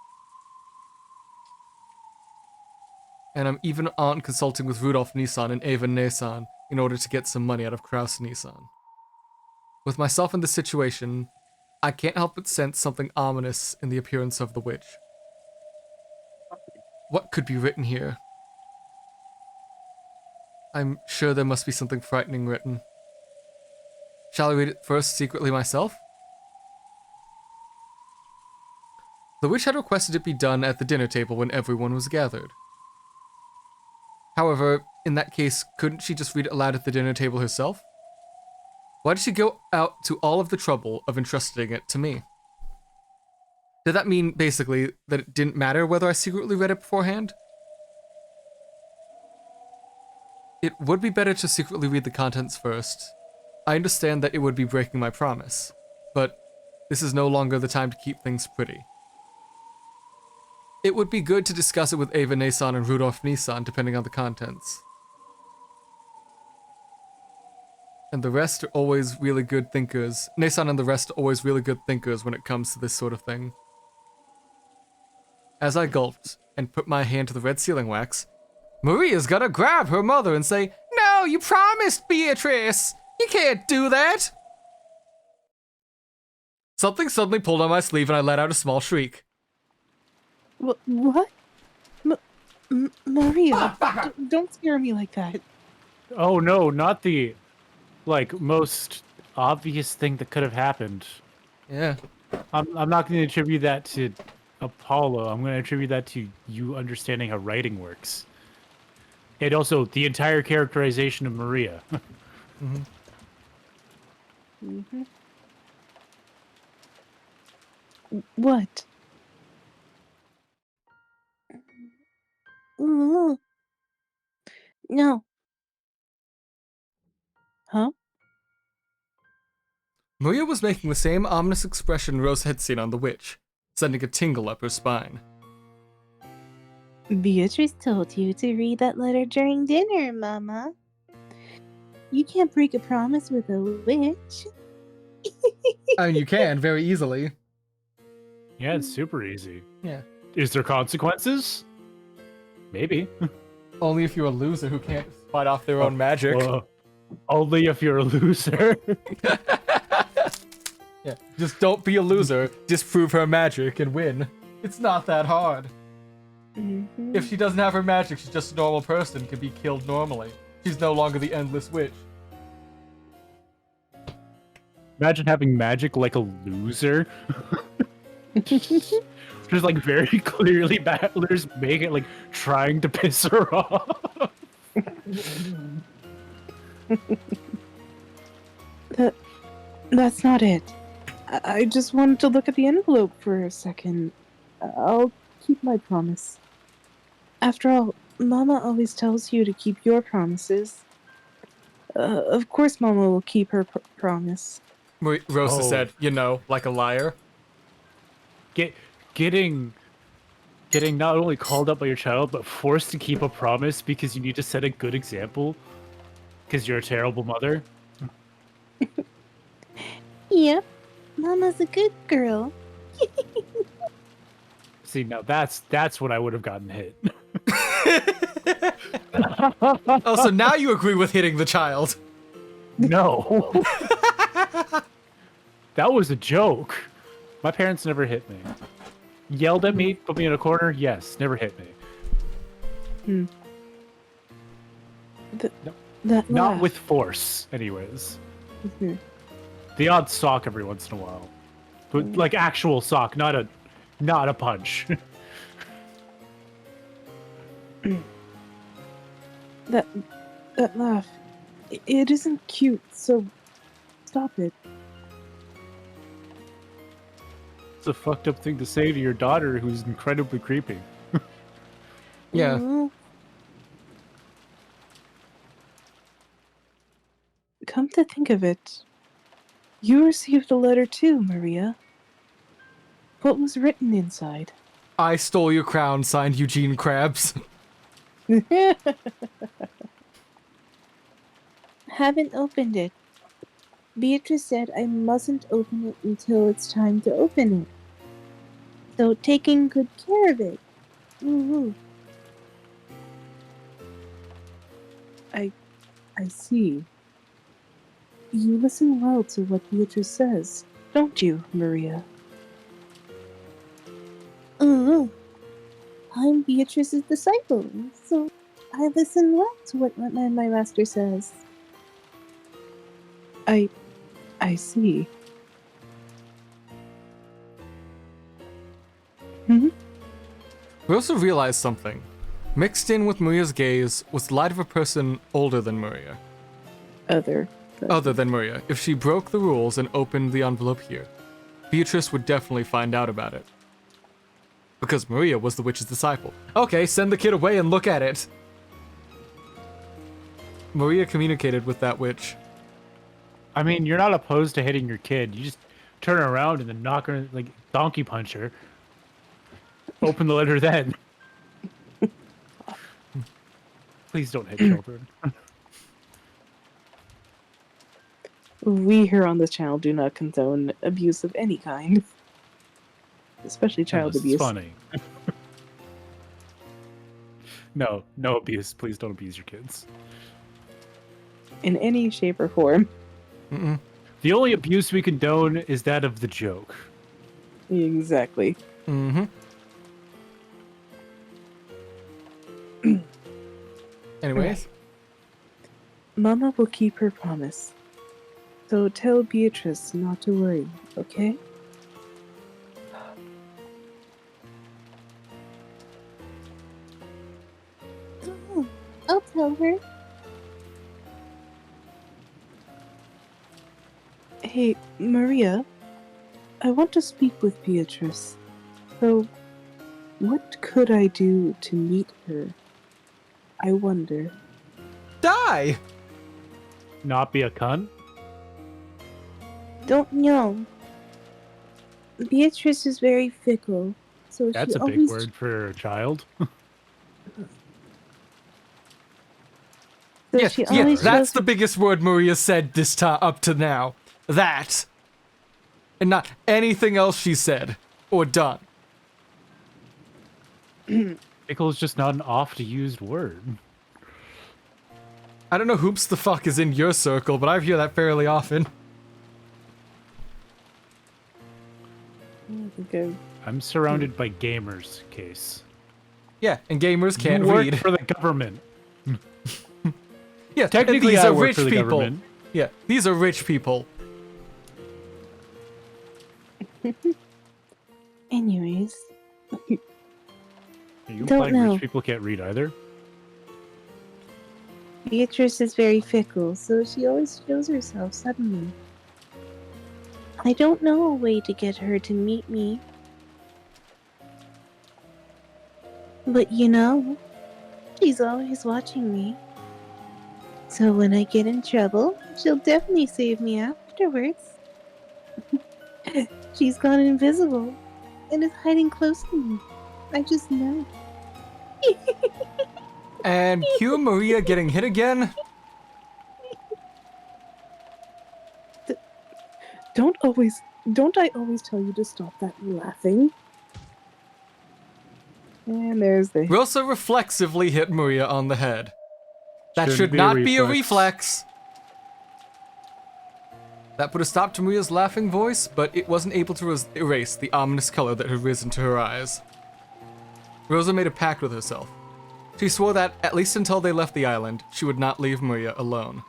[SPEAKER 1] And I'm even on consulting with Rudolf Nissan and Ava Nissan in order to get some money out of Kraus Nissan. With myself in this situation, I can't help but sense something ominous in the appearance of the witch. What could be written here? I'm sure there must be something frightening written. Shall I read it first secretly myself? The witch had requested it be done at the dinner table when everyone was gathered. However, in that case, couldn't she just read it aloud at the dinner table herself? Why did she go out to all of the trouble of entrusting it to me? Did that mean, basically, that it didn't matter whether I secretly read it beforehand? It would be better to secretly read the contents first. I understand that it would be breaking my promise, but this is no longer the time to keep things pretty. It would be good to discuss it with Ava Nissan and Rudolf Nissan, depending on the contents. And the rest are always really good thinkers. Nissan and the rest are always really good thinkers when it comes to this sort of thing. As I gulped and put my hand to the red sealing wax, Maria's gonna grab her mother and say, "No, you promised, Beatrice! You can't do that!" Something suddenly pulled on my sleeve and I let out a small shriek.
[SPEAKER 2] What? Maria, don't scare me like that.
[SPEAKER 3] Oh no, not the, most obvious thing that could have happened.
[SPEAKER 1] Yeah.
[SPEAKER 3] I'm not going to attribute that to Apollo. I'm going to attribute that to you understanding how writing works. And also the entire characterization of Maria.
[SPEAKER 2] Mm-hmm. What? No. Huh?
[SPEAKER 1] Maria was making the same ominous expression Rose had seen on the witch, sending a tingle up her spine.
[SPEAKER 2] Beatrice told you to read that letter during dinner, Mama. You can't break a promise with a witch.
[SPEAKER 1] I mean, you can, very easily.
[SPEAKER 3] Yeah, it's super easy.
[SPEAKER 1] Yeah.
[SPEAKER 3] Is there consequences? Maybe.
[SPEAKER 1] Only if you're a loser who can't fight off their own magic.
[SPEAKER 3] Only if you're a loser.
[SPEAKER 1] Yeah, just don't be a loser, disprove her magic and win. It's not that hard.
[SPEAKER 2] Mm-hmm.
[SPEAKER 1] If she doesn't have her magic, she's just a normal person, can be killed normally. She's no longer the endless witch.
[SPEAKER 3] Imagine having magic like a loser. Just like very clearly battlers make it like trying to piss her off.
[SPEAKER 2] That's not it. I just wanted to look at the envelope for a second. I'll keep my promise. After all, Mama always tells you to keep your promises. Of course Mama will keep her promise.
[SPEAKER 1] Rosa said, you know, like a liar.
[SPEAKER 3] Getting not only called up by your child, but forced to keep a promise because you need to set a good example because you're a terrible mother.
[SPEAKER 2] Yep, Mama's a good girl.
[SPEAKER 3] See, now that's when I would have gotten hit.
[SPEAKER 1] Oh, so now you agree with hitting the child.
[SPEAKER 3] No. That was a joke. My parents never hit me. Yelled at me, put me in a corner, yes, never hit me.
[SPEAKER 2] That
[SPEAKER 3] Not
[SPEAKER 2] laugh.
[SPEAKER 3] with force, anyways.
[SPEAKER 2] Mhm.
[SPEAKER 3] The odd sock every once in a while. But like actual sock, not a punch.
[SPEAKER 2] That laugh. It isn't cute, so stop it.
[SPEAKER 3] It's a fucked up thing to say to your daughter who's incredibly creepy.
[SPEAKER 1] Yeah.
[SPEAKER 2] Well, come to think of it, you received a letter too, Maria. What was written inside?
[SPEAKER 1] I stole your crown, signed Eugene Krabs.
[SPEAKER 2] Haven't opened it. Beatrice said I mustn't open it until it's time to open it. So taking good care of it. Woo-woo. I see. You listen well to what Beatrice says, don't you, Maria? I'm Beatrice's disciple, so I listen well to what my master says. I see.
[SPEAKER 1] We also realized something. Mixed in with Maria's gaze was the light of a person older than Maria.
[SPEAKER 2] Other
[SPEAKER 1] than Maria. If she broke the rules and opened the envelope here, Beatrice would definitely find out about it. Because Maria was the witch's disciple. Okay, send the kid away and look at it. Maria communicated with that witch.
[SPEAKER 3] I mean, you're not opposed to hitting your kid. You just turn her around and then knock her, like, donkey punch her. Open the letter then. Please don't hit children.
[SPEAKER 2] We here on this channel do not condone abuse of any kind. Especially child
[SPEAKER 3] Unless
[SPEAKER 2] abuse.
[SPEAKER 3] It's funny. No abuse. Please don't abuse your kids.
[SPEAKER 2] In any shape or form.
[SPEAKER 1] Mm-mm.
[SPEAKER 3] The only abuse we condone is that of the joke.
[SPEAKER 2] Exactly.
[SPEAKER 1] Mm-hmm. Anyways.
[SPEAKER 2] Mama will keep her promise. So tell Beatrice not to worry, okay? I'll tell her. Hey, Maria. I want to speak with Beatrice. So, what could I do to meet her? I wonder.
[SPEAKER 1] Die!
[SPEAKER 3] Not be a cunt?
[SPEAKER 2] Don't know. Beatrice is very fickle, so
[SPEAKER 3] That's
[SPEAKER 2] she
[SPEAKER 3] a big
[SPEAKER 2] always
[SPEAKER 3] word for a child.
[SPEAKER 2] so
[SPEAKER 1] Yeah,
[SPEAKER 2] she
[SPEAKER 1] yeah,
[SPEAKER 2] always
[SPEAKER 1] that's
[SPEAKER 2] shows
[SPEAKER 1] the biggest word Maria said this time up to now. That. And not anything else she said or done.
[SPEAKER 3] Fickle is just not an oft-used word.
[SPEAKER 1] I don't know whoops the fuck is in your circle, but I hear that fairly often.
[SPEAKER 2] Okay.
[SPEAKER 3] I'm surrounded by gamers, Case.
[SPEAKER 1] Yeah, and gamers can't
[SPEAKER 3] you work
[SPEAKER 1] read.
[SPEAKER 3] for the government.
[SPEAKER 1] Yeah, and
[SPEAKER 3] Technically,
[SPEAKER 1] these
[SPEAKER 3] I
[SPEAKER 1] are
[SPEAKER 3] work
[SPEAKER 1] rich
[SPEAKER 3] for the
[SPEAKER 1] people.
[SPEAKER 3] government.
[SPEAKER 1] Yeah, these are rich people.
[SPEAKER 2] Anyways,
[SPEAKER 3] You
[SPEAKER 2] Don't
[SPEAKER 3] implying
[SPEAKER 2] know.
[SPEAKER 3] rich people can't read either?
[SPEAKER 2] Beatrice is very fickle, so she always shows herself suddenly. I don't know a way to get her to meet me. But you know, she's always watching me. So when I get in trouble, she'll definitely save me afterwards. She's gone invisible and is hiding close to me. I just know.
[SPEAKER 1] And cue Maria getting hit again.
[SPEAKER 2] Don't I always tell you to stop that laughing? And there's the
[SPEAKER 1] Rosa reflexively hit Maria on the head. That
[SPEAKER 3] Shouldn't
[SPEAKER 1] should
[SPEAKER 3] be a
[SPEAKER 1] not be a
[SPEAKER 3] reflex.
[SPEAKER 1] reflex. That put a stop to Maria's laughing voice, but it wasn't able to erase the ominous color that had risen to her eyes. Rosa made a pact with herself. She swore that, at least until they left the island, she would not leave Maria alone.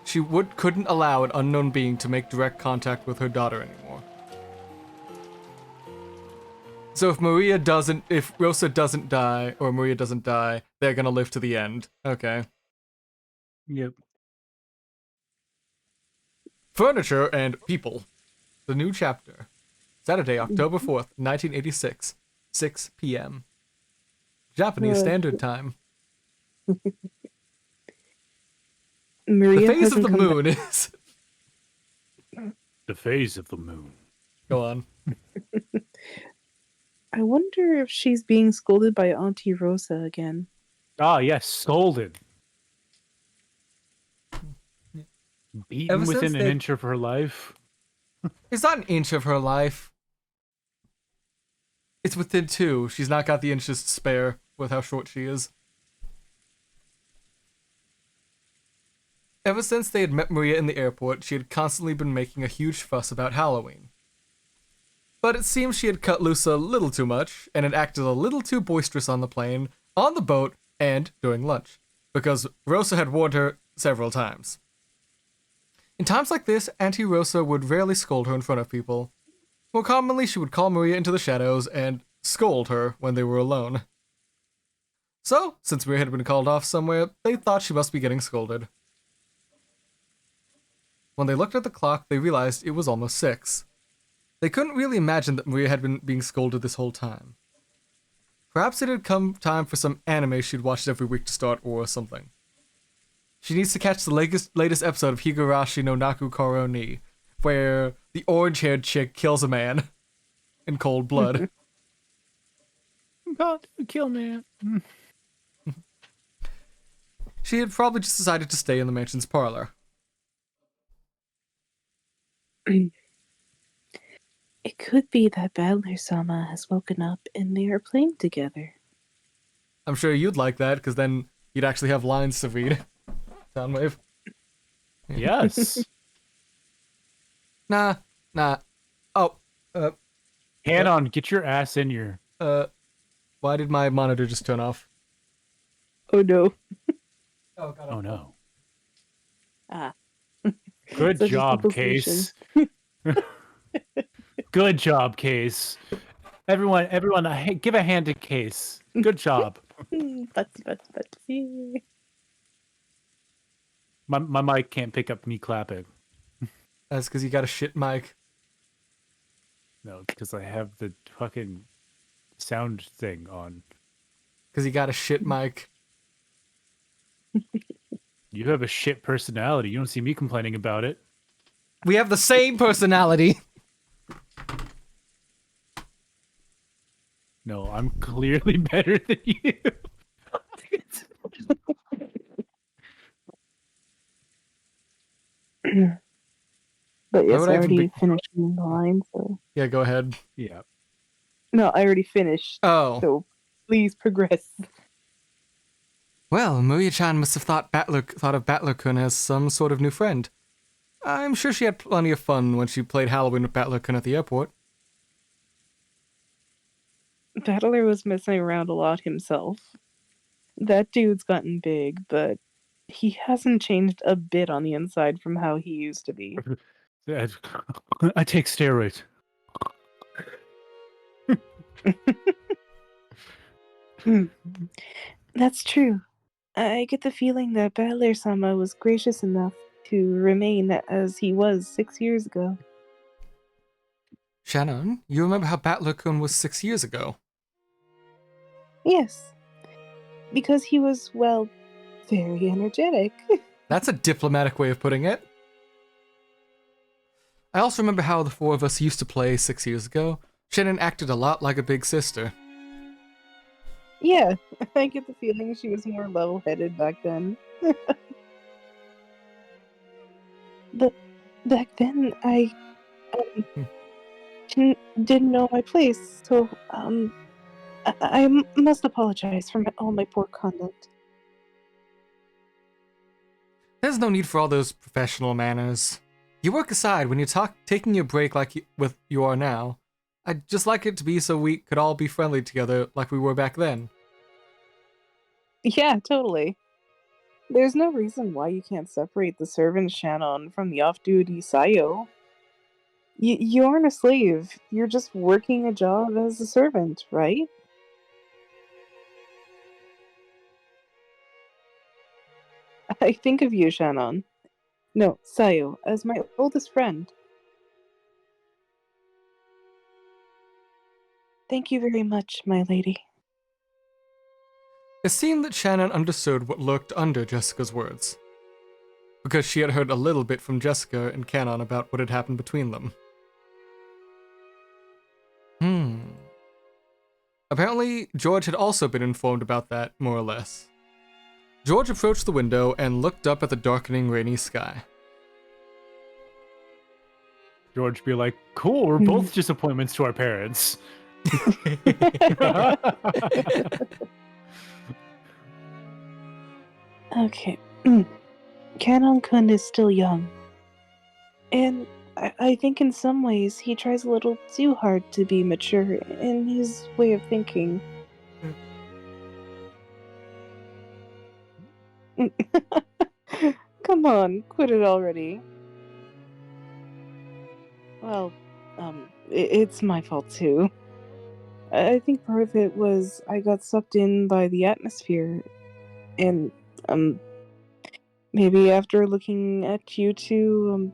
[SPEAKER 1] She couldn't allow an unknown being to make direct contact with her daughter anymore. So if Rosa doesn't die, or Maria doesn't die, they're gonna live to the end. Okay.
[SPEAKER 3] Yep.
[SPEAKER 1] Furniture and People. The new chapter. Saturday, October 4th, 1986. 6 p.m. Japanese Standard Time.
[SPEAKER 2] Maria
[SPEAKER 1] The phase of
[SPEAKER 2] hasn't
[SPEAKER 1] the
[SPEAKER 2] come back.
[SPEAKER 1] moon is...
[SPEAKER 3] The phase of the moon.
[SPEAKER 1] Go on.
[SPEAKER 2] I wonder if she's being scolded by Auntie Rosa again.
[SPEAKER 3] Ah, yes, scolded. Beaten
[SPEAKER 1] Ever
[SPEAKER 3] within
[SPEAKER 1] since
[SPEAKER 3] an
[SPEAKER 1] they-
[SPEAKER 3] inch of her life.
[SPEAKER 1] It's not an inch of her life. It's within 2. She's not got the inches to spare with how short she is. Ever since they had met Maria in the airport, she had constantly been making a huge fuss about Halloween. But it seems she had cut loose a little too much, and had acted a little too boisterous on the plane, on the boat, and during lunch, because Rosa had warned her several times. In times like this, Auntie Rosa would rarely scold her in front of people. More commonly, she would call Maria into the shadows and scold her when they were alone. So, since Maria had been called off somewhere, they thought she must be getting scolded. When they looked at the clock, they realized it was almost 6. They couldn't really imagine that Maria had been being scolded this whole time. Perhaps it had come time for some anime she'd watched every week to start or something. She needs to catch the latest episode of Higurashi no Naku Koro ni, where the orange-haired chick kills a man in cold blood.
[SPEAKER 3] God, kill me.
[SPEAKER 1] She had probably just decided to stay in the mansion's parlor.
[SPEAKER 2] It could be that Badler-sama has woken up and they are playing together.
[SPEAKER 1] I'm sure you'd like that, because then you'd actually have lines to read. Soundwave.
[SPEAKER 3] Yes.
[SPEAKER 1] Nah. Oh,
[SPEAKER 3] Hanon, get your ass in here.
[SPEAKER 1] why did my monitor just turn off?
[SPEAKER 2] Oh no.
[SPEAKER 1] Oh, God.
[SPEAKER 3] Oh no.
[SPEAKER 2] Ah.
[SPEAKER 3] Good
[SPEAKER 2] Such is
[SPEAKER 3] job,
[SPEAKER 2] people's
[SPEAKER 3] Case. Good job, Case. Everyone, give a hand to Case. Good job.
[SPEAKER 2] Patsy.
[SPEAKER 3] My mic can't pick up me clapping.
[SPEAKER 1] That's because you got a shit mic.
[SPEAKER 3] No, because I have the fucking sound thing on.
[SPEAKER 1] Because you got a shit mic.
[SPEAKER 3] You have a shit personality. You don't see me complaining about it.
[SPEAKER 1] We have the same personality.
[SPEAKER 3] No, I'm clearly better than you.
[SPEAKER 2] But
[SPEAKER 1] Why
[SPEAKER 2] yes,
[SPEAKER 1] would
[SPEAKER 2] I
[SPEAKER 1] I even
[SPEAKER 2] already
[SPEAKER 1] be...
[SPEAKER 2] finished the line, so...
[SPEAKER 1] Yeah, go ahead.
[SPEAKER 3] Yeah.
[SPEAKER 2] No, I already finished,
[SPEAKER 1] Oh.
[SPEAKER 2] so please progress.
[SPEAKER 1] Well, Maria-chan must have thought of Battler-kun as some sort of new friend. I'm sure she had plenty of fun when she played Halloween with Battler-kun at the airport.
[SPEAKER 2] Battler was messing around a lot himself. That dude's gotten big, but he hasn't changed a bit on the inside from how he used to be.
[SPEAKER 3] I take steroids.
[SPEAKER 2] That's true. I get the feeling that Battler-sama was gracious enough to remain as he was 6 years ago.
[SPEAKER 1] Shannon, you remember how Battler-kun was 6 years ago?
[SPEAKER 2] Yes, because he was, well, very energetic.
[SPEAKER 1] That's a diplomatic way of putting it. I also remember how the four of us used to play 6 years ago. Shannon acted a lot like a big sister.
[SPEAKER 2] Yeah, I get the feeling she was more level-headed back then. But back then, I didn't know my place, so I must apologize for all my poor conduct.
[SPEAKER 1] There's no need for all those professional manners. You work aside when you're taking your break like you are now. I'd just like it to be so we could all be friendly together like we were back then.
[SPEAKER 2] Yeah, totally. There's no reason why you can't separate the servant Shannon from the off-duty Sayo. You aren't a slave. You're just working a job as a servant, right? I think of you, Shannon. No, Sayo, as my oldest friend. Thank you very much, my lady.
[SPEAKER 1] It seemed that Shannon understood what lurked under Jessica's words, because she had heard a little bit from Jessica and Canon about what had happened between them. Apparently, George had also been informed about that, more or less. George approached the window and looked up at the darkening, rainy sky.
[SPEAKER 3] George be like, cool, we're both disappointments to our parents.
[SPEAKER 2] Okay. Canon-kun is still young. And I think in some ways he tries a little too hard to be mature in his way of thinking. Come on, quit it already. Well, it's my fault too. I think part of it was I got sucked in by the atmosphere, and maybe after looking at you two,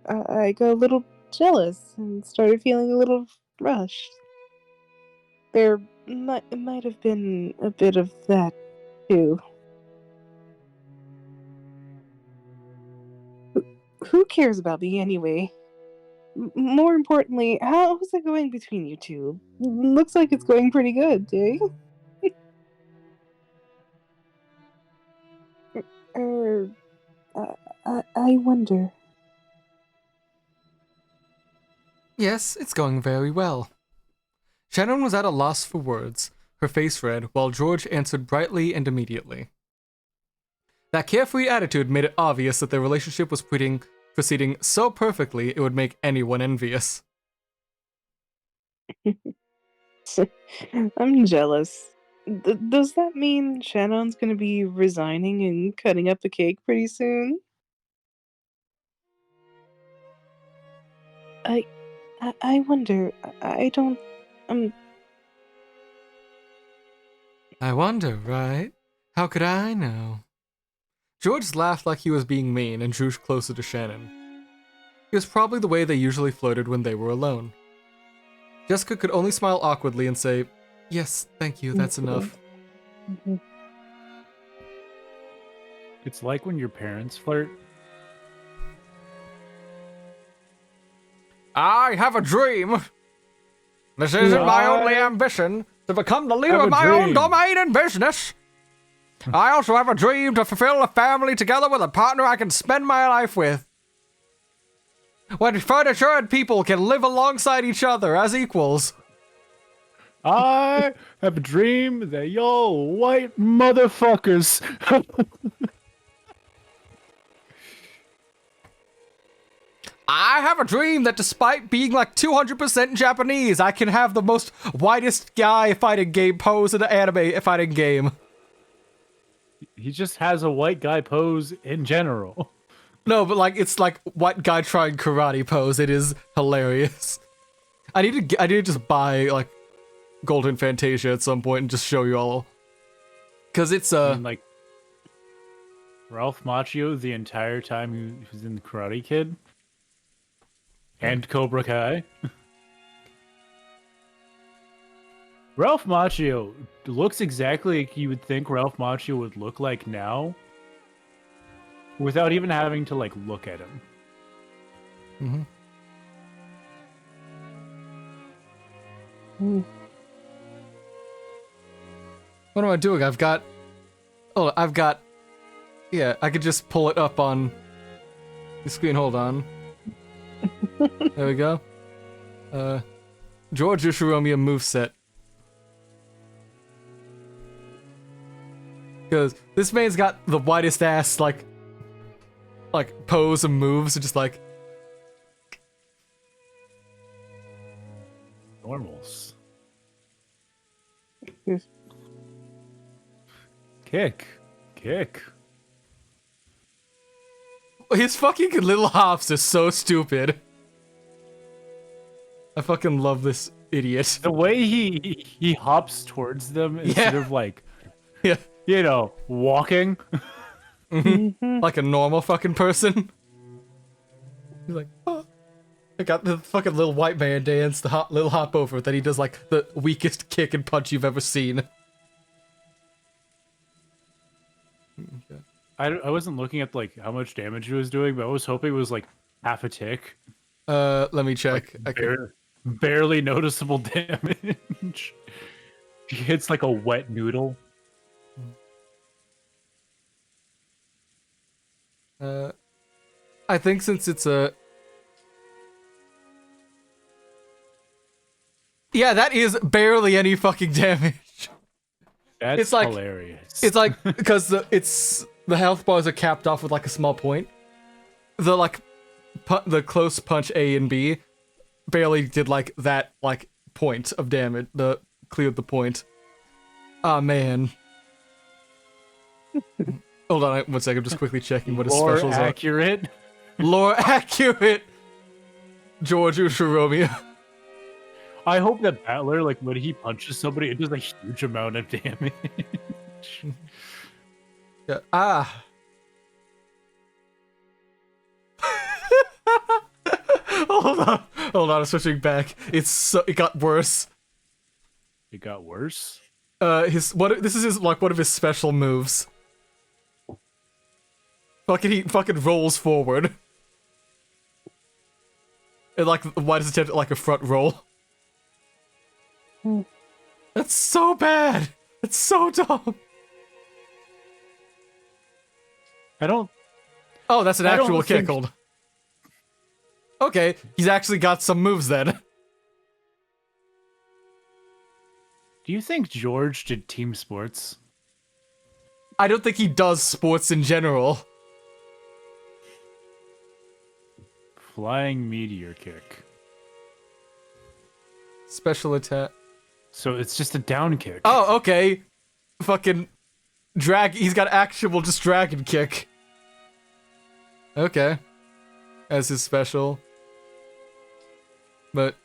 [SPEAKER 2] I got a little jealous and started feeling a little rushed. There might have been a bit of that too. Who cares about me anyway? More importantly, how's it going between you two? Looks like it's going pretty good, eh? I wonder.
[SPEAKER 1] Yes, it's going very well. Shannon was at a loss for words, her face red, while George answered brightly and immediately. That carefree attitude made it obvious that their relationship was proceeding so perfectly it would make anyone envious.
[SPEAKER 2] I'm jealous. Does that mean Shannon's gonna be resigning and cutting up the cake pretty soon? I wonder. I don't.
[SPEAKER 1] I wonder, right? How could I know? George laughed like he was being mean and drew closer to Shannon. It was probably the way they usually flirted when they were alone. Jessica could only smile awkwardly and say, "Yes, thank you, that's enough."
[SPEAKER 3] It's like when your parents flirt.
[SPEAKER 1] I have a dream. This isn't my only ambition to become the leader of my own domain and business. I also have a dream to fulfill a family together with a partner I can spend my life with. When furniture and people can live alongside each other as equals.
[SPEAKER 3] I have a dream that y'all white motherfuckers.
[SPEAKER 1] I have a dream that despite being like 200% Japanese, I can have the most whitest guy fighting game pose in an anime fighting game.
[SPEAKER 3] He just has a white guy pose in general.
[SPEAKER 1] No, but like it's like white guy trying karate pose. It is hilarious. I need to just buy like Golden Fantasia at some point and just show you all. Cause it's
[SPEAKER 3] I mean, like Ralph Macchio the entire time he was in the Karate Kid. And Cobra Kai. Ralph Macchio looks exactly like you would think Ralph Macchio would look like now. Without even having to, like, look at him.
[SPEAKER 1] What am I doing? Yeah, I could just pull it up on the screen. Hold on. There we go. George Ushiromiya moveset. Because this man's got the whitest ass, like pose and moves, and just like...
[SPEAKER 3] Normals.
[SPEAKER 2] Yes.
[SPEAKER 3] Kick.
[SPEAKER 1] His fucking little hops are so stupid. I fucking love this idiot.
[SPEAKER 3] The way he hops towards them instead of like,
[SPEAKER 1] Yeah.
[SPEAKER 3] you know, walking.
[SPEAKER 1] Like a normal fucking person. He's like, oh. I got the fucking little white man dance, the little hop over, that he does like the weakest kick and punch you've ever seen. Okay.
[SPEAKER 3] I wasn't looking at like how much damage he was doing, but I was hoping it was like half a tick.
[SPEAKER 1] Let me check.
[SPEAKER 3] Like, barely noticeable damage. He hits like a wet noodle.
[SPEAKER 1] I think since it's a... Yeah, that is barely any fucking damage.
[SPEAKER 3] That's
[SPEAKER 1] It's like-
[SPEAKER 3] hilarious.
[SPEAKER 1] It's like, because the health bars are capped off with like a small point. The like, the close punch A and B barely did like that like point of damage. Cleared the point. Ah, man. Hold on 1 second, I'm just quickly checking what his
[SPEAKER 3] More
[SPEAKER 1] specials
[SPEAKER 3] accurate.
[SPEAKER 1] are. Lore accurate. George Ushiromiya.
[SPEAKER 3] I hope that Battler, like when he punches somebody, it does a huge amount of damage.
[SPEAKER 1] Yeah. Ah. Hold on, I'm switching back. It got worse.
[SPEAKER 3] It got worse.
[SPEAKER 1] This is like one of his special moves. He fucking rolls forward. And like, why does it attempt like a front roll? That's so bad. That's so dumb.
[SPEAKER 3] I don't.
[SPEAKER 1] Oh, that's an
[SPEAKER 3] I don't
[SPEAKER 1] actual kick.
[SPEAKER 3] think-
[SPEAKER 1] Hold on. Okay, he's actually got some moves then.
[SPEAKER 3] Do you think George did team sports?
[SPEAKER 1] I don't think he does sports in general.
[SPEAKER 3] Flying meteor kick.
[SPEAKER 1] Special attack.
[SPEAKER 3] So it's just a down kick.
[SPEAKER 1] Oh, okay. Fucking he's got actual just dragon kick. Okay. As his special. But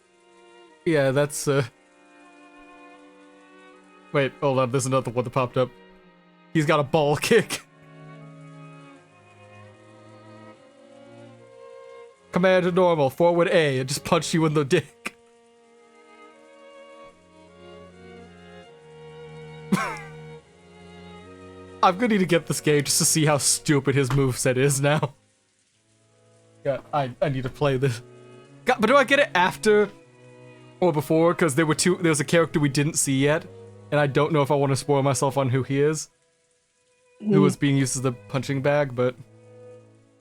[SPEAKER 1] yeah, that's wait, hold on, there's another one that popped up. He's got a ball kick. Command to normal, forward A, and just punch you in the dick. I'm gonna need to get this game just to see how stupid his moveset is now. Yeah, I need to play this. God, but do I get it after or before? Because there was a character we didn't see yet, and I don't know if I want to spoil myself on who he is. Who was being used as the punching bag, but...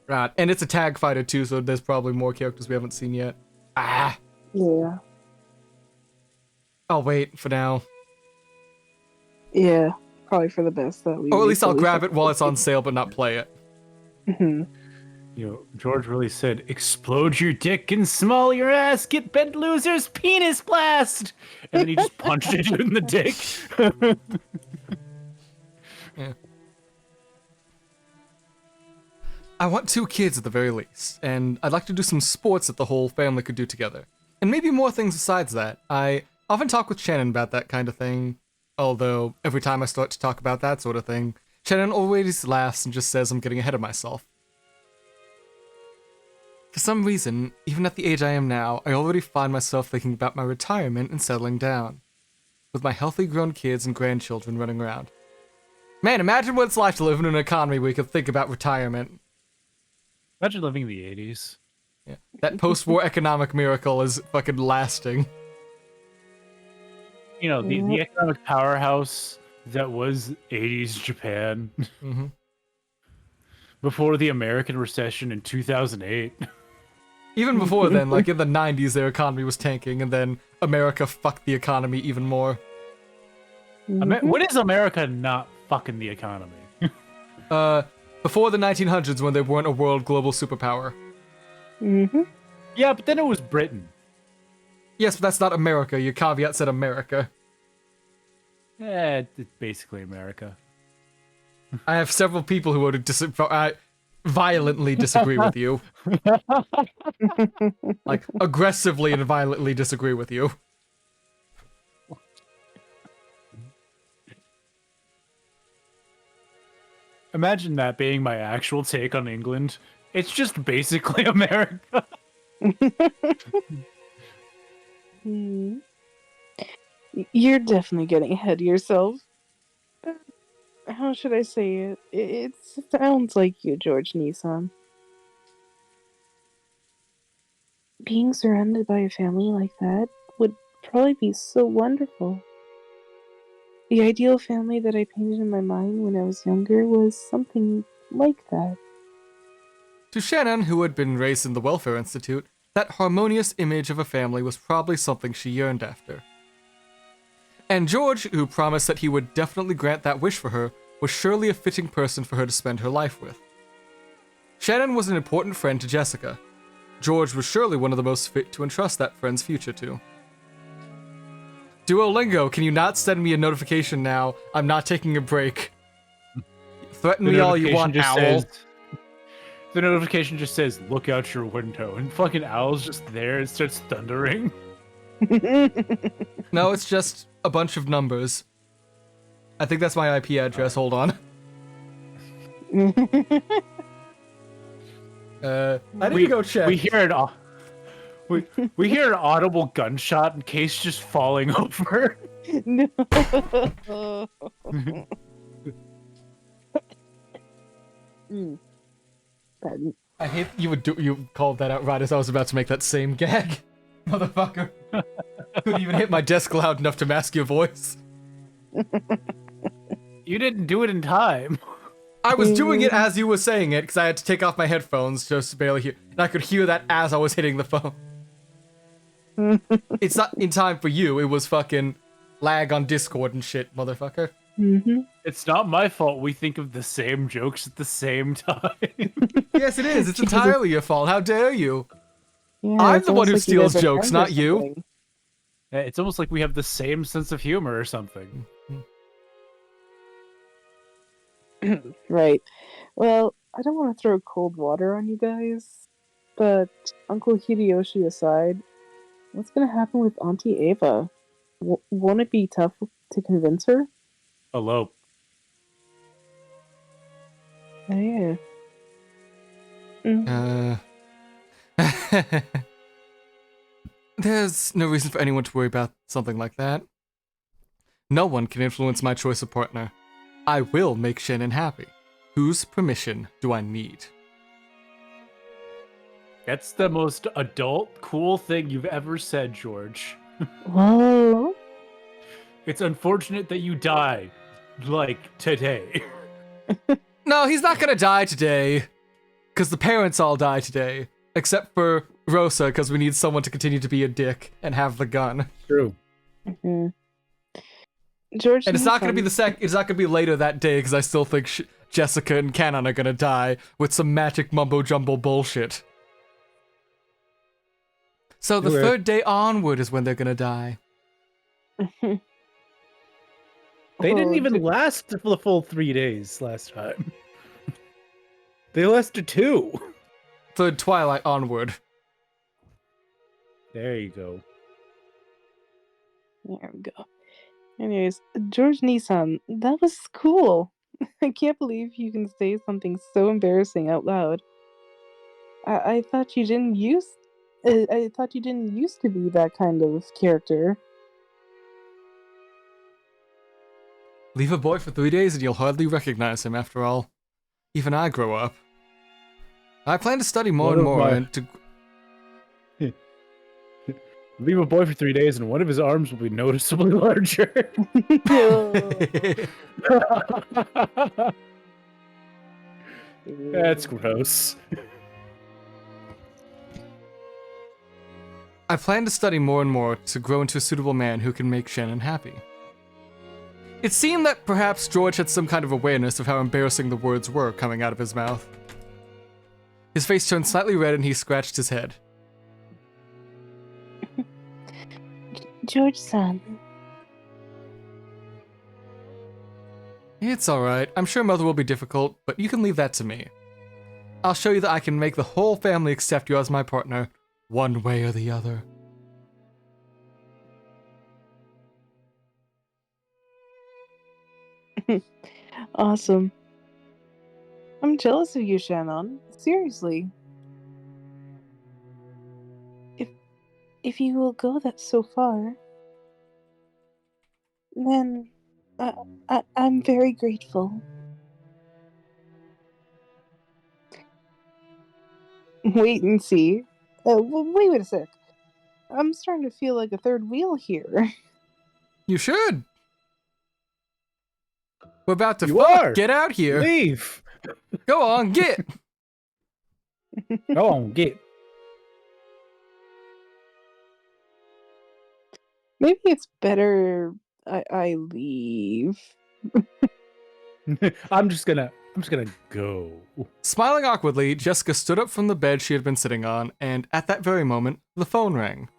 [SPEAKER 1] Right, and it's a tag fighter too, so there's probably more characters we haven't seen yet. Ah!
[SPEAKER 2] Yeah.
[SPEAKER 1] I'll wait for now.
[SPEAKER 2] Yeah, probably for the best that we.
[SPEAKER 1] Or at least I'll grab it while it's on sale, but not play it.
[SPEAKER 2] Mm-hmm.
[SPEAKER 3] You know, George really said, "Explode your dick and small your ass, get bent losers, penis blast!" And then he just punched it in the dick.
[SPEAKER 1] Yeah. I want 2 kids at the very least, and I'd like to do some sports that the whole family could do together. And maybe more things besides that. I often talk with Shannon about that kind of thing, although every time I start to talk about that sort of thing, Shannon always laughs and just says I'm getting ahead of myself. For some reason, even at the age I am now, I already find myself thinking about my retirement and settling down, with my healthy grown kids and grandchildren running around. Man, imagine what it's like to live in an economy where you can think about retirement.
[SPEAKER 3] Imagine living in the 80s.
[SPEAKER 1] Yeah. That post-war economic miracle is fucking lasting.
[SPEAKER 3] You know, the economic powerhouse that was 80s Japan.
[SPEAKER 1] Mm-hmm.
[SPEAKER 3] Before the American recession in 2008.
[SPEAKER 1] Even before then, like in the 90s, their economy was tanking, and then America fucked the economy even more.
[SPEAKER 3] When is America not fucking the economy?
[SPEAKER 1] Before the 1900s, when they weren't a world global superpower.
[SPEAKER 2] Mm-hmm.
[SPEAKER 3] Yeah, but then it was Britain.
[SPEAKER 1] Yes, but that's not America. Your caveat said America.
[SPEAKER 3] It's basically America.
[SPEAKER 1] I have several people who would violently disagree with you. Like, aggressively and violently disagree with you.
[SPEAKER 3] Imagine that being my actual take on England. It's just basically America.
[SPEAKER 2] You're definitely getting ahead of yourself. How should I say it? It sounds like you, George Nissan. Being surrounded by a family like that would probably be so wonderful. The ideal family that I painted in my mind when I was younger was something like that.
[SPEAKER 1] To Shannon, who had been raised in the Welfare Institute, that harmonious image of a family was probably something she yearned after. And George, who promised that he would definitely grant that wish for her, was surely a fitting person for her to spend her life with. Shannon was an important friend to Jessica. George was surely one of the most fit to entrust that friend's future to. Duolingo, can you not send me a notification now? I'm not taking a break. Threaten me all you want, Owl.
[SPEAKER 3] The notification just says, "Look out your window," and fucking Owl's just there and starts thundering.
[SPEAKER 1] No, it's just a bunch of numbers. I think that's my IP address. Hold on. I need to go check.
[SPEAKER 3] We hear an audible gunshot and Case just falling over.
[SPEAKER 2] No.
[SPEAKER 1] I hate you called that out right as I was about to make that same gag. Motherfucker. Couldn't even hit my desk loud enough to mask your voice.
[SPEAKER 3] You didn't do it in time.
[SPEAKER 1] I was doing it as you were saying it because I had to take off my headphones just to barely hear, and I could hear that as I was hitting the phone. It's not in time for you. It was fucking lag on Discord and shit, motherfucker.
[SPEAKER 2] Mm-hmm.
[SPEAKER 3] It's not my fault we think of the same jokes at the same time.
[SPEAKER 1] Yes, it is. It's entirely your fault. How dare you?
[SPEAKER 2] Yeah,
[SPEAKER 1] I'm the one who steals jokes, not you.
[SPEAKER 3] It's almost like we have the same sense of humor or something.
[SPEAKER 2] Right. Well, I don't want to throw cold water on you guys, but Uncle Hideyoshi aside, what's going to happen with Auntie Ava? Won't it be tough to convince her?
[SPEAKER 3] Elope.
[SPEAKER 2] Oh, yeah.
[SPEAKER 1] There's no reason for anyone to worry about something like that. No one can influence my choice of partner. I will make Shannon happy. Whose permission do I need?
[SPEAKER 3] That's the most adult, cool thing you've ever said, George.
[SPEAKER 2] Whoa.
[SPEAKER 3] It's unfortunate that you die, like, today.
[SPEAKER 1] No, he's not gonna die today. Because the parents all die today. Except for Rosa, because we need someone to continue to be a dick and have the gun.
[SPEAKER 3] True.
[SPEAKER 2] Mm-hmm. George,
[SPEAKER 1] And it's not gonna be it's not gonna be later that day, because I still think Jessica and Canon are gonna die with some magic mumbo-jumbo bullshit. So the third day onward is when they're gonna die.
[SPEAKER 3] They didn't even last the full 3 days last time. They lasted 2.
[SPEAKER 1] Third Twilight onward.
[SPEAKER 3] There you go.
[SPEAKER 2] There we go. Anyways, George Nissan, that was cool. I can't believe you can say something so embarrassing out loud. I thought you didn't used to be that kind of character.
[SPEAKER 1] Leave a boy for 3 days and you'll hardly recognize him after all. Even I grow up. I plan to study more and more and to...
[SPEAKER 3] Leave a boy for 3 days and one of his arms will be noticeably larger. That's gross.
[SPEAKER 1] I plan to study more and more to grow into a suitable man who can make Shannon happy. It seemed that perhaps George had some kind of awareness of how embarrassing the words were coming out of his mouth. His face turned slightly red and he scratched his head.
[SPEAKER 2] George-san.
[SPEAKER 1] It's alright. I'm sure Mother will be difficult, but you can leave that to me. I'll show you that I can make the whole family accept you as my partner, one way or the other.
[SPEAKER 2] Awesome. I'm jealous of you, Shannon. Seriously. If you will go that so far, then I'm very grateful. Wait and see. Wait a sec. I'm starting to feel like a third wheel here.
[SPEAKER 1] You should. We're about to
[SPEAKER 3] You are.
[SPEAKER 1] Get out here.
[SPEAKER 3] Leave.
[SPEAKER 1] Go on, get.
[SPEAKER 3] Go on, get.
[SPEAKER 2] Maybe it's better I leave.
[SPEAKER 3] I'm just gonna go.
[SPEAKER 1] Smiling awkwardly, Jessica stood up from the bed she had been sitting on, and at that very moment, the phone rang.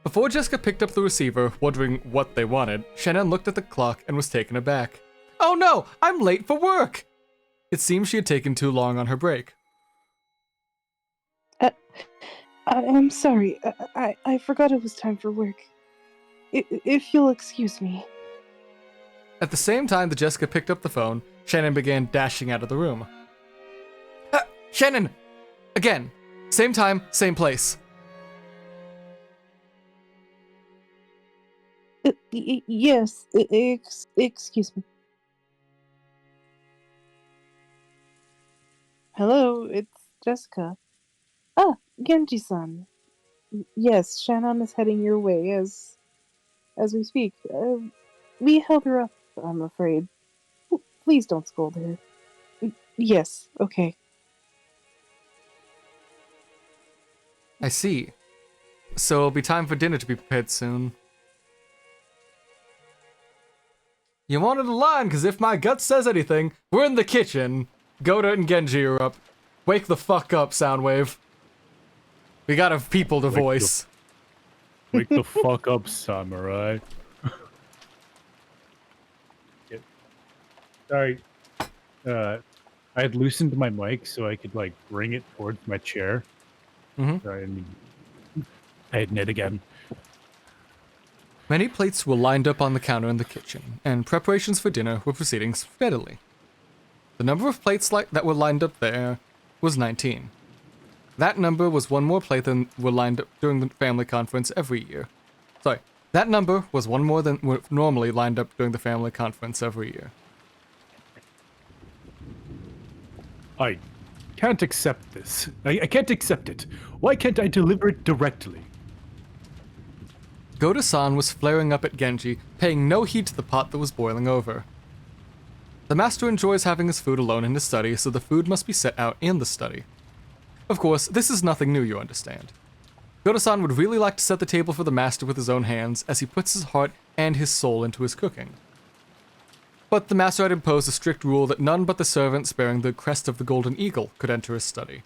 [SPEAKER 1] Before Jessica picked up the receiver, wondering what they wanted, Shannon looked at the clock and was taken aback. Oh no, I'm late for work! It seemed she had taken too long on her break.
[SPEAKER 2] I'm sorry. I forgot it was time for work. If you'll excuse me.
[SPEAKER 1] At the same time that Jessica picked up the phone, Shannon began dashing out of the room. Shannon! Again. Same time, same place.
[SPEAKER 2] Yes, excuse me. Hello, it's Jessica. Ah, Genji-san. Yes, Shannon is heading your way as we speak. We held her up, I'm afraid. Please don't scold her. Yes, okay.
[SPEAKER 1] I see. So it'll be time for dinner to be prepared soon. You wanted a line, because if my gut says anything, we're in the kitchen. Goda and Genji are up. Wake the fuck up, Soundwave. We gotta have people to voice.
[SPEAKER 3] Wake the fuck up, samurai. Sorry. I had loosened my mic so I could, like, bring it towards my chair. Sorry, I had knit again.
[SPEAKER 1] Many plates were lined up on the counter in the kitchen, and preparations for dinner were proceeding steadily. The number of plates that were lined up there was 19. That number was one more plate than were lined up during the family conference every year. Sorry, That number was one more than would normally lined up during the family conference every year.
[SPEAKER 3] I can't accept this. I can't accept it. Why can't I deliver it directly?
[SPEAKER 1] Goda-san was flaring up at Genji, paying no heed to the pot that was boiling over. The master enjoys having his food alone in his study, so the food must be set out in the study. Of course, this is nothing new, you understand. Goda-san would really like to set the table for the master with his own hands, as he puts his heart and his soul into his cooking. But the master had imposed a strict rule that none but the servants bearing the crest of the golden eagle could enter his study.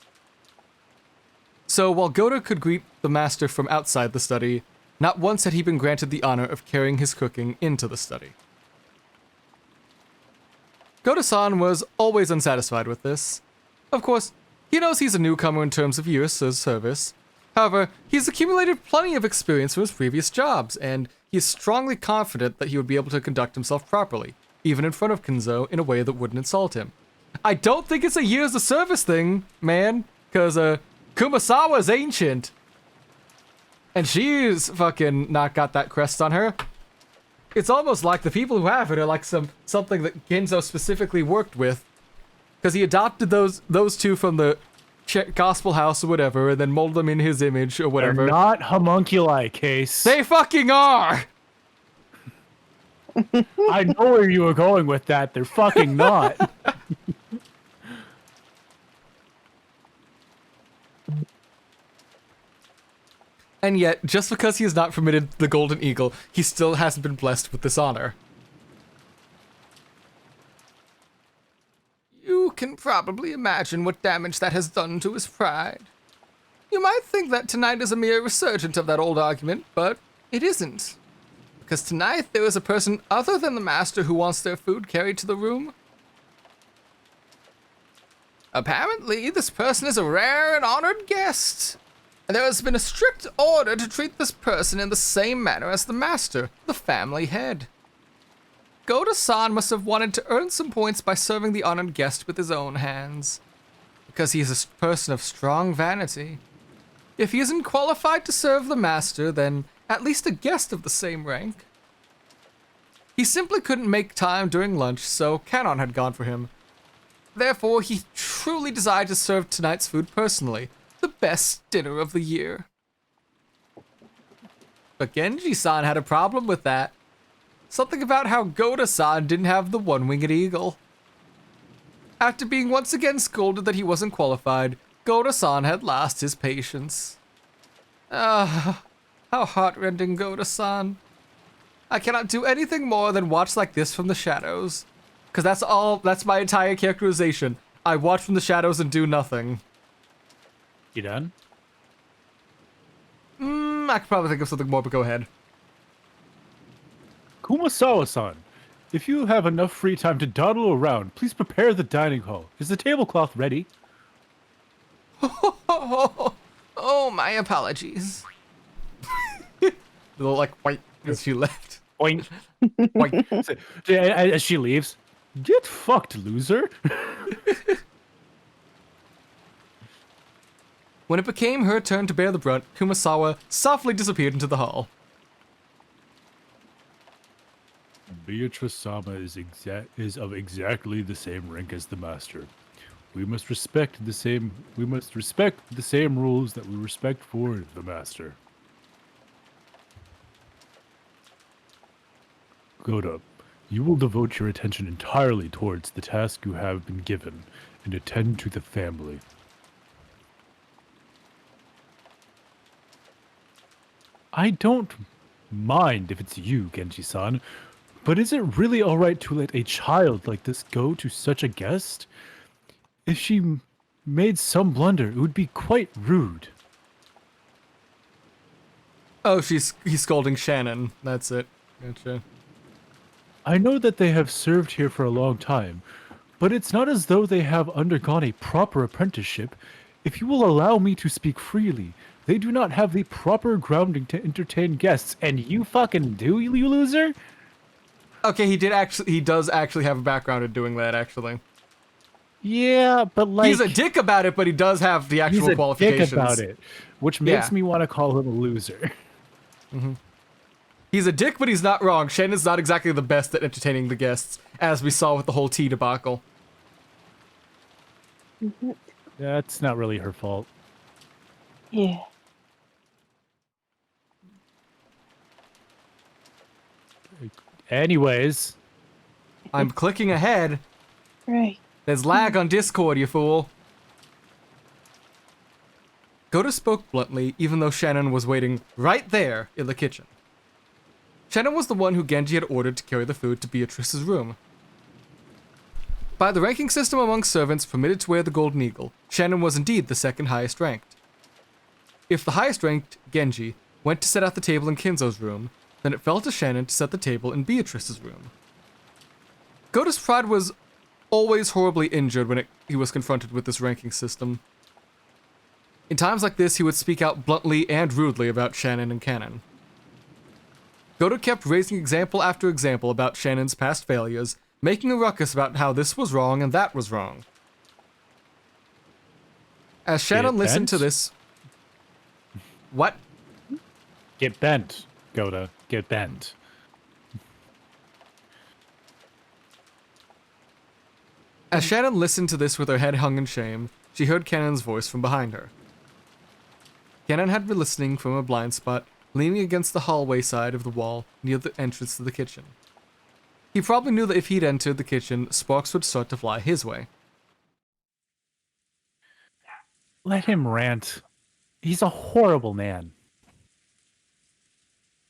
[SPEAKER 1] So while Goda could greet the master from outside the study, not once had he been granted the honor of carrying his cooking into the study. Goda-san was always unsatisfied with this. Of course, he knows he's a newcomer in terms of years of service. However, he's accumulated plenty of experience from his previous jobs, and he is strongly confident that he would be able to conduct himself properly, even in front of Kenzo, in a way that wouldn't insult him. I don't think it's a years of service thing, man, because Kumasawa's ancient. And she's fucking not got that crest on her. It's almost like the people who have it are like something that Kenzo specifically worked with, because he adopted those two from the gospel house or whatever, and then molded them in his image or whatever.
[SPEAKER 3] They're not homunculi, Case.
[SPEAKER 1] They fucking are!
[SPEAKER 3] I know where you were going with that. They're fucking not.
[SPEAKER 1] And yet, just because he is not permitted the golden eagle, he still hasn't been blessed with this honor. You can probably imagine what damage that has done to his pride. You might think that tonight is a mere resurgence of that old argument, but it isn't. Because tonight there is a person other than the master who wants their food carried to the room. Apparently, this person is a rare and honored guest. And there has been a strict order to treat this person in the same manner as the master, the family head. Goda-san must have wanted to earn some points by serving the honored guest with his own hands, because he is a person of strong vanity. If he isn't qualified to serve the master, then at least a guest of the same rank. He simply couldn't make time during lunch, so Canon had gone for him. Therefore, he truly decided to serve tonight's food personally, the best dinner of the year. But Genji-san had a problem with that. Something about how Goda-san didn't have the one-winged eagle. After being once again scolded that he wasn't qualified, Goda-san had lost his patience. Ah, how heartrending, Goda-san. I cannot do anything more than watch like this from the shadows. Because that's my entire characterization. I watch from the shadows and do nothing.
[SPEAKER 3] You done?
[SPEAKER 1] I could probably think of something more, but go ahead.
[SPEAKER 3] Kumasawa-san, if you have enough free time to dawdle around, please prepare the dining hall. Is the tablecloth ready?
[SPEAKER 1] Oh, my apologies. Little like white as she left.
[SPEAKER 3] Oink. Oink. As she leaves, get fucked, loser.
[SPEAKER 1] When it became her turn to bear the brunt, Kumasawa softly disappeared into the hall.
[SPEAKER 3] Beatrice-sama is of exactly the same rank as the master. We must respect the same rules that we respect for the master. Goda, you will devote your attention entirely towards the task you have been given and attend to the family. I don't mind if it's you, Genji-san, but is it really alright to let a child like this go to such a guest? If she made some blunder, it would be quite rude.
[SPEAKER 1] Oh, he's scolding Shannon. That's it. Gotcha.
[SPEAKER 3] I know that they have served here for a long time, but it's not as though they have undergone a proper apprenticeship. If you will allow me to speak freely, they do not have the proper grounding to entertain guests, and you fucking do, you loser?
[SPEAKER 1] Okay, he does actually have a background in doing that, actually.
[SPEAKER 3] Yeah, but like...
[SPEAKER 1] He's a dick about it, but he does have the actual qualifications.
[SPEAKER 3] He's a dick about it, which makes me want to call him a loser.
[SPEAKER 1] Mm-hmm. He's a dick, but he's not wrong. Shannon's not exactly the best at entertaining the guests, as we saw with the whole tea debacle.
[SPEAKER 3] That's not really her fault.
[SPEAKER 2] Yeah.
[SPEAKER 3] Anyways,
[SPEAKER 1] I'm clicking ahead.
[SPEAKER 2] Right.
[SPEAKER 1] There's lag on Discord, you fool. Goda spoke bluntly, even though Shannon was waiting right there in the kitchen. Shannon was the one who Genji had ordered to carry the food to Beatrice's room. By the ranking system among servants permitted to wear the Golden Eagle, Shannon was indeed the second highest ranked. If the highest ranked, Genji, went to set out the table in Kinzo's room, then it fell to Shannon to set the table in Beatrice's room. Goda's pride was always horribly injured when he was confronted with this ranking system. In times like this, he would speak out bluntly and rudely about Shannon and Cannon. Goda kept raising example after example about Shannon's past failures, making a ruckus about how this was wrong and that was wrong. As Shannon listened to this... What?
[SPEAKER 3] get bent, Goda. Get bent.
[SPEAKER 1] As Shannon listened to this with her head hung in shame, she heard Cannon's voice from behind her. Cannon had been listening from a blind spot, leaning against the hallway side of the wall near the entrance to the kitchen. He probably knew that if he'd entered the kitchen, sparks would start to fly his way.
[SPEAKER 3] Let him rant. He's a horrible man.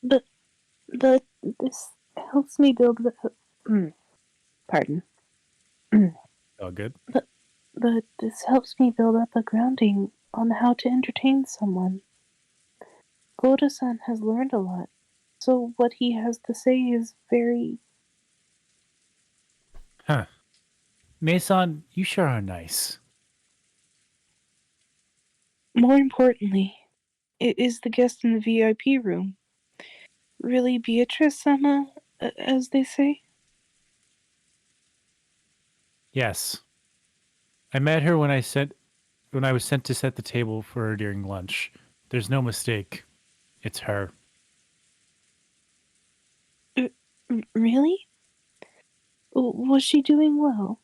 [SPEAKER 2] But this helps me build the... Pardon.
[SPEAKER 3] Oh, good.
[SPEAKER 2] But this helps me build up a grounding on how to entertain someone. Goda-san has learned a lot, so what he has to say is very...
[SPEAKER 3] Huh. Mason, you sure are nice.
[SPEAKER 2] More importantly, it is the guest in the VIP room. Really Beatrice-sama, as they say?
[SPEAKER 3] Yes. I met her when I was sent to set the table for her during lunch. There's no mistake. It's her.
[SPEAKER 2] Really? Was she doing well?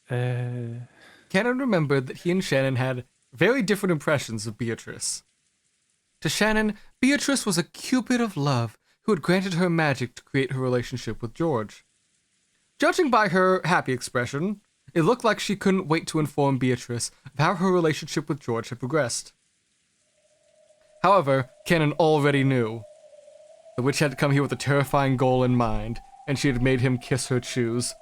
[SPEAKER 1] Cannon remembered that he and Shannon had very different impressions of Beatrice. To Shannon, Beatrice was a cupid of love who had granted her magic to create her relationship with George. Judging by her happy expression, it looked like she couldn't wait to inform Beatrice of how her relationship with George had progressed. However, Cannon already knew. The witch had come here with a terrifying goal in mind, and she had made him kiss her shoes.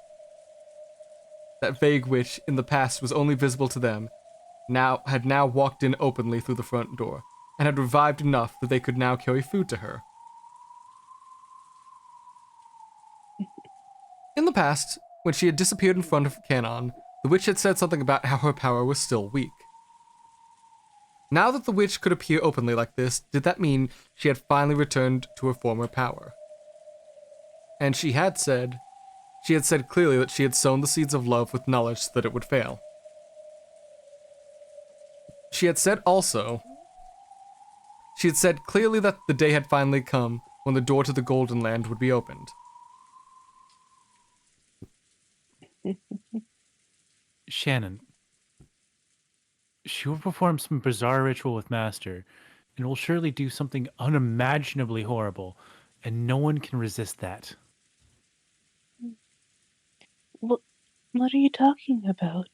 [SPEAKER 1] That vague witch in the past was only visible to them, had now walked in openly through the front door, and had revived enough that they could now carry food to her. In the past, when she had disappeared in front of Cannon, the witch had said something about how her power was still weak. Now that the witch could appear openly like this, did that mean she had finally returned to her former power? And she had said clearly that she had sown the seeds of love with knowledge that it would fail. She had said clearly that the day had finally come when the door to the Golden Land would be opened.
[SPEAKER 3] Shannon. She will perform some bizarre ritual with Master, and will surely do something unimaginably horrible, and no one can resist that.
[SPEAKER 2] What are you talking about?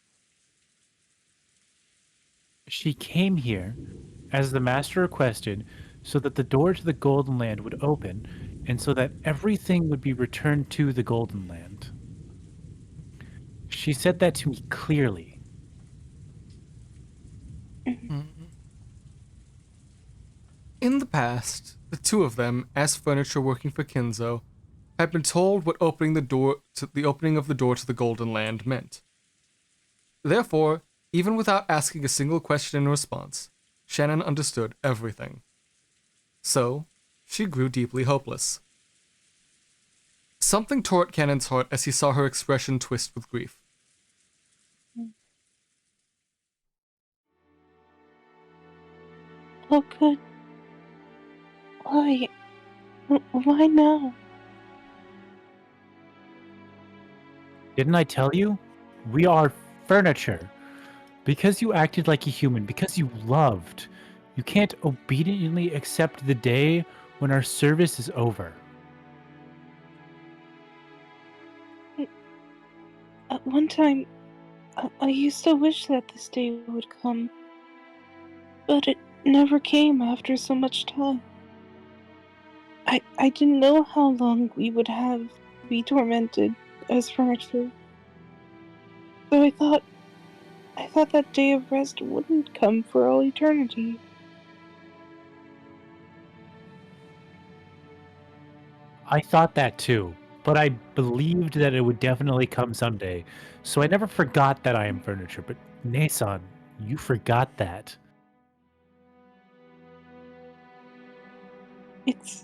[SPEAKER 3] She came here, as the Master requested, so that the door to the Golden Land would open, and so that everything would be returned to the Golden Land. She said that to me clearly.
[SPEAKER 1] In the past, the two of them, as furniture working for Kinzo, had been told what the opening of the door to the Golden Land meant. Therefore, even without asking a single question in response, Shannon understood everything. So, she grew deeply hopeless. Something tore at Cannon's heart as he saw her expression twist with grief.
[SPEAKER 2] How could Why? Why now?
[SPEAKER 3] Didn't I tell you? We are furniture. Because you acted like a human, because you loved, you can't obediently accept the day when our service is over.
[SPEAKER 2] At one time, I used to wish that this day would come, but it never came after so much time. I didn't know how long we would have to be tormented as furniture. So I thought that day of rest wouldn't come for all eternity.
[SPEAKER 3] I thought that too, but I believed that it would definitely come someday, so I never forgot that I am furniture. But Nason, you forgot that.
[SPEAKER 2] It's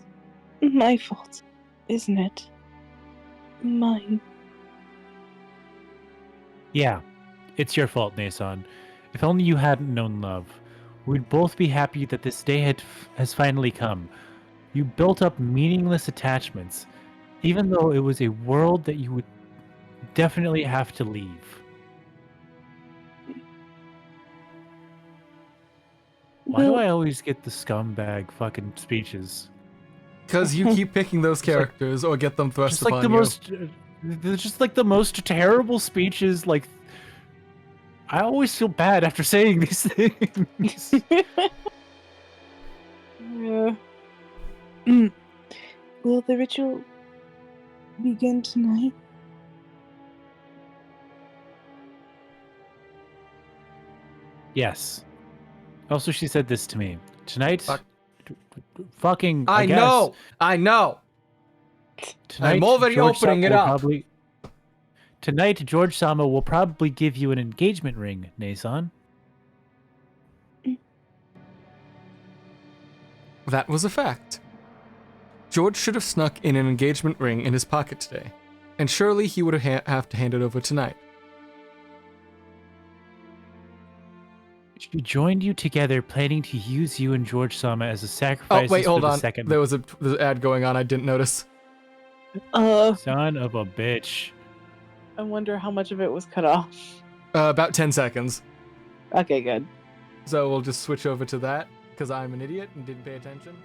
[SPEAKER 2] my fault, isn't it? Mine.
[SPEAKER 3] Yeah, it's your fault, Nason. If only you hadn't known love, we'd both be happy that this day has finally come. You built up meaningless attachments, even though it was a world that you would definitely have to leave. Why do
[SPEAKER 2] Well,
[SPEAKER 3] I always get the scumbag fucking speeches?
[SPEAKER 1] Because you keep picking those
[SPEAKER 3] It's like-
[SPEAKER 1] characters or get them thrust
[SPEAKER 3] Just like
[SPEAKER 1] upon
[SPEAKER 3] the
[SPEAKER 1] you.
[SPEAKER 3] most, they're just like the most terrible speeches. Like, I always feel bad after saying these things.
[SPEAKER 2] yeah. Will the ritual begin tonight?
[SPEAKER 3] Yes. Also, she said this to me tonight.
[SPEAKER 1] Fuck.
[SPEAKER 3] Fucking, I
[SPEAKER 1] I
[SPEAKER 3] guess.
[SPEAKER 1] know! I know!
[SPEAKER 3] Tonight,
[SPEAKER 1] I'm already
[SPEAKER 3] George
[SPEAKER 1] opening
[SPEAKER 3] Sama
[SPEAKER 1] it
[SPEAKER 3] will
[SPEAKER 1] up.
[SPEAKER 3] Probably, tonight, George Sama will probably give you an engagement ring, Nason.
[SPEAKER 1] That was a fact. George should have snuck in an engagement ring in his pocket today, and surely he would have to hand it over tonight.
[SPEAKER 3] She joined you together, planning to use you and George Sama as a
[SPEAKER 1] Oh,
[SPEAKER 3] sacrifice
[SPEAKER 1] wait, hold
[SPEAKER 3] for the
[SPEAKER 1] on.
[SPEAKER 3] second.
[SPEAKER 1] There's an ad going on I didn't notice.
[SPEAKER 3] Son of a bitch.
[SPEAKER 2] I wonder how much of it was cut off.
[SPEAKER 1] About 10 seconds.
[SPEAKER 2] Okay, good.
[SPEAKER 1] So we'll just switch over to that, because I'm an idiot and didn't pay attention.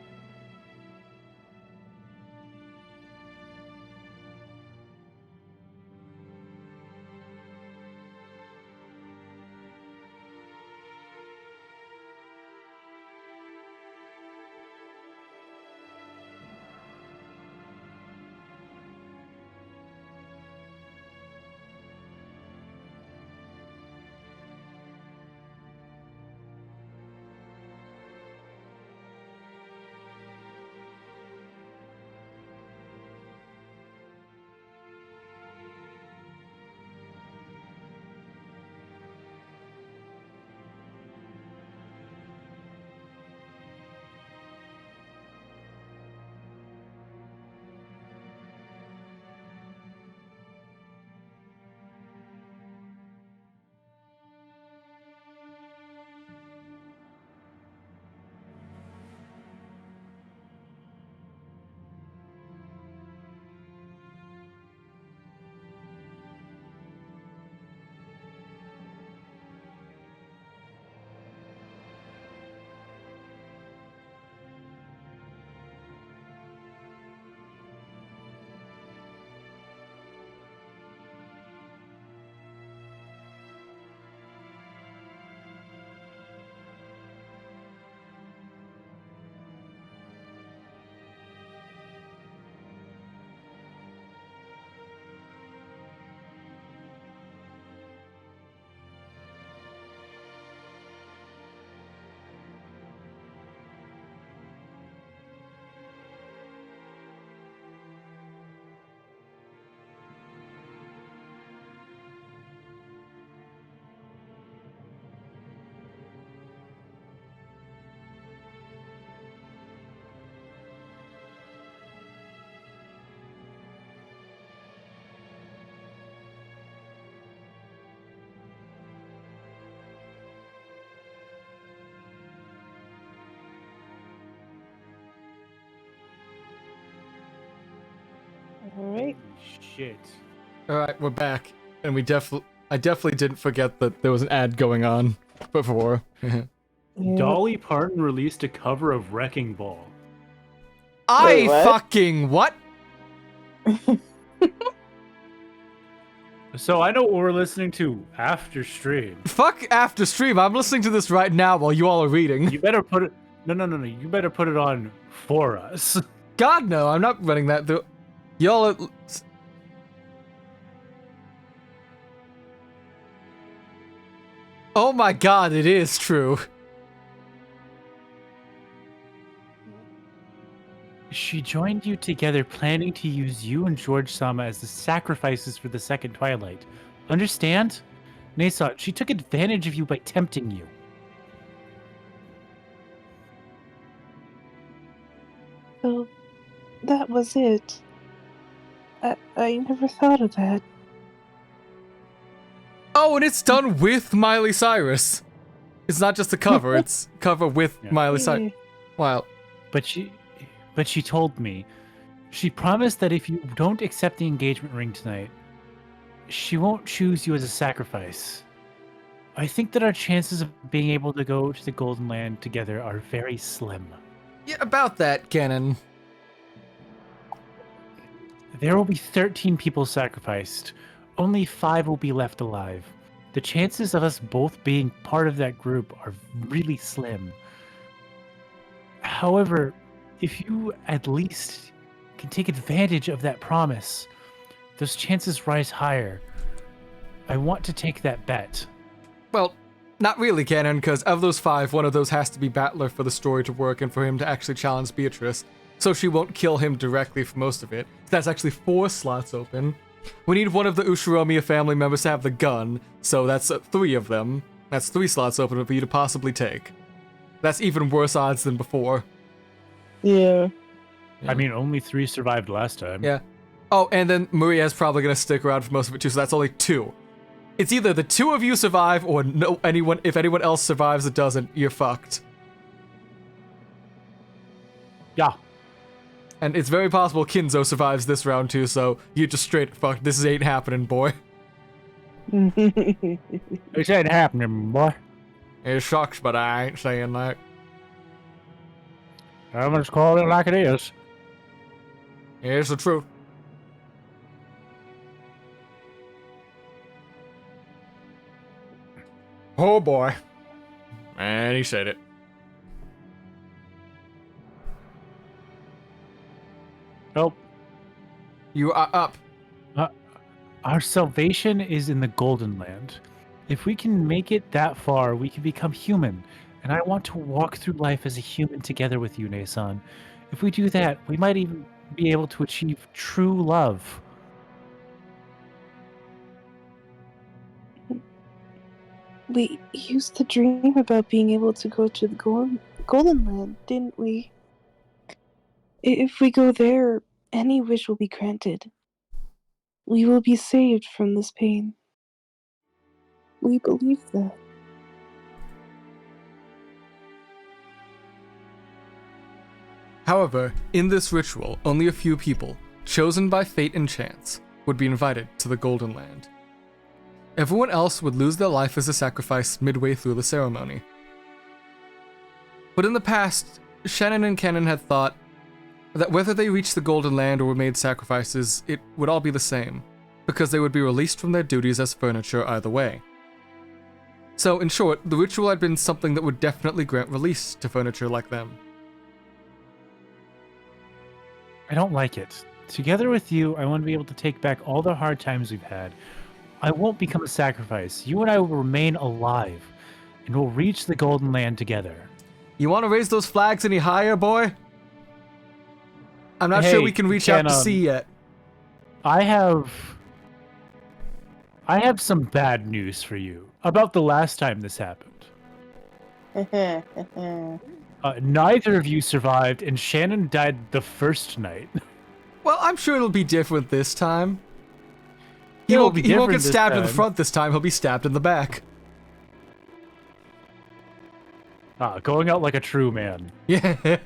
[SPEAKER 2] Alright.
[SPEAKER 3] Shit.
[SPEAKER 1] All right, we're back, and I definitely didn't forget that there was an ad going on before.
[SPEAKER 2] Yeah.
[SPEAKER 3] Dolly Parton released a cover of Wrecking Ball.
[SPEAKER 2] Wait, what?
[SPEAKER 1] Fucking what?
[SPEAKER 3] So I know what we're listening to after stream.
[SPEAKER 1] Fuck after stream. I'm listening to this right now while you all are reading.
[SPEAKER 3] You better put it. No. You better put it on for us.
[SPEAKER 1] God no, I'm not running that through. Y'all are... Oh my god, it is true.
[SPEAKER 3] She joined you together, planning to use you and George Sama as the sacrifices for the second Twilight. Understand? Nasa, she took advantage of you by tempting you.
[SPEAKER 2] So, that was it. I never thought of that.
[SPEAKER 1] Oh, and it's done with Miley Cyrus. It's not just a cover, it's cover with
[SPEAKER 3] Yeah.
[SPEAKER 1] Miley Cyrus. Wow.
[SPEAKER 3] But she told me. She promised that if you don't accept the engagement ring tonight, she won't choose you as a sacrifice. I think that our chances of being able to go to the Golden Land together are very slim.
[SPEAKER 1] Yeah, about that, Canon.
[SPEAKER 3] There will be 13 people sacrificed. Only 5 will be left alive. The chances of us both being part of that group are really slim. However, if you at least can take advantage of that promise, those chances rise higher. I want to take that bet.
[SPEAKER 1] Well, not really, Canon, because of those 5, one of those has to be Battler for the story to work and for him to actually challenge Beatrice, so she won't kill him directly for most of it. That's actually 4 slots open. We need one of the Ushiromiya family members to have the gun, so that's 3 of them. That's 3 slots open for you to possibly take. That's even worse odds than before.
[SPEAKER 2] Yeah.
[SPEAKER 3] I mean, only 3 survived last time.
[SPEAKER 1] Yeah. Oh, and then Maria's probably gonna stick around for most of it too, so that's only 2. It's either the 2 of you survive, or if anyone else survives that doesn't, you're fucked.
[SPEAKER 3] Yeah.
[SPEAKER 1] And it's very possible Kinzo survives this round too, so you're just straight fucked. This ain't happening, boy.
[SPEAKER 3] This ain't happening, boy.
[SPEAKER 1] It sucks, but I ain't saying that.
[SPEAKER 3] I'm gonna just call it like it is.
[SPEAKER 1] Here's the truth. Oh boy. And he said it.
[SPEAKER 3] Nope.
[SPEAKER 1] You are up.
[SPEAKER 3] Our salvation is in the Golden Land. If we can make it that far, we can become human. And I want to walk through life as a human together with you, Nason. If we do that, we might even be able to achieve true love.
[SPEAKER 2] We used to dream about being able to go to the Golden Land, didn't we? If we go there, any wish will be granted. We will be saved from this pain. We believe that.
[SPEAKER 1] However, in this ritual, only a few people, chosen by fate and chance, would be invited to the Golden Land. Everyone else would lose their life as a sacrifice midway through the ceremony. But in the past, Shannon and Canon had thought that whether they reached the Golden Land or were made sacrifices, it would all be the same, because they would be released from their duties as furniture either way. So, in short, the ritual had been something that would definitely grant release to furniture like them.
[SPEAKER 3] I don't like it. Together with you, I want to be able to take back all the hard times we've had. I won't become a sacrifice. You and I will remain alive, and we'll reach the Golden Land together.
[SPEAKER 1] You want to raise those flags any higher, boy? I'm not
[SPEAKER 3] Hey,
[SPEAKER 1] sure we can reach out to
[SPEAKER 3] Canon.
[SPEAKER 1] sea yet.
[SPEAKER 3] I have some bad news for you about the last time this happened. Neither of you survived, and Shannon died the first night.
[SPEAKER 1] Well, I'm sure it'll be different this time. He
[SPEAKER 3] It'll
[SPEAKER 1] won't
[SPEAKER 3] be
[SPEAKER 1] get
[SPEAKER 3] different this
[SPEAKER 1] stabbed in the
[SPEAKER 3] time.
[SPEAKER 1] front this time, he'll be stabbed in the back.
[SPEAKER 3] Going out like a true man.
[SPEAKER 1] Yeah.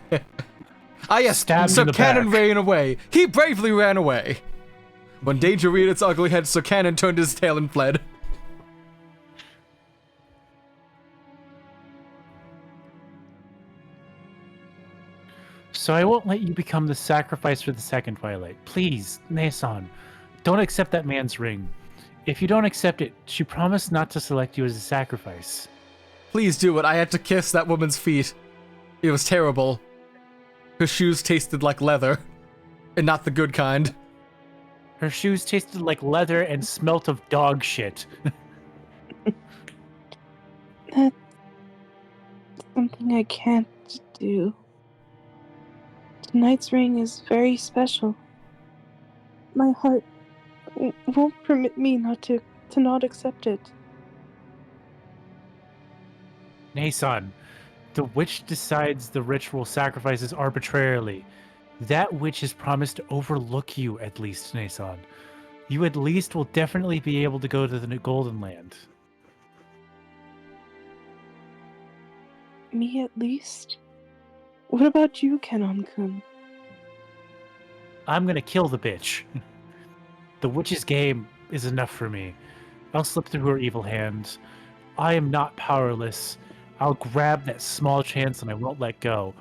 [SPEAKER 1] Ah yes,
[SPEAKER 3] Stabbed
[SPEAKER 1] so
[SPEAKER 3] in the
[SPEAKER 1] Cannon
[SPEAKER 3] back.
[SPEAKER 1] ran away. He bravely ran away. When danger reared its ugly head, Sir Cannon turned his tail and fled.
[SPEAKER 3] So I won't let you become the sacrifice for the second Twilight. Please, Nason, don't accept that man's ring. If you don't accept it, she promised not to select you as a sacrifice.
[SPEAKER 1] Please do it. I had to kiss that woman's feet. It was terrible. Her shoes tasted like leather. And not the good kind.
[SPEAKER 3] Her shoes tasted like leather and smelt of dog shit.
[SPEAKER 2] That's something I can't do. Tonight's ring is very special. My heart won't permit me to not accept it.
[SPEAKER 3] Nason, the witch decides the ritual sacrifices arbitrarily. That witch has promised to overlook you, at least, Nason. You at least will definitely be able to go to the Golden Land.
[SPEAKER 2] Me at least? What about you, Kenon-kun?
[SPEAKER 3] I'm gonna kill the bitch. The witch's game is enough for me. I'll slip through her evil hands. I am not powerless. I'll grab that small chance and I won't let go.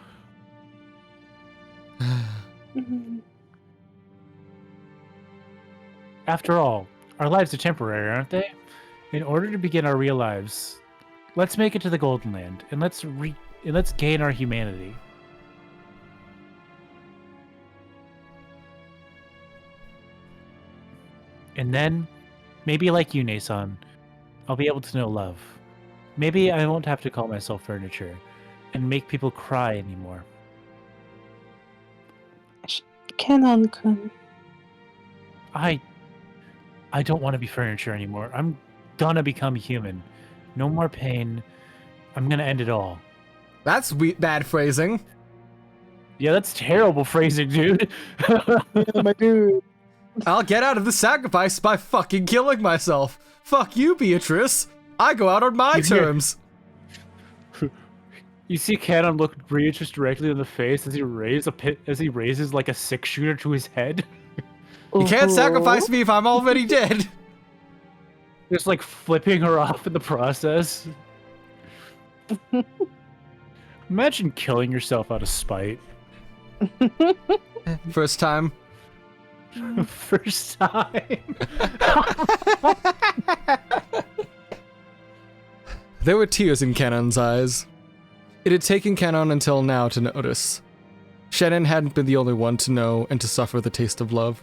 [SPEAKER 3] After all, our lives are temporary, aren't they? In order to begin our real lives, let's make it to the Golden Land and let's gain our humanity. And then, maybe like you, Nason, I'll be able to know love. Maybe I won't have to call myself furniture and make people cry anymore.
[SPEAKER 2] Kenon-kun.
[SPEAKER 3] I don't want to be furniture anymore. I'm gonna become human. No more pain. I'm gonna end it all.
[SPEAKER 1] That's bad phrasing.
[SPEAKER 3] Yeah, that's terrible phrasing, dude.
[SPEAKER 2] Yeah, my dude.
[SPEAKER 1] I'll get out of the sacrifice by fucking killing myself. Fuck you, Beatrice. I go out on my terms.
[SPEAKER 3] You see Cannon look Beatrice directly in the face as he raises like a 6-shooter to his head.
[SPEAKER 1] You can't sacrifice me if I'm already dead.
[SPEAKER 3] Just like flipping her off in the process. Imagine killing yourself out of spite.
[SPEAKER 1] First time.
[SPEAKER 3] First time.
[SPEAKER 1] There were tears in Cannon's eyes. It had taken Cannon until now to notice. Shannon hadn't been the only one to know and to suffer the taste of love.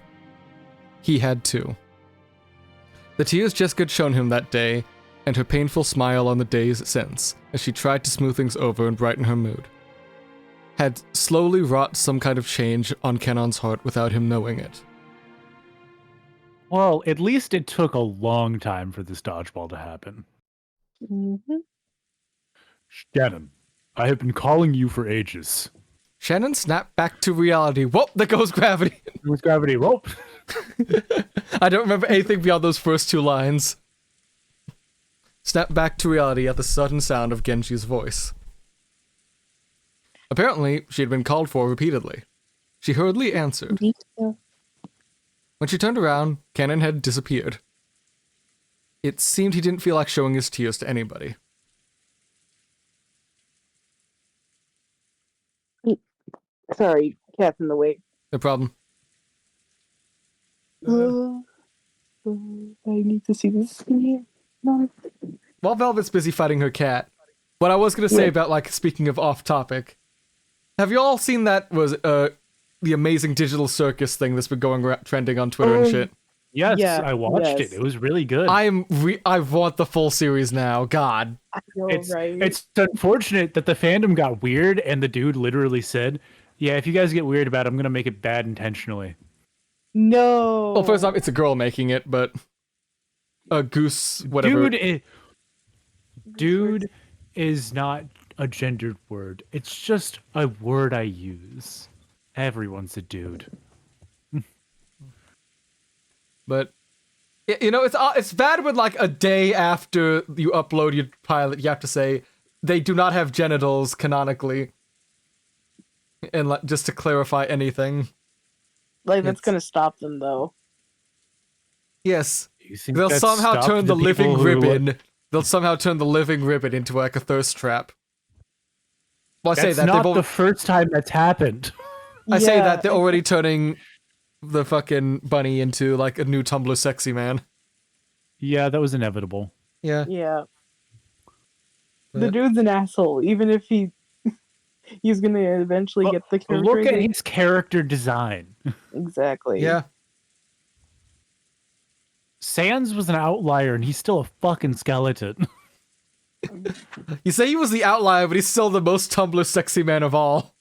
[SPEAKER 1] He had too. The tears Jessica had shown him that day, and her painful smile on the days since, as she tried to smooth things over and brighten her mood, had slowly wrought some kind of change on Cannon's heart without him knowing it.
[SPEAKER 3] Well, at least it took a long time for this dodgeball to happen.
[SPEAKER 2] Mm-hmm.
[SPEAKER 3] Shannon, I have been calling you for ages.
[SPEAKER 1] Shannon snapped back to reality. Whoop, there goes gravity.
[SPEAKER 3] There was gravity. Whoop.
[SPEAKER 1] I don't remember anything beyond those first two lines. Snapped back to reality at the sudden sound of Genji's voice. Apparently, she had been called for repeatedly. She hurriedly answered. When she turned around, Cannon had disappeared. It seemed he didn't feel like showing his tears to anybody.
[SPEAKER 2] Sorry, cat's in the way.
[SPEAKER 1] No problem.
[SPEAKER 2] I need to see this. No.
[SPEAKER 1] While Velvet's busy fighting her cat, what I was going to say about, like, speaking of off-topic, have you all seen that was, the amazing digital circus thing that's been going trending on Twitter and shit?
[SPEAKER 3] Yes,
[SPEAKER 2] Yeah,
[SPEAKER 3] I watched
[SPEAKER 2] yes.
[SPEAKER 3] it. It was really good.
[SPEAKER 1] I want the full series now. God.
[SPEAKER 2] I know, right?
[SPEAKER 3] It's unfortunate that the fandom got weird and the dude literally said, yeah, if you guys get weird about it, I'm going to make it bad intentionally.
[SPEAKER 2] No.
[SPEAKER 1] Well, first off, it's a girl making it, but a goose, whatever.
[SPEAKER 3] Dude is not a gendered word. It's just a word I use. Everyone's a dude.
[SPEAKER 1] But you know, it's bad when like a day after you upload your pilot, you have to say they do not have genitals canonically, and like just to clarify anything.
[SPEAKER 2] Like that's gonna stop them though.
[SPEAKER 1] Yes.
[SPEAKER 3] You think
[SPEAKER 1] They'll
[SPEAKER 3] that
[SPEAKER 1] somehow
[SPEAKER 3] stopped
[SPEAKER 1] turn the
[SPEAKER 3] people
[SPEAKER 1] living
[SPEAKER 3] who-
[SPEAKER 1] ribbon. They'll somehow turn the living ribbon into like a thirst trap. Well, I say
[SPEAKER 3] That's
[SPEAKER 1] that
[SPEAKER 3] not
[SPEAKER 1] they've
[SPEAKER 3] the first time that's happened.
[SPEAKER 1] I say that they're
[SPEAKER 2] I-
[SPEAKER 1] already turning the fucking bunny into like a new Tumblr sexy man.
[SPEAKER 3] Yeah, that was inevitable.
[SPEAKER 1] Yeah.
[SPEAKER 2] Yeah. The
[SPEAKER 1] But-
[SPEAKER 2] dude's an asshole, even if he's gonna eventually get the character.
[SPEAKER 3] Look at his character design.
[SPEAKER 2] Exactly.
[SPEAKER 1] Yeah.
[SPEAKER 3] Sans was an outlier, and he's still a fucking skeleton.
[SPEAKER 1] You say he was the outlier, but he's still the most Tumblr sexy man of all.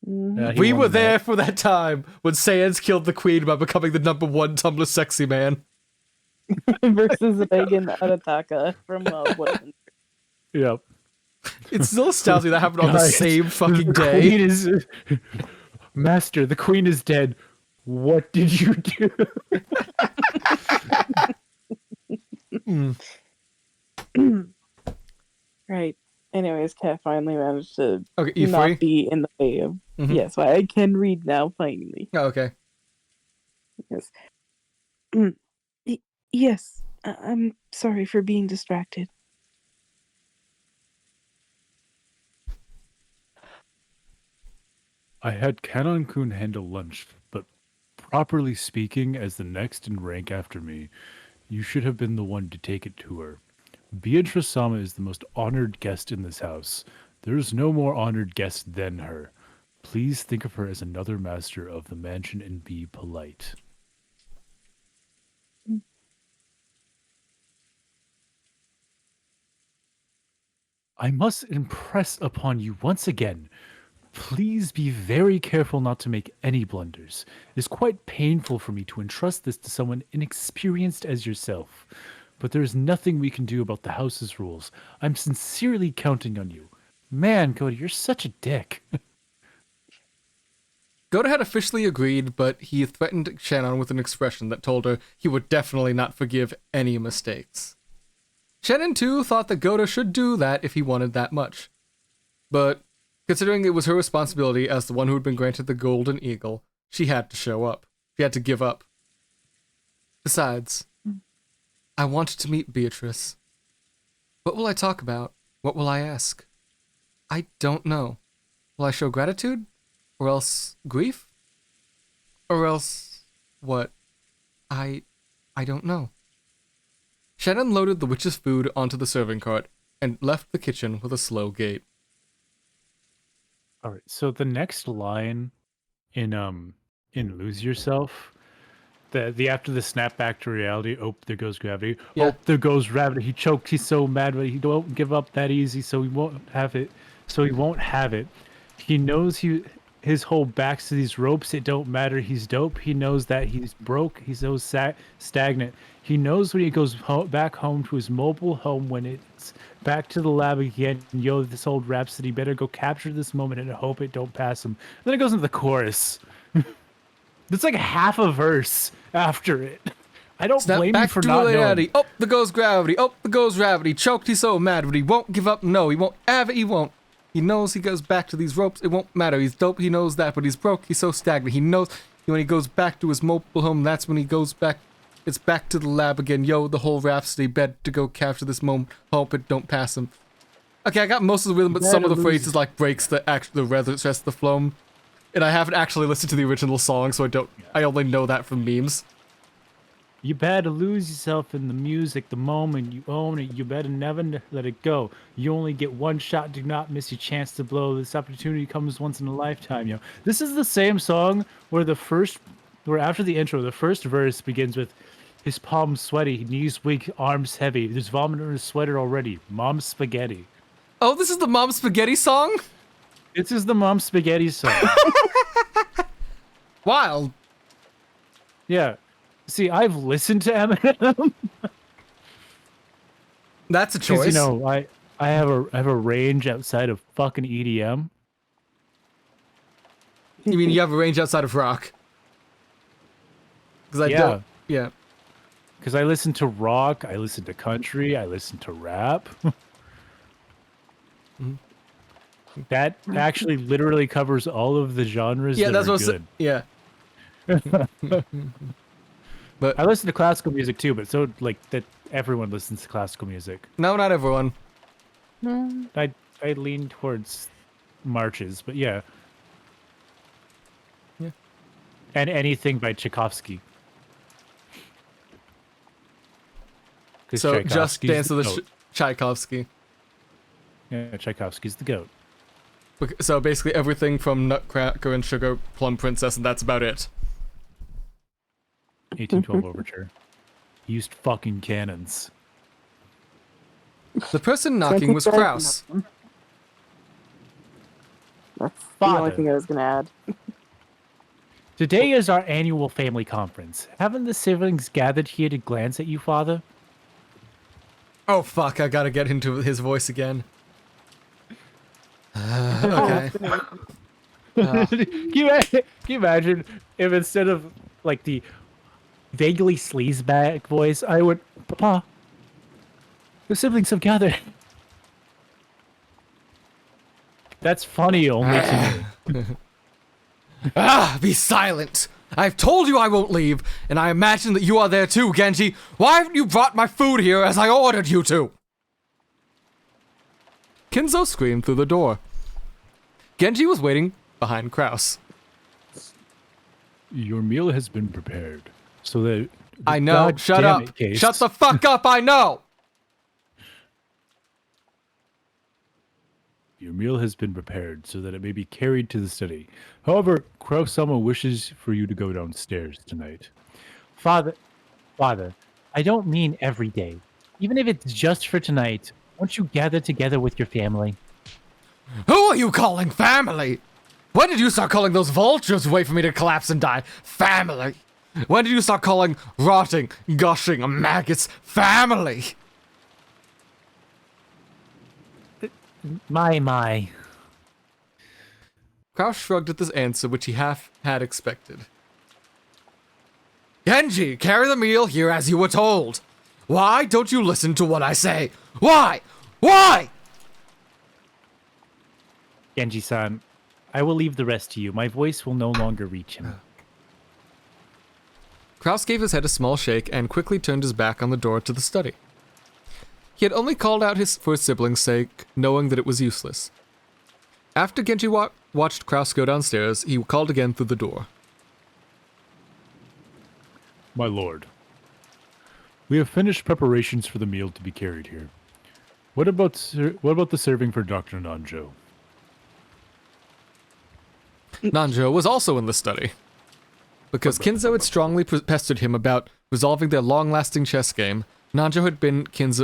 [SPEAKER 2] Mhm.
[SPEAKER 3] He
[SPEAKER 1] We
[SPEAKER 3] won
[SPEAKER 1] were
[SPEAKER 3] that.
[SPEAKER 1] there for that time when Sans killed the queen by becoming the #1 Tumblr sexy man.
[SPEAKER 2] Versus Megan Arataka from what?
[SPEAKER 3] Yep.
[SPEAKER 1] It still astounds me that happened on the
[SPEAKER 3] Guys,
[SPEAKER 1] same fucking
[SPEAKER 3] the
[SPEAKER 1] day.
[SPEAKER 3] Queen is... Master, the queen is dead. What did you do?
[SPEAKER 2] Right. Anyways, Kat finally managed to
[SPEAKER 1] Okay, you
[SPEAKER 2] not
[SPEAKER 1] free?
[SPEAKER 2] be in the way of.
[SPEAKER 1] Mhm.
[SPEAKER 2] Yes, I can read now. Finally.
[SPEAKER 1] Oh, okay.
[SPEAKER 2] Yes. Yes. I'm sorry for being distracted.
[SPEAKER 3] I had Kanon-kun handle lunch, but properly speaking, as the next in rank after me, you should have been the one to take it to her. Beatrice-sama is the most honored guest in this house. There is no more honored guest than her. Please think of her as another master of the mansion and be polite. I must impress upon you once again. Please be very careful not to make any blunders. It is quite painful for me to entrust this to someone inexperienced as yourself. But there is nothing we can do about the house's rules. I'm sincerely counting on you. Man, Cody, you're such a dick.
[SPEAKER 1] Goda had officially agreed, but he threatened Shannon with an expression that told her he would definitely not forgive any mistakes. Shannon, too, thought that Goda should do that if he wanted that much. But considering it was her responsibility as the one who had been granted the Golden Eagle, she had to show up. She had to give up. Besides, I wanted to meet Beatrice. What will I talk about? What will I ask? I don't know. Will I show gratitude? Or else grief? Or else what? I don't know. Shannon loaded the witch's food onto the serving cart and left the kitchen with a slow gait.
[SPEAKER 3] All right, so the next line in Lose Yourself, the after the snap back to reality, oh, there goes gravity.
[SPEAKER 1] Yeah.
[SPEAKER 3] Oh, there goes gravity. He choked. He's so mad, but he don't give up that easy, so he won't have it. He knows his whole back's to these ropes. It don't matter. He's dope. He knows that he's broke. He's so stagnant. He knows when he goes back home to his mobile home when it's back to the lab again. Yo, this old rhapsody better go capture this moment and hope it don't pass him. And then it goes into the chorus. It's like half a verse after it. I don't
[SPEAKER 1] Snap
[SPEAKER 3] blame you
[SPEAKER 1] back
[SPEAKER 3] for
[SPEAKER 1] to
[SPEAKER 3] not
[SPEAKER 1] reality.
[SPEAKER 3] knowing.
[SPEAKER 1] Oh, there goes gravity. Oh, there goes gravity. Choked, he's so mad, but he won't give up. No, he won't have it. He won't. He knows he goes back to these ropes. It won't matter. He's dope. He knows that, but he's broke. He's so stagnant. He knows when he goes back to his mobile home, that's when he goes back. It's back to the lab again. Yo, the whole rhapsody bed to go capture this moment. Hope it don't pass him. Okay, I got most of the rhythm, but some of the phrases like breaks the rest of the flow. And I haven't actually listened to the original song, so I only know that from memes.
[SPEAKER 3] You better lose yourself in the music the moment you own it. You better never let it go. You only get one shot. Do not miss your chance to blow. This opportunity comes once in a lifetime, yo. This is the same song where after the intro, the first verse begins with his palms sweaty, knees weak, arms heavy. There's vomit in his sweater already. Mom's spaghetti.
[SPEAKER 1] Oh, this is the Mom Spaghetti song?
[SPEAKER 3] This is the Mom's spaghetti song.
[SPEAKER 1] Wild.
[SPEAKER 3] Yeah. See, I've listened to Eminem.
[SPEAKER 1] That's a choice.
[SPEAKER 3] Because, you know, I have a range outside of fucking EDM.
[SPEAKER 1] You mean you have a range outside of rock? Because I
[SPEAKER 3] Yeah.
[SPEAKER 1] don't. Yeah.
[SPEAKER 3] Because I listen to rock, I listen to country, I listen to rap. That actually literally covers all of the genres
[SPEAKER 1] Yeah,
[SPEAKER 3] that
[SPEAKER 1] that's
[SPEAKER 3] are
[SPEAKER 1] what.
[SPEAKER 3] good.
[SPEAKER 1] Yeah. But
[SPEAKER 3] I listen to classical music too, but so like that everyone listens to classical music.
[SPEAKER 1] no, not everyone.
[SPEAKER 2] Hmm.
[SPEAKER 3] I lean towards marches, but yeah.
[SPEAKER 1] Yeah.
[SPEAKER 3] And anything by Tchaikovsky. 'Cause
[SPEAKER 1] So just
[SPEAKER 3] Tchaikovsky's
[SPEAKER 1] Dance
[SPEAKER 3] the
[SPEAKER 1] of the
[SPEAKER 3] goat.
[SPEAKER 1] Tchaikovsky.
[SPEAKER 3] Yeah, Tchaikovsky's the goat.
[SPEAKER 1] So basically everything from Nutcracker and Sugar Plum Princess, and that's about it.
[SPEAKER 3] 1812 Overture. He used fucking cannons.
[SPEAKER 1] The person knocking was Kraus.
[SPEAKER 2] That's the
[SPEAKER 3] Father.
[SPEAKER 2] only thing I was gonna add.
[SPEAKER 3] Today is our annual family conference. Haven't the siblings gathered here to glance at you, Father?
[SPEAKER 1] Oh fuck, I gotta get into his voice again. Okay.
[SPEAKER 3] Can you imagine if instead of like the vaguely sleazebag voice, I would, Papa, the siblings have gathered. That's funny only to me.
[SPEAKER 1] Ah, be silent! I've told you I won't leave, and I imagine that you are there too, Genji. Why haven't you brought my food here as I ordered you to? Kinzo screamed through the door. Genji was waiting behind Kraus.
[SPEAKER 3] Your meal has been prepared, so that...
[SPEAKER 1] I know,
[SPEAKER 3] God
[SPEAKER 1] shut
[SPEAKER 3] damn
[SPEAKER 1] up!
[SPEAKER 3] it, Case.
[SPEAKER 1] Shut the fuck up, I know!
[SPEAKER 3] Your meal has been prepared so that it may be carried to the study. However, Kraus-sama wishes for you to go downstairs tonight. Father, I don't mean every day. Even if it's just for tonight, won't you gather together with your family?
[SPEAKER 1] Who are you calling family? When did you start calling those vultures who wait for me to collapse and die family? When did you start calling rotting, gushing maggots family?
[SPEAKER 3] My.
[SPEAKER 1] Kraus shrugged at this answer, which he half had expected. Genji, carry the meal here as you were told. Why don't you listen to what I say? Why? Why?
[SPEAKER 3] Genji-san, I will leave the rest to you. My voice will no longer reach him.
[SPEAKER 1] Kraus gave his head a small shake and quickly turned his back on the door to the study. He had only called out for his siblings' sake, knowing that it was useless. After Genji watched Kraus go downstairs, he called again through the door.
[SPEAKER 3] My lord, we have finished preparations for the meal to be carried here. What about the serving for Dr. Nanjo?
[SPEAKER 1] Nanjo was also in the study. Because Kinzo had strongly pestered him about resolving their long-lasting chess game, Nanjo had been Kinzo's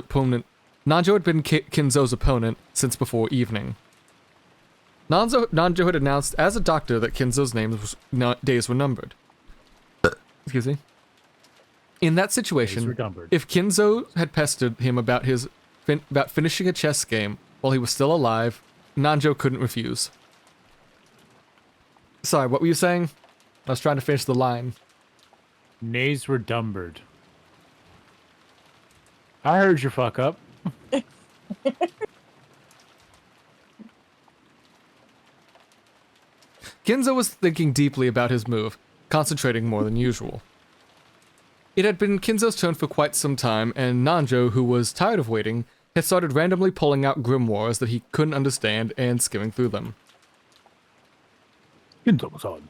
[SPEAKER 1] opponent since before evening. Nanjo had announced as a doctor that Kinzo's days were numbered. Excuse me. In that situation, if Kinzo had pestered him about about finishing a chess game while he was still alive, Nanjo couldn't refuse. Sorry, what were you saying? I was trying to finish the line.
[SPEAKER 3] Nays were dumbered. I heard you fuck up.
[SPEAKER 1] Kinzo was thinking deeply about his move, concentrating more than usual. It had been Kinzo's turn for quite some time, and Nanjo, who was tired of waiting, had started randomly pulling out grimoires that he couldn't understand and skimming through them.
[SPEAKER 3] Kinzo-san,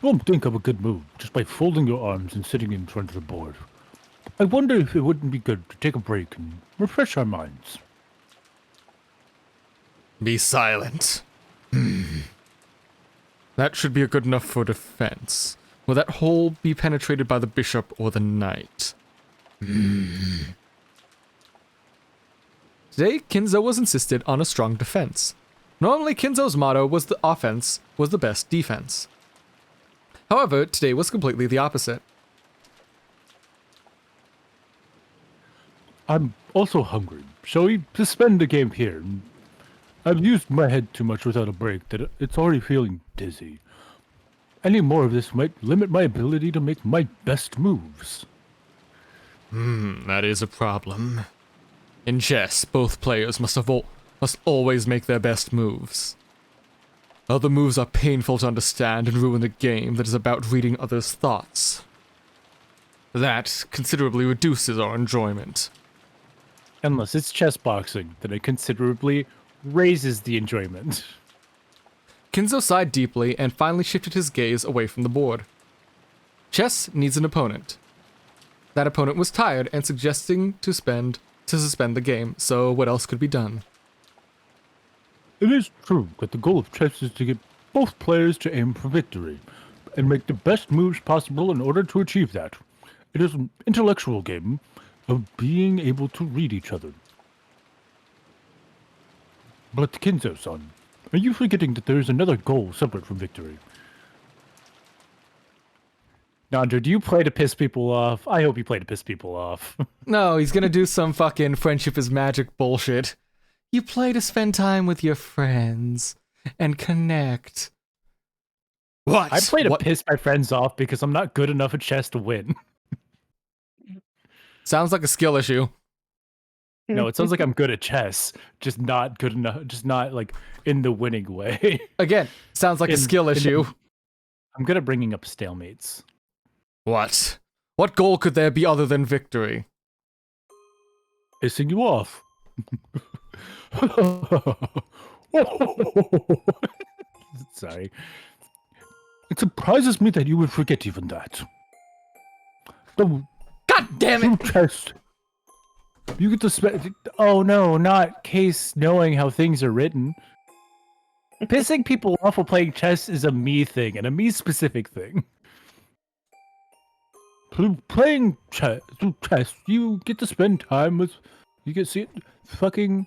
[SPEAKER 3] don't think of a good move just by folding your arms and sitting in front of the board. I wonder if it wouldn't be good to take a break and refresh our minds.
[SPEAKER 1] Be silent. That should be good enough for defense. Will that hole be penetrated by the bishop or the knight? Today, Kinzo was insisted on a strong defense. Normally, Kinzo's motto was the offense was the best defense. However, today was completely the opposite.
[SPEAKER 3] I'm also hungry. Shall we suspend the game here? I've used my head too much without a break that it's already feeling dizzy. Any more of this might limit my ability to make my best moves.
[SPEAKER 1] That is a problem. In chess, both players must always make their best moves. Other moves are painful to understand and ruin the game that is about reading others' thoughts. That considerably reduces our enjoyment.
[SPEAKER 3] Unless it's chess boxing, then it considerably raises the enjoyment.
[SPEAKER 1] Kinzo sighed deeply and finally shifted his gaze away from the board. Chess needs an opponent. That opponent was tired and suggesting to suspend the game, so what else could be done?
[SPEAKER 3] It is true that the goal of chess is to get both players to aim for victory, and make the best moves possible in order to achieve that. It is an intellectual game of being able to read each other. But Kinzo-san, are you forgetting that there is another goal separate from victory? Nandra, do you play to piss people off? I hope you play to piss people off.
[SPEAKER 1] No, he's gonna do some fucking friendship is magic bullshit. You play to spend time with your friends and connect. What?
[SPEAKER 3] I play to piss my friends off because I'm not good enough at chess to win.
[SPEAKER 1] Sounds like a skill issue.
[SPEAKER 3] No, it sounds like I'm good at chess, just not good enough, just not like in the winning way.
[SPEAKER 1] Again, sounds like a skill issue.
[SPEAKER 3] I'm good at bringing up stalemates.
[SPEAKER 1] What? What goal could there be other than victory?
[SPEAKER 3] Pissing you off. Sorry. It surprises me that you would forget even that.
[SPEAKER 1] God damn it!
[SPEAKER 3] Chess. You get to spend. Oh no, not case knowing how things are written. Pissing people off while playing chess is a me thing, and a me specific thing. Playing chess, you get to spend time with. You get to see it fucking.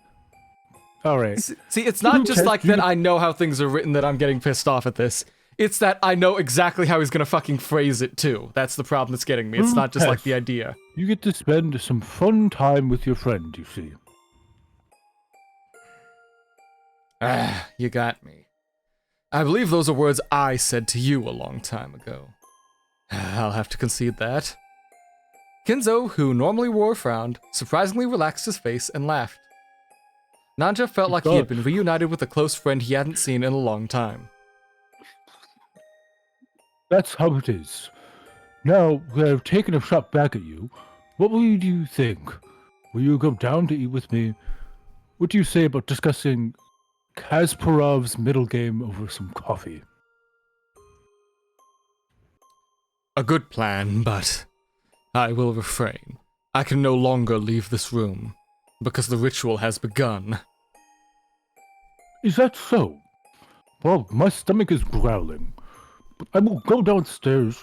[SPEAKER 3] Alright.
[SPEAKER 1] See, it's not just like that I know how things are written that I'm getting pissed off at this. It's that I know exactly how he's gonna fucking phrase it too. That's the problem that's getting me. It's not just like the idea.
[SPEAKER 3] You get to spend some fun time with your friend, you see.
[SPEAKER 1] Ah, you got me. I believe those are words I said to you a long time ago. I'll have to concede that. Kinzo, who normally wore a frown, surprisingly relaxed his face and laughed. Nanja felt like he had been reunited with a close friend he hadn't seen in a long time.
[SPEAKER 3] That's how it is. Now that I've taken a shot back at you, what will you think? Will you go down to eat with me? What do you say about discussing Kasparov's middle game over some coffee?
[SPEAKER 1] A good plan, but I will refrain. I can no longer leave this room, because the ritual has begun.
[SPEAKER 3] Is that so? Well, my stomach is growling. But I will go downstairs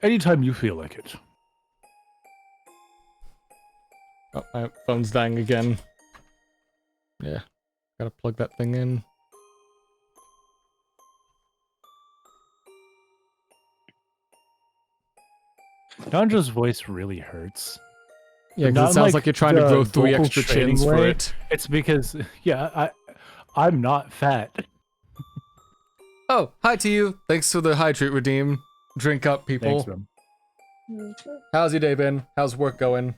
[SPEAKER 3] anytime you feel like it.
[SPEAKER 1] Oh, my phone's dying again. Yeah, gotta plug that thing in.
[SPEAKER 3] Nandra's voice really hurts.
[SPEAKER 1] Yeah, because it sounds like you're trying to grow 3
[SPEAKER 3] vocal
[SPEAKER 1] extra
[SPEAKER 3] training
[SPEAKER 1] chins for
[SPEAKER 3] way.
[SPEAKER 1] it.
[SPEAKER 3] It's because, yeah, I'm not fat.
[SPEAKER 1] Oh, hi to you. Thanks for the hydrate redeem. Drink up, people.
[SPEAKER 3] Thanks, man.
[SPEAKER 1] How's your day been? How's work going?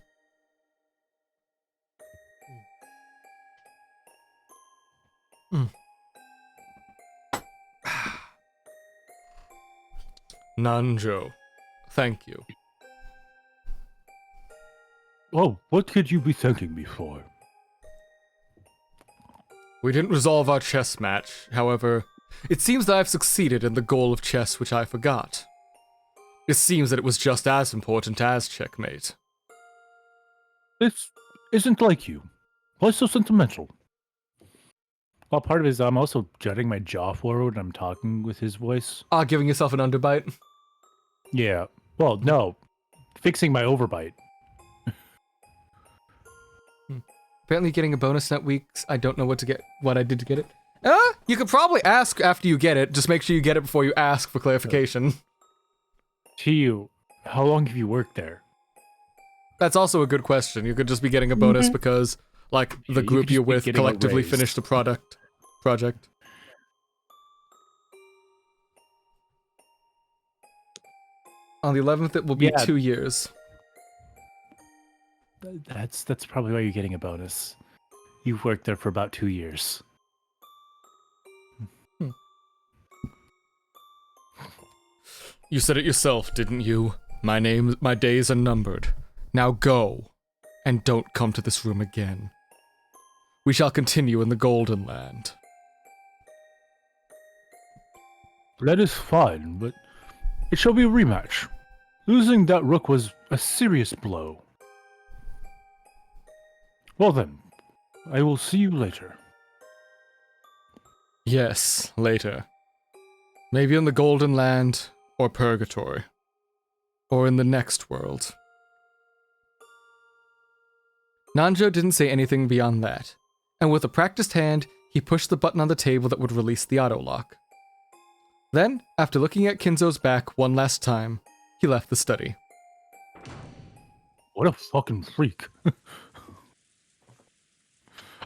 [SPEAKER 1] Nanjo, thank you.
[SPEAKER 3] Oh, what could you be thanking me for?
[SPEAKER 1] We didn't resolve our chess match. However, it seems that I've succeeded in the goal of chess which I forgot. It seems that it was just as important as checkmate.
[SPEAKER 3] This isn't like you. Why so sentimental? Well, part of it is I'm also jutting my jaw forward and I'm talking with his voice.
[SPEAKER 1] Ah, giving yourself an underbite?
[SPEAKER 3] Yeah. Well, no. Fixing my overbite.
[SPEAKER 1] Apparently getting a bonus net weeks. I don't know what I did to get it. You could probably ask after you get it. Just make sure you get it before you ask for clarification.
[SPEAKER 3] To you, how long have you worked there?
[SPEAKER 1] That's also a good question. You could just be getting a bonus because, like, the
[SPEAKER 3] you
[SPEAKER 1] group
[SPEAKER 3] could
[SPEAKER 1] you're
[SPEAKER 3] just be
[SPEAKER 1] with
[SPEAKER 3] getting a
[SPEAKER 1] collectively
[SPEAKER 3] raise.
[SPEAKER 1] finished the project. On the 11th, it will be 2 years.
[SPEAKER 3] That's probably why you're getting a bonus. You've worked there for about 2 years.
[SPEAKER 1] You said it yourself, didn't you? My days are numbered. Now go, and don't come to this room again. We shall continue in the Golden Land.
[SPEAKER 3] That is fine, but it shall be a rematch. Losing that rook was a serious blow. Well then, I will see you later.
[SPEAKER 1] Yes, later. Maybe in the Golden Land, or Purgatory. Or in the next world. Nanjo didn't say anything beyond that, and with a practiced hand, he pushed the button on the table that would release the auto-lock. Then, after looking at Kinzo's back one last time, he left the study.
[SPEAKER 3] What a fucking freak. I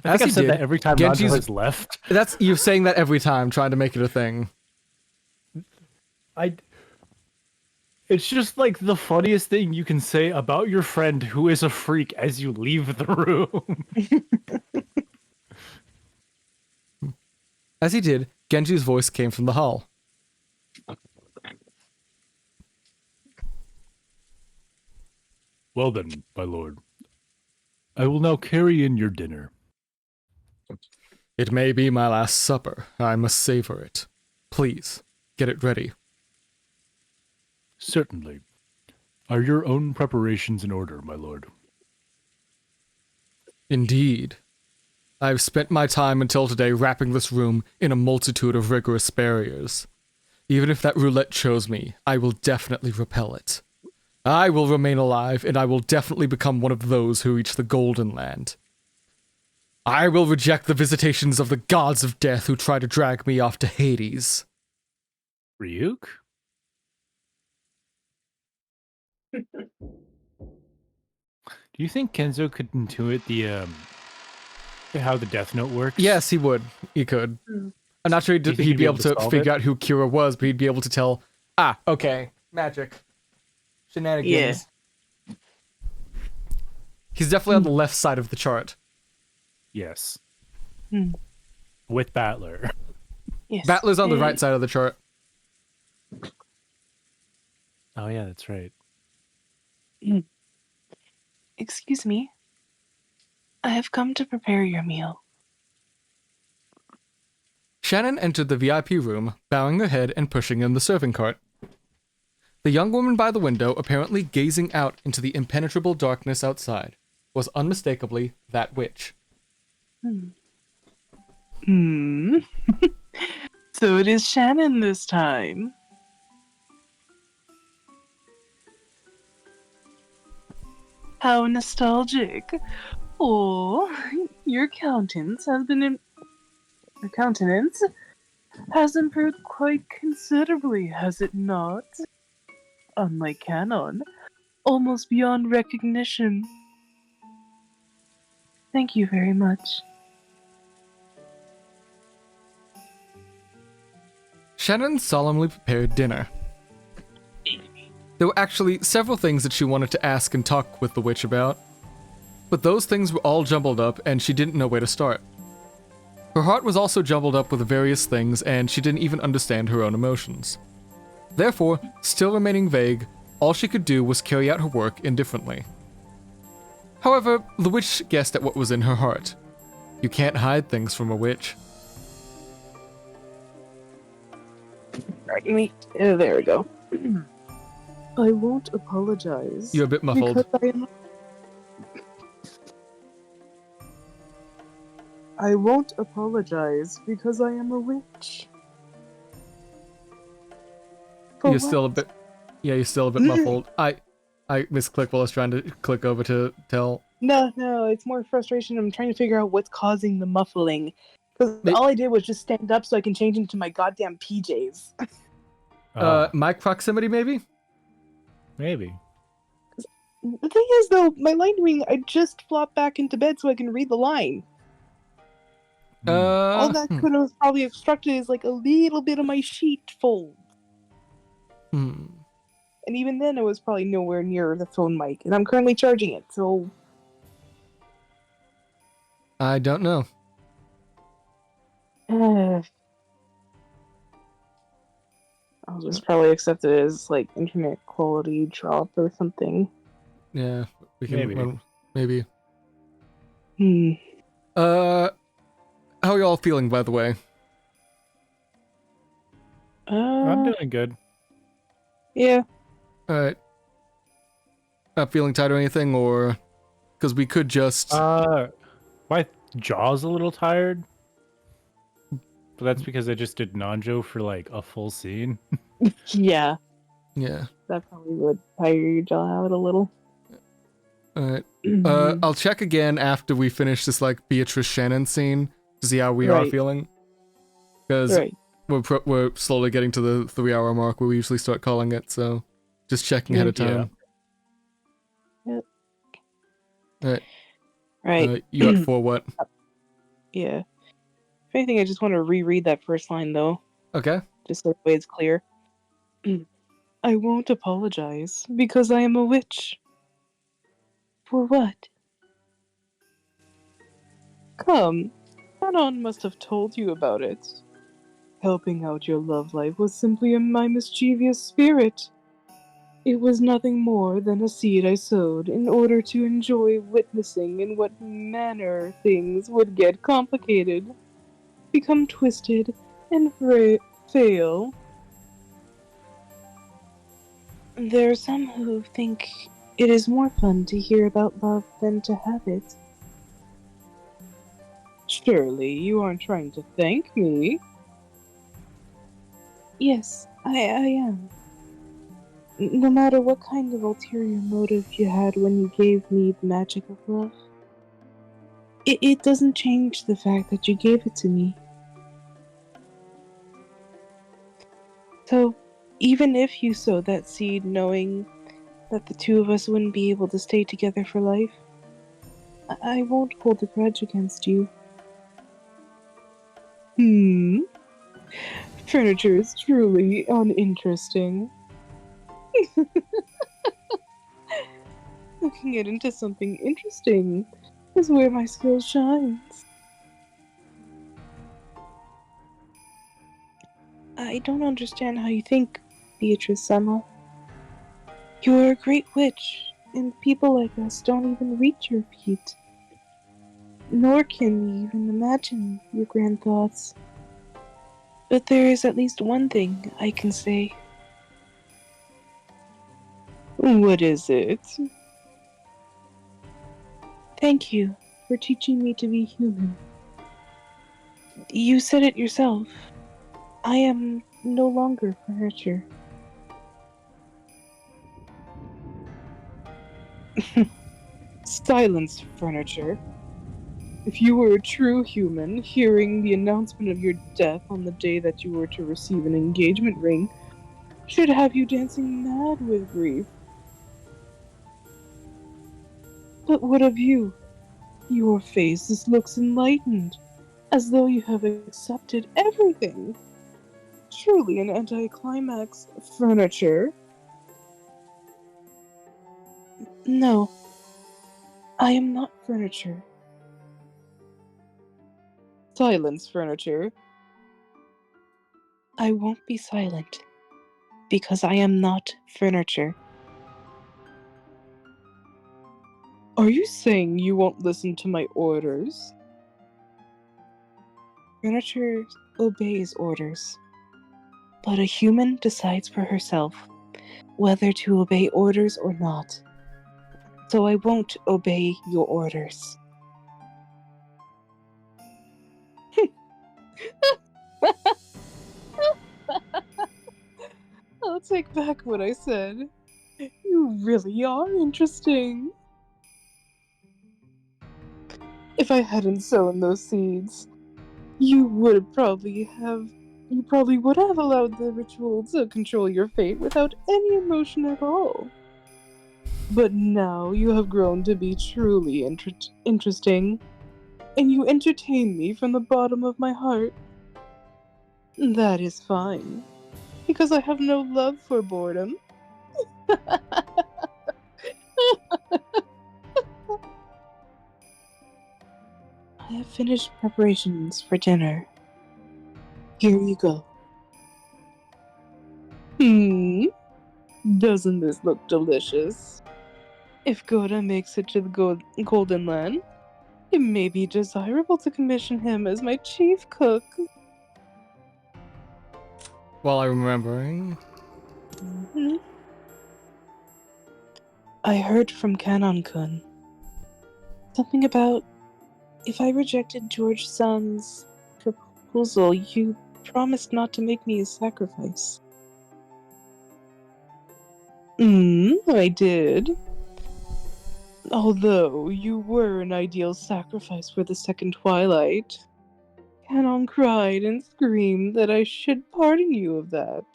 [SPEAKER 1] As
[SPEAKER 3] think I've
[SPEAKER 1] he
[SPEAKER 3] said
[SPEAKER 1] did,
[SPEAKER 3] that every time
[SPEAKER 1] Genji's-
[SPEAKER 3] Nanjo has left.
[SPEAKER 1] You're saying that every time, trying to make it a thing.
[SPEAKER 3] It's just like the funniest thing you can say about your friend who is a freak as you leave the room.
[SPEAKER 1] As he did, Genji's voice came from the hall.
[SPEAKER 3] Well then, my lord. I will now carry in your dinner.
[SPEAKER 1] It may be my last supper. I must savor it. Please, get it ready.
[SPEAKER 3] Certainly. Are your own preparations in order, my lord?
[SPEAKER 1] Indeed. I've spent my time until today wrapping this room in a multitude of rigorous barriers. Even if that roulette chose me, I will definitely repel it. I will remain alive, and I will definitely become one of those who reach the Golden Land. I will reject the visitations of the gods of death who try to drag me off to Hades.
[SPEAKER 3] Ryuk? Do you think Kenzo could intuit the how the Death Note works?
[SPEAKER 1] Yes, he would. He could. I'm not sure
[SPEAKER 3] Do you think
[SPEAKER 1] he'd be able to
[SPEAKER 3] solve
[SPEAKER 1] figure
[SPEAKER 3] it?
[SPEAKER 1] out who Kira was, but he'd be able to tell, okay, magic. Shenanigans. He's definitely on the left side of the chart.
[SPEAKER 3] Yes.
[SPEAKER 2] Hmm.
[SPEAKER 3] With Battler.
[SPEAKER 2] Yes.
[SPEAKER 1] Battler's on the
[SPEAKER 2] Hey.
[SPEAKER 1] right side of the chart.
[SPEAKER 3] Oh yeah, that's right.
[SPEAKER 2] Excuse me. I have come to prepare your meal.
[SPEAKER 1] Shannon entered the VIP room, bowing her head and pushing in the serving cart. The young woman by the window, apparently gazing out into the impenetrable darkness outside, was unmistakably that witch.
[SPEAKER 2] So it is Shannon this time. How nostalgic. Oh, your countenance has improved quite considerably, has it not? Unlike Canon, almost beyond recognition. Thank you very much.
[SPEAKER 1] Shannon solemnly prepared dinner. There were actually several things that she wanted to ask and talk with the witch about, but those things were all jumbled up and she didn't know where to start. Her heart was also jumbled up with various things and she didn't even understand her own emotions. Therefore, still remaining vague, all she could do was carry out her work indifferently. However, the witch guessed at what was in her heart. You can't hide things from a witch.
[SPEAKER 2] Pardon me. There we go. I won't apologize.
[SPEAKER 1] You're a bit muffled.
[SPEAKER 2] I won't apologize because I am a witch. For
[SPEAKER 1] You're still a
[SPEAKER 2] what?
[SPEAKER 1] bit... Yeah, you're still a bit muffled. I misclicked while I was trying to click over to tell...
[SPEAKER 2] No, it's more frustration. I'm trying to figure out what's causing the muffling. Because
[SPEAKER 1] May-
[SPEAKER 2] all I did was just stand up so I can change into my goddamn PJs.
[SPEAKER 1] mic proximity, maybe?
[SPEAKER 3] Maybe.
[SPEAKER 2] The thing is, though, my line reading, I just flopped back into bed so I can read the line. All that could have probably obstructed is like a little bit of my sheet fold. And even then, it was probably nowhere near the phone mic. And I'm currently charging it, so...
[SPEAKER 1] I don't know.
[SPEAKER 2] I'll just probably accept it as like internet quality drop or something.
[SPEAKER 1] Yeah, we can
[SPEAKER 3] Maybe.
[SPEAKER 1] maybe.
[SPEAKER 2] Hmm.
[SPEAKER 1] How are y'all feeling, by the way?
[SPEAKER 3] I'm doing good.
[SPEAKER 2] Yeah.
[SPEAKER 1] All right. Not feeling tired or anything, or because we could just.
[SPEAKER 3] My jaw's a little tired, but that's because I just did Nanjo for like a full scene.
[SPEAKER 2] Yeah.
[SPEAKER 1] Yeah.
[SPEAKER 2] That probably would tire your jaw out a little.
[SPEAKER 1] All right. I'll check again after we finish this like Beatrice Shannon scene to see how we are
[SPEAKER 2] Right.
[SPEAKER 1] feeling. Because
[SPEAKER 2] Right.
[SPEAKER 1] we're slowly getting to the 3-hour mark where we usually start calling it. So just checking ahead of time.
[SPEAKER 2] Yep.
[SPEAKER 1] All right.
[SPEAKER 2] Right.
[SPEAKER 1] You up for what?
[SPEAKER 2] Yeah. If anything, I just want to reread that first line though,
[SPEAKER 1] Okay.
[SPEAKER 2] just so the way it's clear. I won't apologize because I am a witch. For what? Come, Anon must have told you about it. Helping out your love life was simply in my mischievous spirit. It was nothing more than a seed I sowed in order to enjoy witnessing in what manner things would get complicated, become twisted, and fail. There are some who think it is more fun to hear about love than to have it. Surely you aren't trying to thank me? Yes, I am. No matter what kind of ulterior motive you had when you gave me the magic of love, it doesn't change the fact that you gave it to me. So, even if you sowed that seed knowing that the two of us wouldn't be able to stay together for life, I won't hold a grudge against you. Furniture is truly uninteresting. Looking it into something interesting is where my skill shines. I don't understand how you think, Beatrice Sama. You're a great witch, and people like us don't even reach your feet. Nor can we even imagine your grand thoughts. But there is at least one thing I can say. What is it? Thank you for teaching me to be human. You said it yourself. I am no longer furniture. Silence, furniture. If you were a true human, hearing the announcement of your death on the day that you were to receive an engagement ring should have you dancing mad with grief. But what of you? Your face looks enlightened, as though you have accepted everything. Truly an anticlimax, furniture. No, I am not furniture. Silence, furniture. I won't be silent, because I am not furniture. Are you saying you won't listen to my orders? Furniture obeys orders, but a human decides for herself whether to obey orders or not. So I won't obey your orders. I'll take back what I said. You really are interesting. If I hadn't sown those seeds, you probably would have allowed the ritual to control your fate without any emotion at all. But now you have grown to be truly interesting, and you entertain me from the bottom of my heart. That is fine, because I have no love for boredom. I have finished preparations for dinner. Here you go. Hmm, doesn't this look delicious? If Goda makes it to the Golden Land, it may be desirable to commission him as my chief cook.
[SPEAKER 1] While I'm remembering.
[SPEAKER 2] Mhm. I heard from Kanon-kun something about if I rejected George-san's proposal, you promised not to make me a sacrifice. I did. Although you were an ideal sacrifice for the second Twilight. Kanon cried and screamed that I should pardon you of that.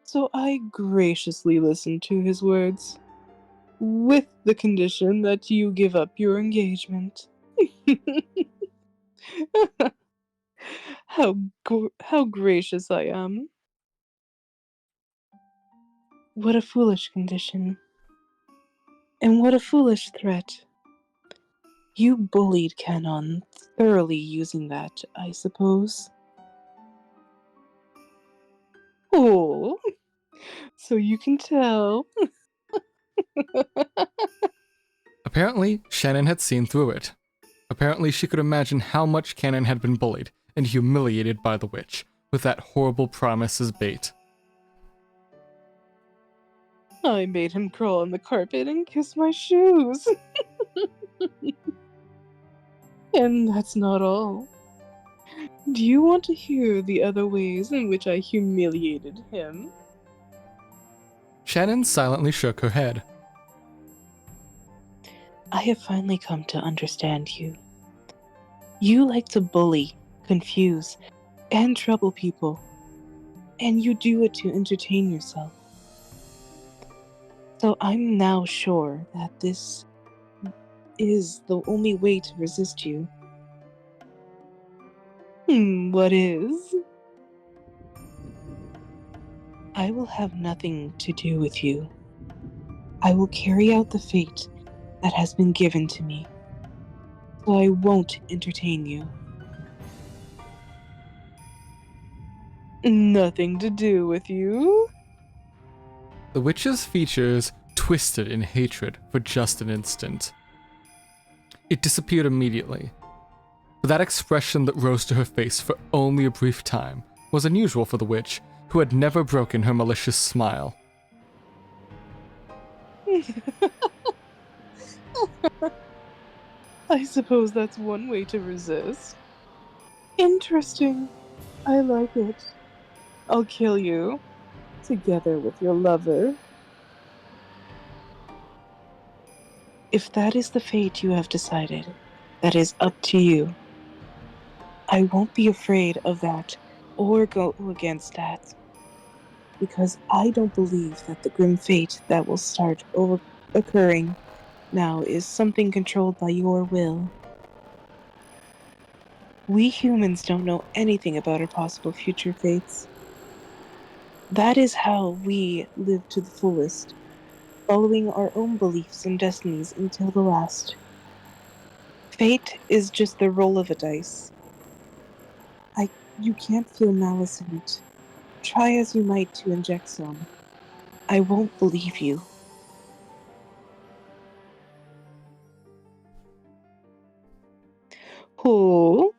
[SPEAKER 2] So I graciously listened to his words, with the condition that you give up your engagement. How gracious I am. What a foolish condition. And what a foolish threat. You bullied Kanon, thoroughly using that, I suppose. Oh, so you can tell.
[SPEAKER 1] Apparently, Shannon had seen through it. Apparently, she could imagine how much Kanon had been bullied and humiliated by the witch, with that horrible promise as bait.
[SPEAKER 2] I made him crawl on the carpet and kiss my shoes. And that's not all. Do you want to hear the other ways in which I humiliated him?
[SPEAKER 1] Shannon silently shook her head.
[SPEAKER 2] I have finally come to understand you. You like to bully, confuse, and trouble people. And you do it to entertain yourself. So I'm now sure that this is the only way to resist you. What is? I will have nothing to do with you. I will carry out the fate that has been given to me. So I won't entertain you. Nothing to do with you?
[SPEAKER 1] The witch's features twisted in hatred for just an instant. It disappeared immediately. But that expression that rose to her face for only a brief time was unusual for the witch, who had never broken her malicious smile.
[SPEAKER 2] I suppose that's one way to resist. Interesting. I like it. I'll kill you, together with your lover. If that is the fate you have decided, that is up to you. I won't be afraid of that, or go against that. Because I don't believe that the grim fate that will start occurring now is something controlled by your will. We humans don't know anything about our possible future fates. That is how we live to the fullest, following our own beliefs and destinies until the last. Fate is just the roll of a dice. You can't feel malice in it. Try as you might to inject some. I won't believe you. Oh,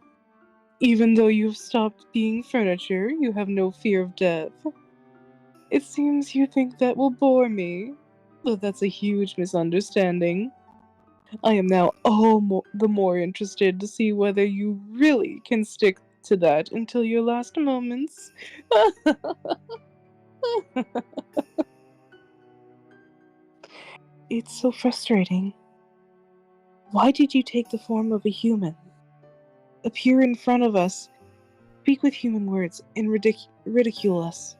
[SPEAKER 2] even though you've stopped being furniture, you have no fear of death. It seems you think that will bore me, but that's a huge misunderstanding. I am now the more interested to see whether you really can stick to that until your last moments. It's so frustrating. Why did you take the form of a human? Appear in front of us, speak with human words, and ridicule us?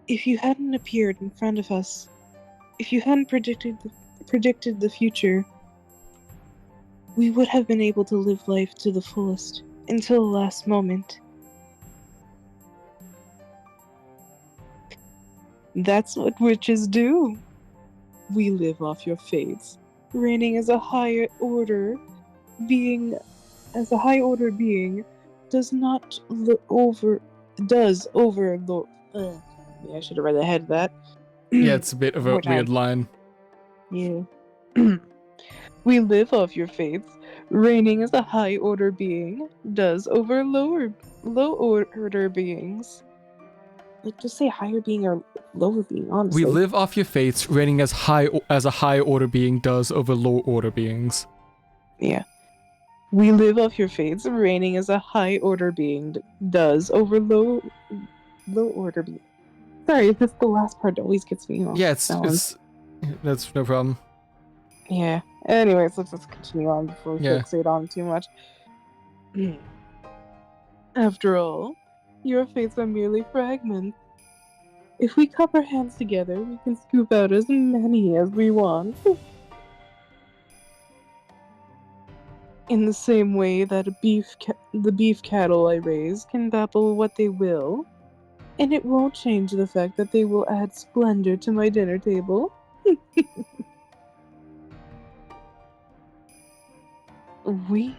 [SPEAKER 2] If you hadn't appeared in front of us, if you hadn't predicted the future, we would have been able to live life to the fullest, until the last moment. That's what witches do. We live off your fates, reigning as a higher order being, as a high order being, does not overlord Yeah, I should have read ahead of that.
[SPEAKER 1] Yeah, it's a bit of a
[SPEAKER 2] More
[SPEAKER 1] weird
[SPEAKER 2] time.
[SPEAKER 1] line.
[SPEAKER 2] Yeah. We live off your faiths. Reigning as a high order being does over low order beings. Like, just say higher being or lower being, honestly.
[SPEAKER 1] We live off your fates, reigning as a high order being does over low order beings.
[SPEAKER 2] Yeah. We live off your fates, reigning as a high order being does over low order being. Sorry, it's just the last part that always gets me off.
[SPEAKER 1] Yeah, it's that's no problem.
[SPEAKER 2] Yeah. Anyways, let's just continue on before we
[SPEAKER 1] Yeah.
[SPEAKER 2] fixate on too much. After all, your fates are merely fragments. If we cup our hands together, we can scoop out as many as we want. In the same way that the beef cattle I raise can babble what they will, and it won't change the fact that they will add splendor to my dinner table. We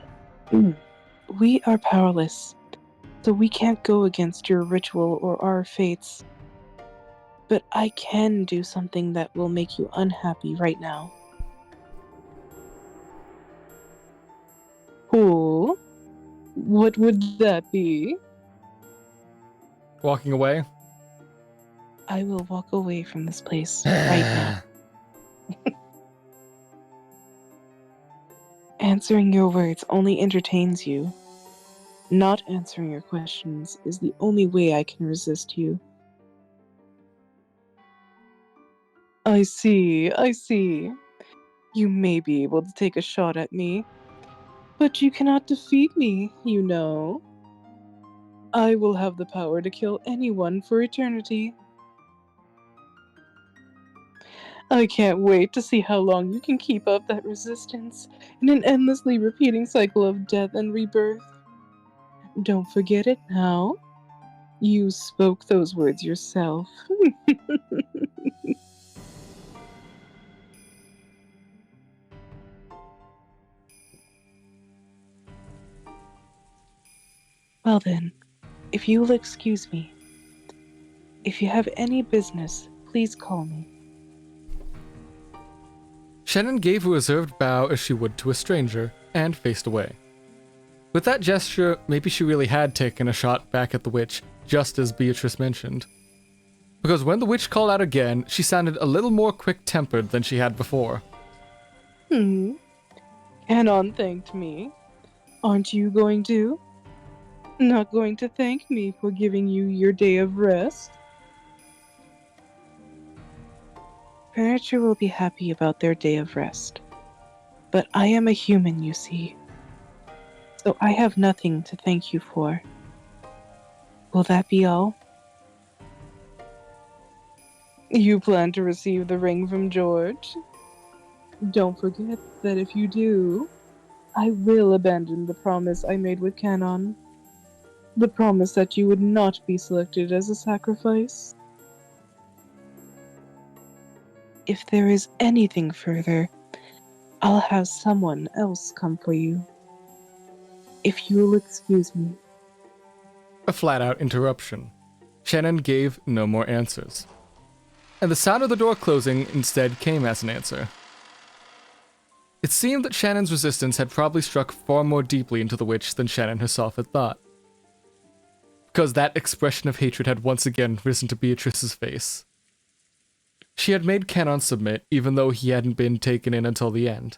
[SPEAKER 2] are powerless, so we can't go against your ritual or our fates. But I can do something that will make you unhappy right now. Oh, what would that be?
[SPEAKER 1] Walking away.
[SPEAKER 2] I will walk away from this place right now. Answering your words only entertains you. Not answering your questions is the only way I can resist you. I see. You may be able to take a shot at me, but you cannot defeat me, you know. I will have the power to kill anyone for eternity. I can't wait to see how long you can keep up that resistance in an endlessly repeating cycle of death and rebirth. Don't forget it now. You spoke those words yourself. Well then, if you will excuse me, if you have any business, please call me.
[SPEAKER 1] Shannon gave a reserved bow as she would to a stranger, and faced away. With that gesture, maybe she really had taken a shot back at the witch, just as Beatrice mentioned. Because when the witch called out again, she sounded a little more quick-tempered than she had before.
[SPEAKER 2] Canon thanked me. Aren't you going to? Not going to thank me for giving you your day of rest? Furniture will be happy about their day of rest. But I am a human, you see. So I have nothing to thank you for. Will that be all? You plan to receive the ring from George? Don't forget that if you do, I will abandon the promise I made with Canon. The promise that you would not be selected as a sacrifice. If there is anything further, I'll have someone else come for you. If you'll excuse me.
[SPEAKER 1] A flat-out interruption. Shannon gave no more answers. And the sound of the door closing instead came as an answer. It seemed that Shannon's resistance had probably struck far more deeply into the witch than Shannon herself had thought. Because that expression of hatred had once again risen to Beatrice's face. She had made Canon submit, even though he hadn't been taken in until the end.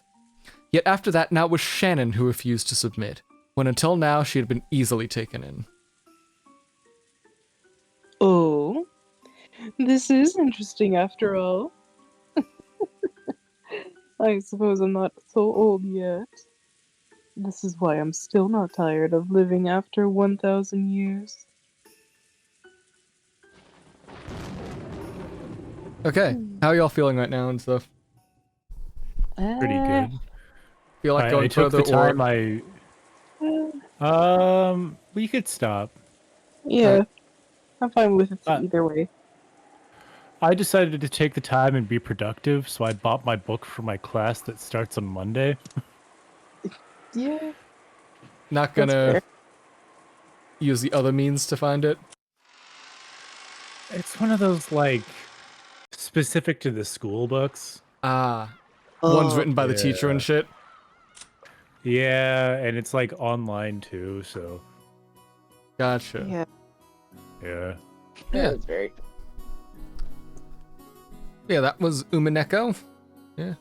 [SPEAKER 1] Yet after that, now it was Shannon who refused to submit, when until now she had been easily taken in.
[SPEAKER 2] Oh, this is interesting after all. I suppose I'm not so old yet. This is why I'm still not tired of living after 1,000 years.
[SPEAKER 1] Okay, how are y'all feeling right now and stuff?
[SPEAKER 3] Pretty good.
[SPEAKER 1] Feel like going
[SPEAKER 3] I took
[SPEAKER 1] further
[SPEAKER 3] the time. We could stop.
[SPEAKER 2] Yeah, I'm fine with it
[SPEAKER 3] Uh,
[SPEAKER 2] either way.
[SPEAKER 3] I decided to take the time and be productive, so I bought my book for my class that starts on Monday.
[SPEAKER 2] Yeah,
[SPEAKER 1] Not
[SPEAKER 2] that's
[SPEAKER 1] gonna
[SPEAKER 2] fair.
[SPEAKER 1] use the other means to find it?
[SPEAKER 3] It's one of those like specific to the school books.
[SPEAKER 1] One's
[SPEAKER 2] Oh,
[SPEAKER 1] written by the teacher and
[SPEAKER 3] yeah.
[SPEAKER 1] shit.
[SPEAKER 3] Yeah, and it's like online too, so
[SPEAKER 1] Gotcha.
[SPEAKER 2] yeah.
[SPEAKER 3] yeah.
[SPEAKER 1] Yeah.
[SPEAKER 2] That's very.
[SPEAKER 1] Yeah, that was Umineko. Yeah.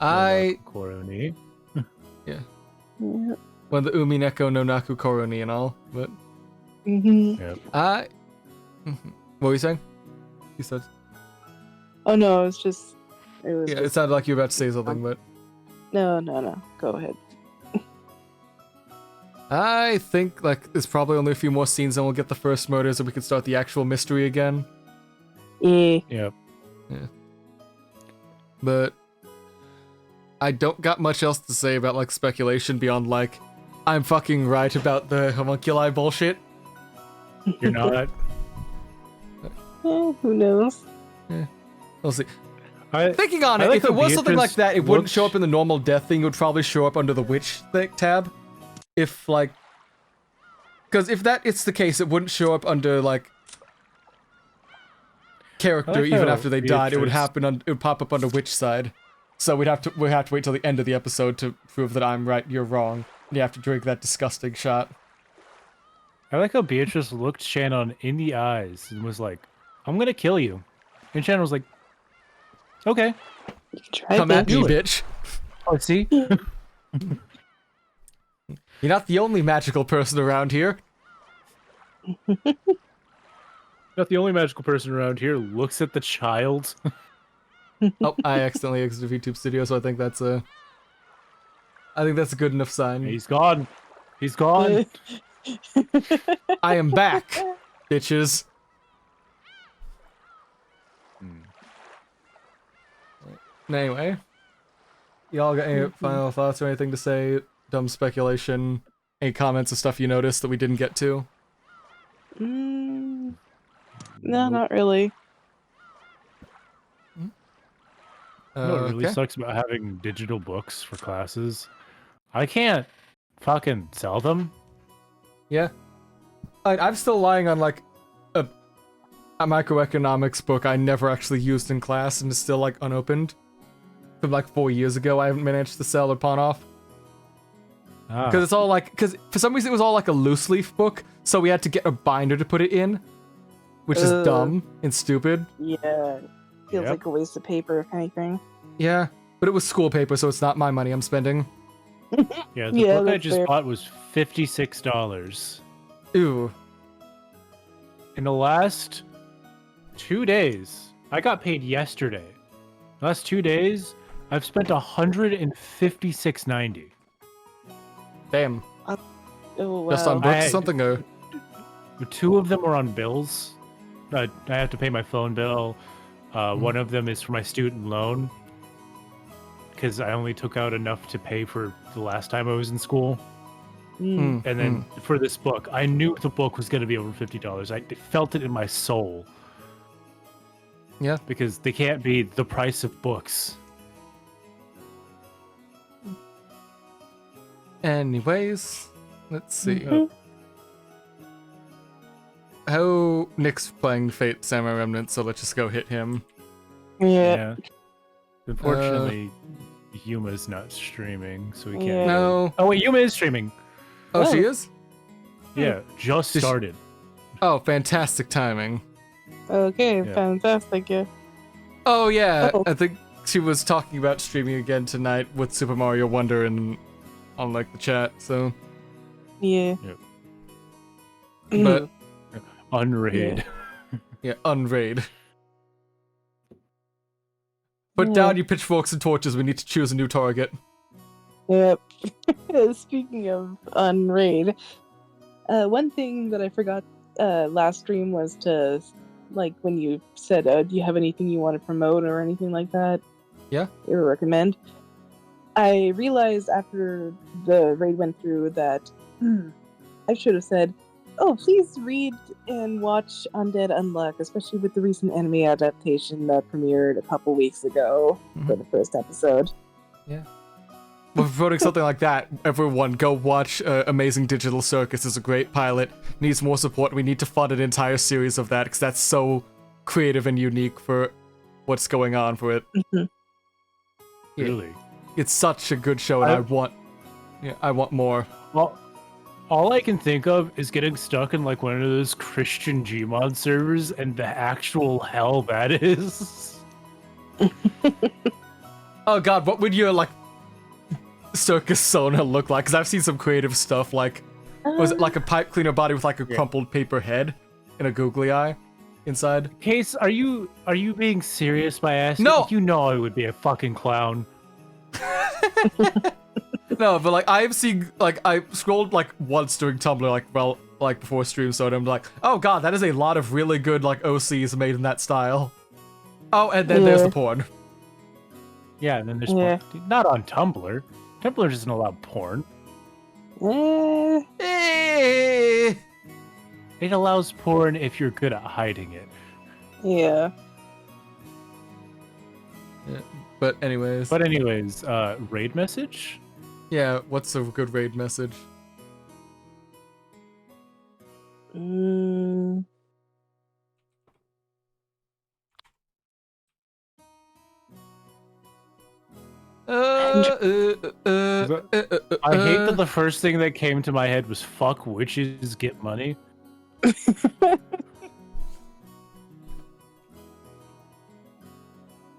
[SPEAKER 3] Koroni.
[SPEAKER 2] Yeah.
[SPEAKER 1] Well, the Umineko no Naku Koroni and all, but
[SPEAKER 3] Yep.
[SPEAKER 1] what were you saying? You said.
[SPEAKER 2] Oh no, it was just. It was.
[SPEAKER 1] Yeah, it
[SPEAKER 2] Just,
[SPEAKER 1] sounded like you were about to say something, but
[SPEAKER 2] no. Go ahead.
[SPEAKER 1] I think like there's probably only a few more scenes, and we'll get the first murders, and we can start the actual mystery again.
[SPEAKER 2] Yeah.
[SPEAKER 3] Yep.
[SPEAKER 1] But I don't got much else to say about like speculation beyond like I'm fucking right about the homunculi bullshit.
[SPEAKER 3] You're not.
[SPEAKER 2] Who knows?
[SPEAKER 1] We'll see.
[SPEAKER 3] I
[SPEAKER 1] Thinking on
[SPEAKER 3] I
[SPEAKER 1] it,
[SPEAKER 3] like
[SPEAKER 1] if it
[SPEAKER 3] how
[SPEAKER 1] was something like
[SPEAKER 3] Beatrice
[SPEAKER 1] that, it wouldn't
[SPEAKER 3] looked-
[SPEAKER 1] show up in the normal death thing. It would probably show up under the witch tab. If like, because if that it's the case, it wouldn't show up under like character
[SPEAKER 3] I like
[SPEAKER 1] even
[SPEAKER 3] how
[SPEAKER 1] after they died. It would
[SPEAKER 3] Beatrice-
[SPEAKER 1] it would pop up under witch side. So we have to wait till the end of the episode to prove that I'm right, you're wrong. You have to drink that disgusting shot.
[SPEAKER 3] I like how Beatrice looked Shannon in the eyes and was like, "I'm gonna kill you," and Shannon was like, "Okay."
[SPEAKER 2] You can try
[SPEAKER 1] Come at
[SPEAKER 2] this.
[SPEAKER 1] me,
[SPEAKER 3] do it.
[SPEAKER 1] bitch.
[SPEAKER 3] Oh, see.
[SPEAKER 1] You're not the only magical person around here.
[SPEAKER 3] Not the only magical person around here looks at the child.
[SPEAKER 1] Oh, I accidentally exited VTube Studio, so I think that's a good enough sign.
[SPEAKER 3] He's gone. He's gone.
[SPEAKER 1] I am back, bitches. Anyway, y'all got any final thoughts or anything to say? Dumb speculation? Any comments of stuff you noticed that we didn't get to?
[SPEAKER 2] No, not really.
[SPEAKER 3] You know what really
[SPEAKER 1] Okay.
[SPEAKER 3] sucks about having digital books for classes? I can't fucking sell them.
[SPEAKER 1] Yeah. I'm still lying on like a microeconomics book I never actually used in class and is still like unopened. From like 4 years ago, I haven't managed to sell or pawn off. Because it's all like, because for some reason it was all like a loose leaf book, so we had to get a binder to put it in, which is dumb and stupid.
[SPEAKER 2] Yeah. Feels
[SPEAKER 3] Yep.
[SPEAKER 2] like a waste of paper, if anything.
[SPEAKER 1] Yeah, but it was school paper, so it's not my money I'm spending.
[SPEAKER 3] Yeah, the
[SPEAKER 2] Yeah,
[SPEAKER 3] book I
[SPEAKER 2] that's
[SPEAKER 3] just
[SPEAKER 2] fair.
[SPEAKER 3] bought was $56.
[SPEAKER 1] Ew.
[SPEAKER 3] In the last 2 days, I got paid yesterday. Last 2 days, I've spent $156.90.
[SPEAKER 1] Damn.
[SPEAKER 2] Oh, wow.
[SPEAKER 1] Just on books or
[SPEAKER 3] I-
[SPEAKER 1] something, or?
[SPEAKER 3] 2 of them are on bills. I have to pay my phone bill. One of them is for my student loan because I only took out enough to pay for the last time I was in school.
[SPEAKER 2] Mm.
[SPEAKER 3] And then for this book, I knew the book was going to be over $50. I felt it in my soul.
[SPEAKER 1] Yeah.
[SPEAKER 3] Because they can't be the price of books.
[SPEAKER 1] Anyways, let's see. How Nick's playing Fate Samurai Remnant, so let's just go hit him.
[SPEAKER 2] Yeah.
[SPEAKER 3] Unfortunately, Yuma's not streaming, so we can't.
[SPEAKER 2] Yeah.
[SPEAKER 1] No.
[SPEAKER 3] Oh wait, Yuma is streaming.
[SPEAKER 1] Oh, she
[SPEAKER 2] Oh.
[SPEAKER 1] is?
[SPEAKER 3] Yeah, just
[SPEAKER 1] Did she-
[SPEAKER 3] started.
[SPEAKER 1] Oh, fantastic timing.
[SPEAKER 2] Okay,
[SPEAKER 3] Yeah.
[SPEAKER 2] fantastic. Yeah.
[SPEAKER 1] Oh, yeah.
[SPEAKER 2] Oh.
[SPEAKER 1] I think she was talking about streaming again tonight with Super Mario Wonder and on like the chat, so.
[SPEAKER 2] Yeah.
[SPEAKER 1] But
[SPEAKER 3] Unraid.
[SPEAKER 1] yeah, unraid. Put
[SPEAKER 2] Yeah.
[SPEAKER 1] down your pitchforks and torches, we need to choose a new target.
[SPEAKER 2] Yep. Speaking of Unraid, one thing that I forgot last stream was to, like, when you said, do you have anything you want to promote or anything like that?
[SPEAKER 1] Yeah.
[SPEAKER 2] Or recommend? I realized after the raid went through that I should have said, oh, please read and watch Undead Unluck, especially with the recent anime adaptation that premiered a couple weeks ago for the first episode.
[SPEAKER 1] we're promoting something like that, everyone go watch Amazing Digital Circus. It's a great pilot. Needs more support. We need to fund an entire series of that because that's so creative and unique for what's going on for it.
[SPEAKER 3] Really?
[SPEAKER 1] It's such a good show, and I want more.
[SPEAKER 3] Well, all I can think of is getting stuck in like one of those Christian Gmod servers and the actual hell that is.
[SPEAKER 1] Oh god, what would your like circus Sona look like? Because I've seen some creative stuff like, was it like a pipe cleaner body with like a crumpled paper head and a googly eye inside?
[SPEAKER 3] Case, are you being serious by asking?
[SPEAKER 1] No!
[SPEAKER 3] You know I would be a fucking clown.
[SPEAKER 1] No, but like I've seen, like I scrolled like once during Tumblr, like before stream, so I'm like, oh god, that is a lot of really good like OCs made in that style. Oh, and then there's the porn.
[SPEAKER 3] Yeah, and then there's porn. Not on Tumblr. Tumblr doesn't allow porn. It allows porn if you're good at hiding it.
[SPEAKER 2] Yeah.
[SPEAKER 1] But anyways,
[SPEAKER 3] raid message?
[SPEAKER 1] Yeah, what's a good raid message?
[SPEAKER 3] I hate that the first thing that came to my head was fuck witches get money.
[SPEAKER 2] I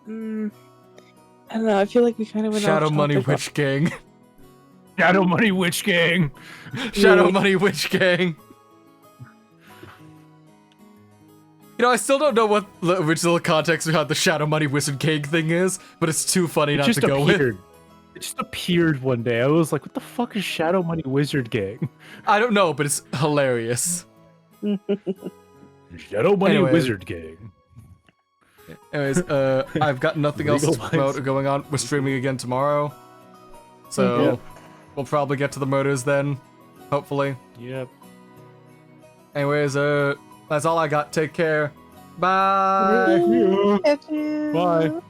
[SPEAKER 2] don't know. I feel like we kind of went
[SPEAKER 1] Shadow
[SPEAKER 2] off
[SPEAKER 1] Money
[SPEAKER 2] topic.
[SPEAKER 1] Witch Gang.
[SPEAKER 3] Shadow Money Witch Gang.
[SPEAKER 1] Shadow Money Witch Gang. You know, I still don't know what the original context behind the Shadow Money Wizard Gang thing is, but it's too funny not to go with.
[SPEAKER 3] It just appeared one day. I was like, what the fuck is Shadow Money Wizard Gang?
[SPEAKER 1] I don't know, but it's hilarious.
[SPEAKER 3] Shadow Money Wizard Gang.
[SPEAKER 1] Anyways, I've got nothing else to promote going on. We're streaming again tomorrow. So, we'll probably get to the murders then, hopefully.
[SPEAKER 3] Yep.
[SPEAKER 1] Anyways, that's all I got. Take care. Bye.
[SPEAKER 3] Bye.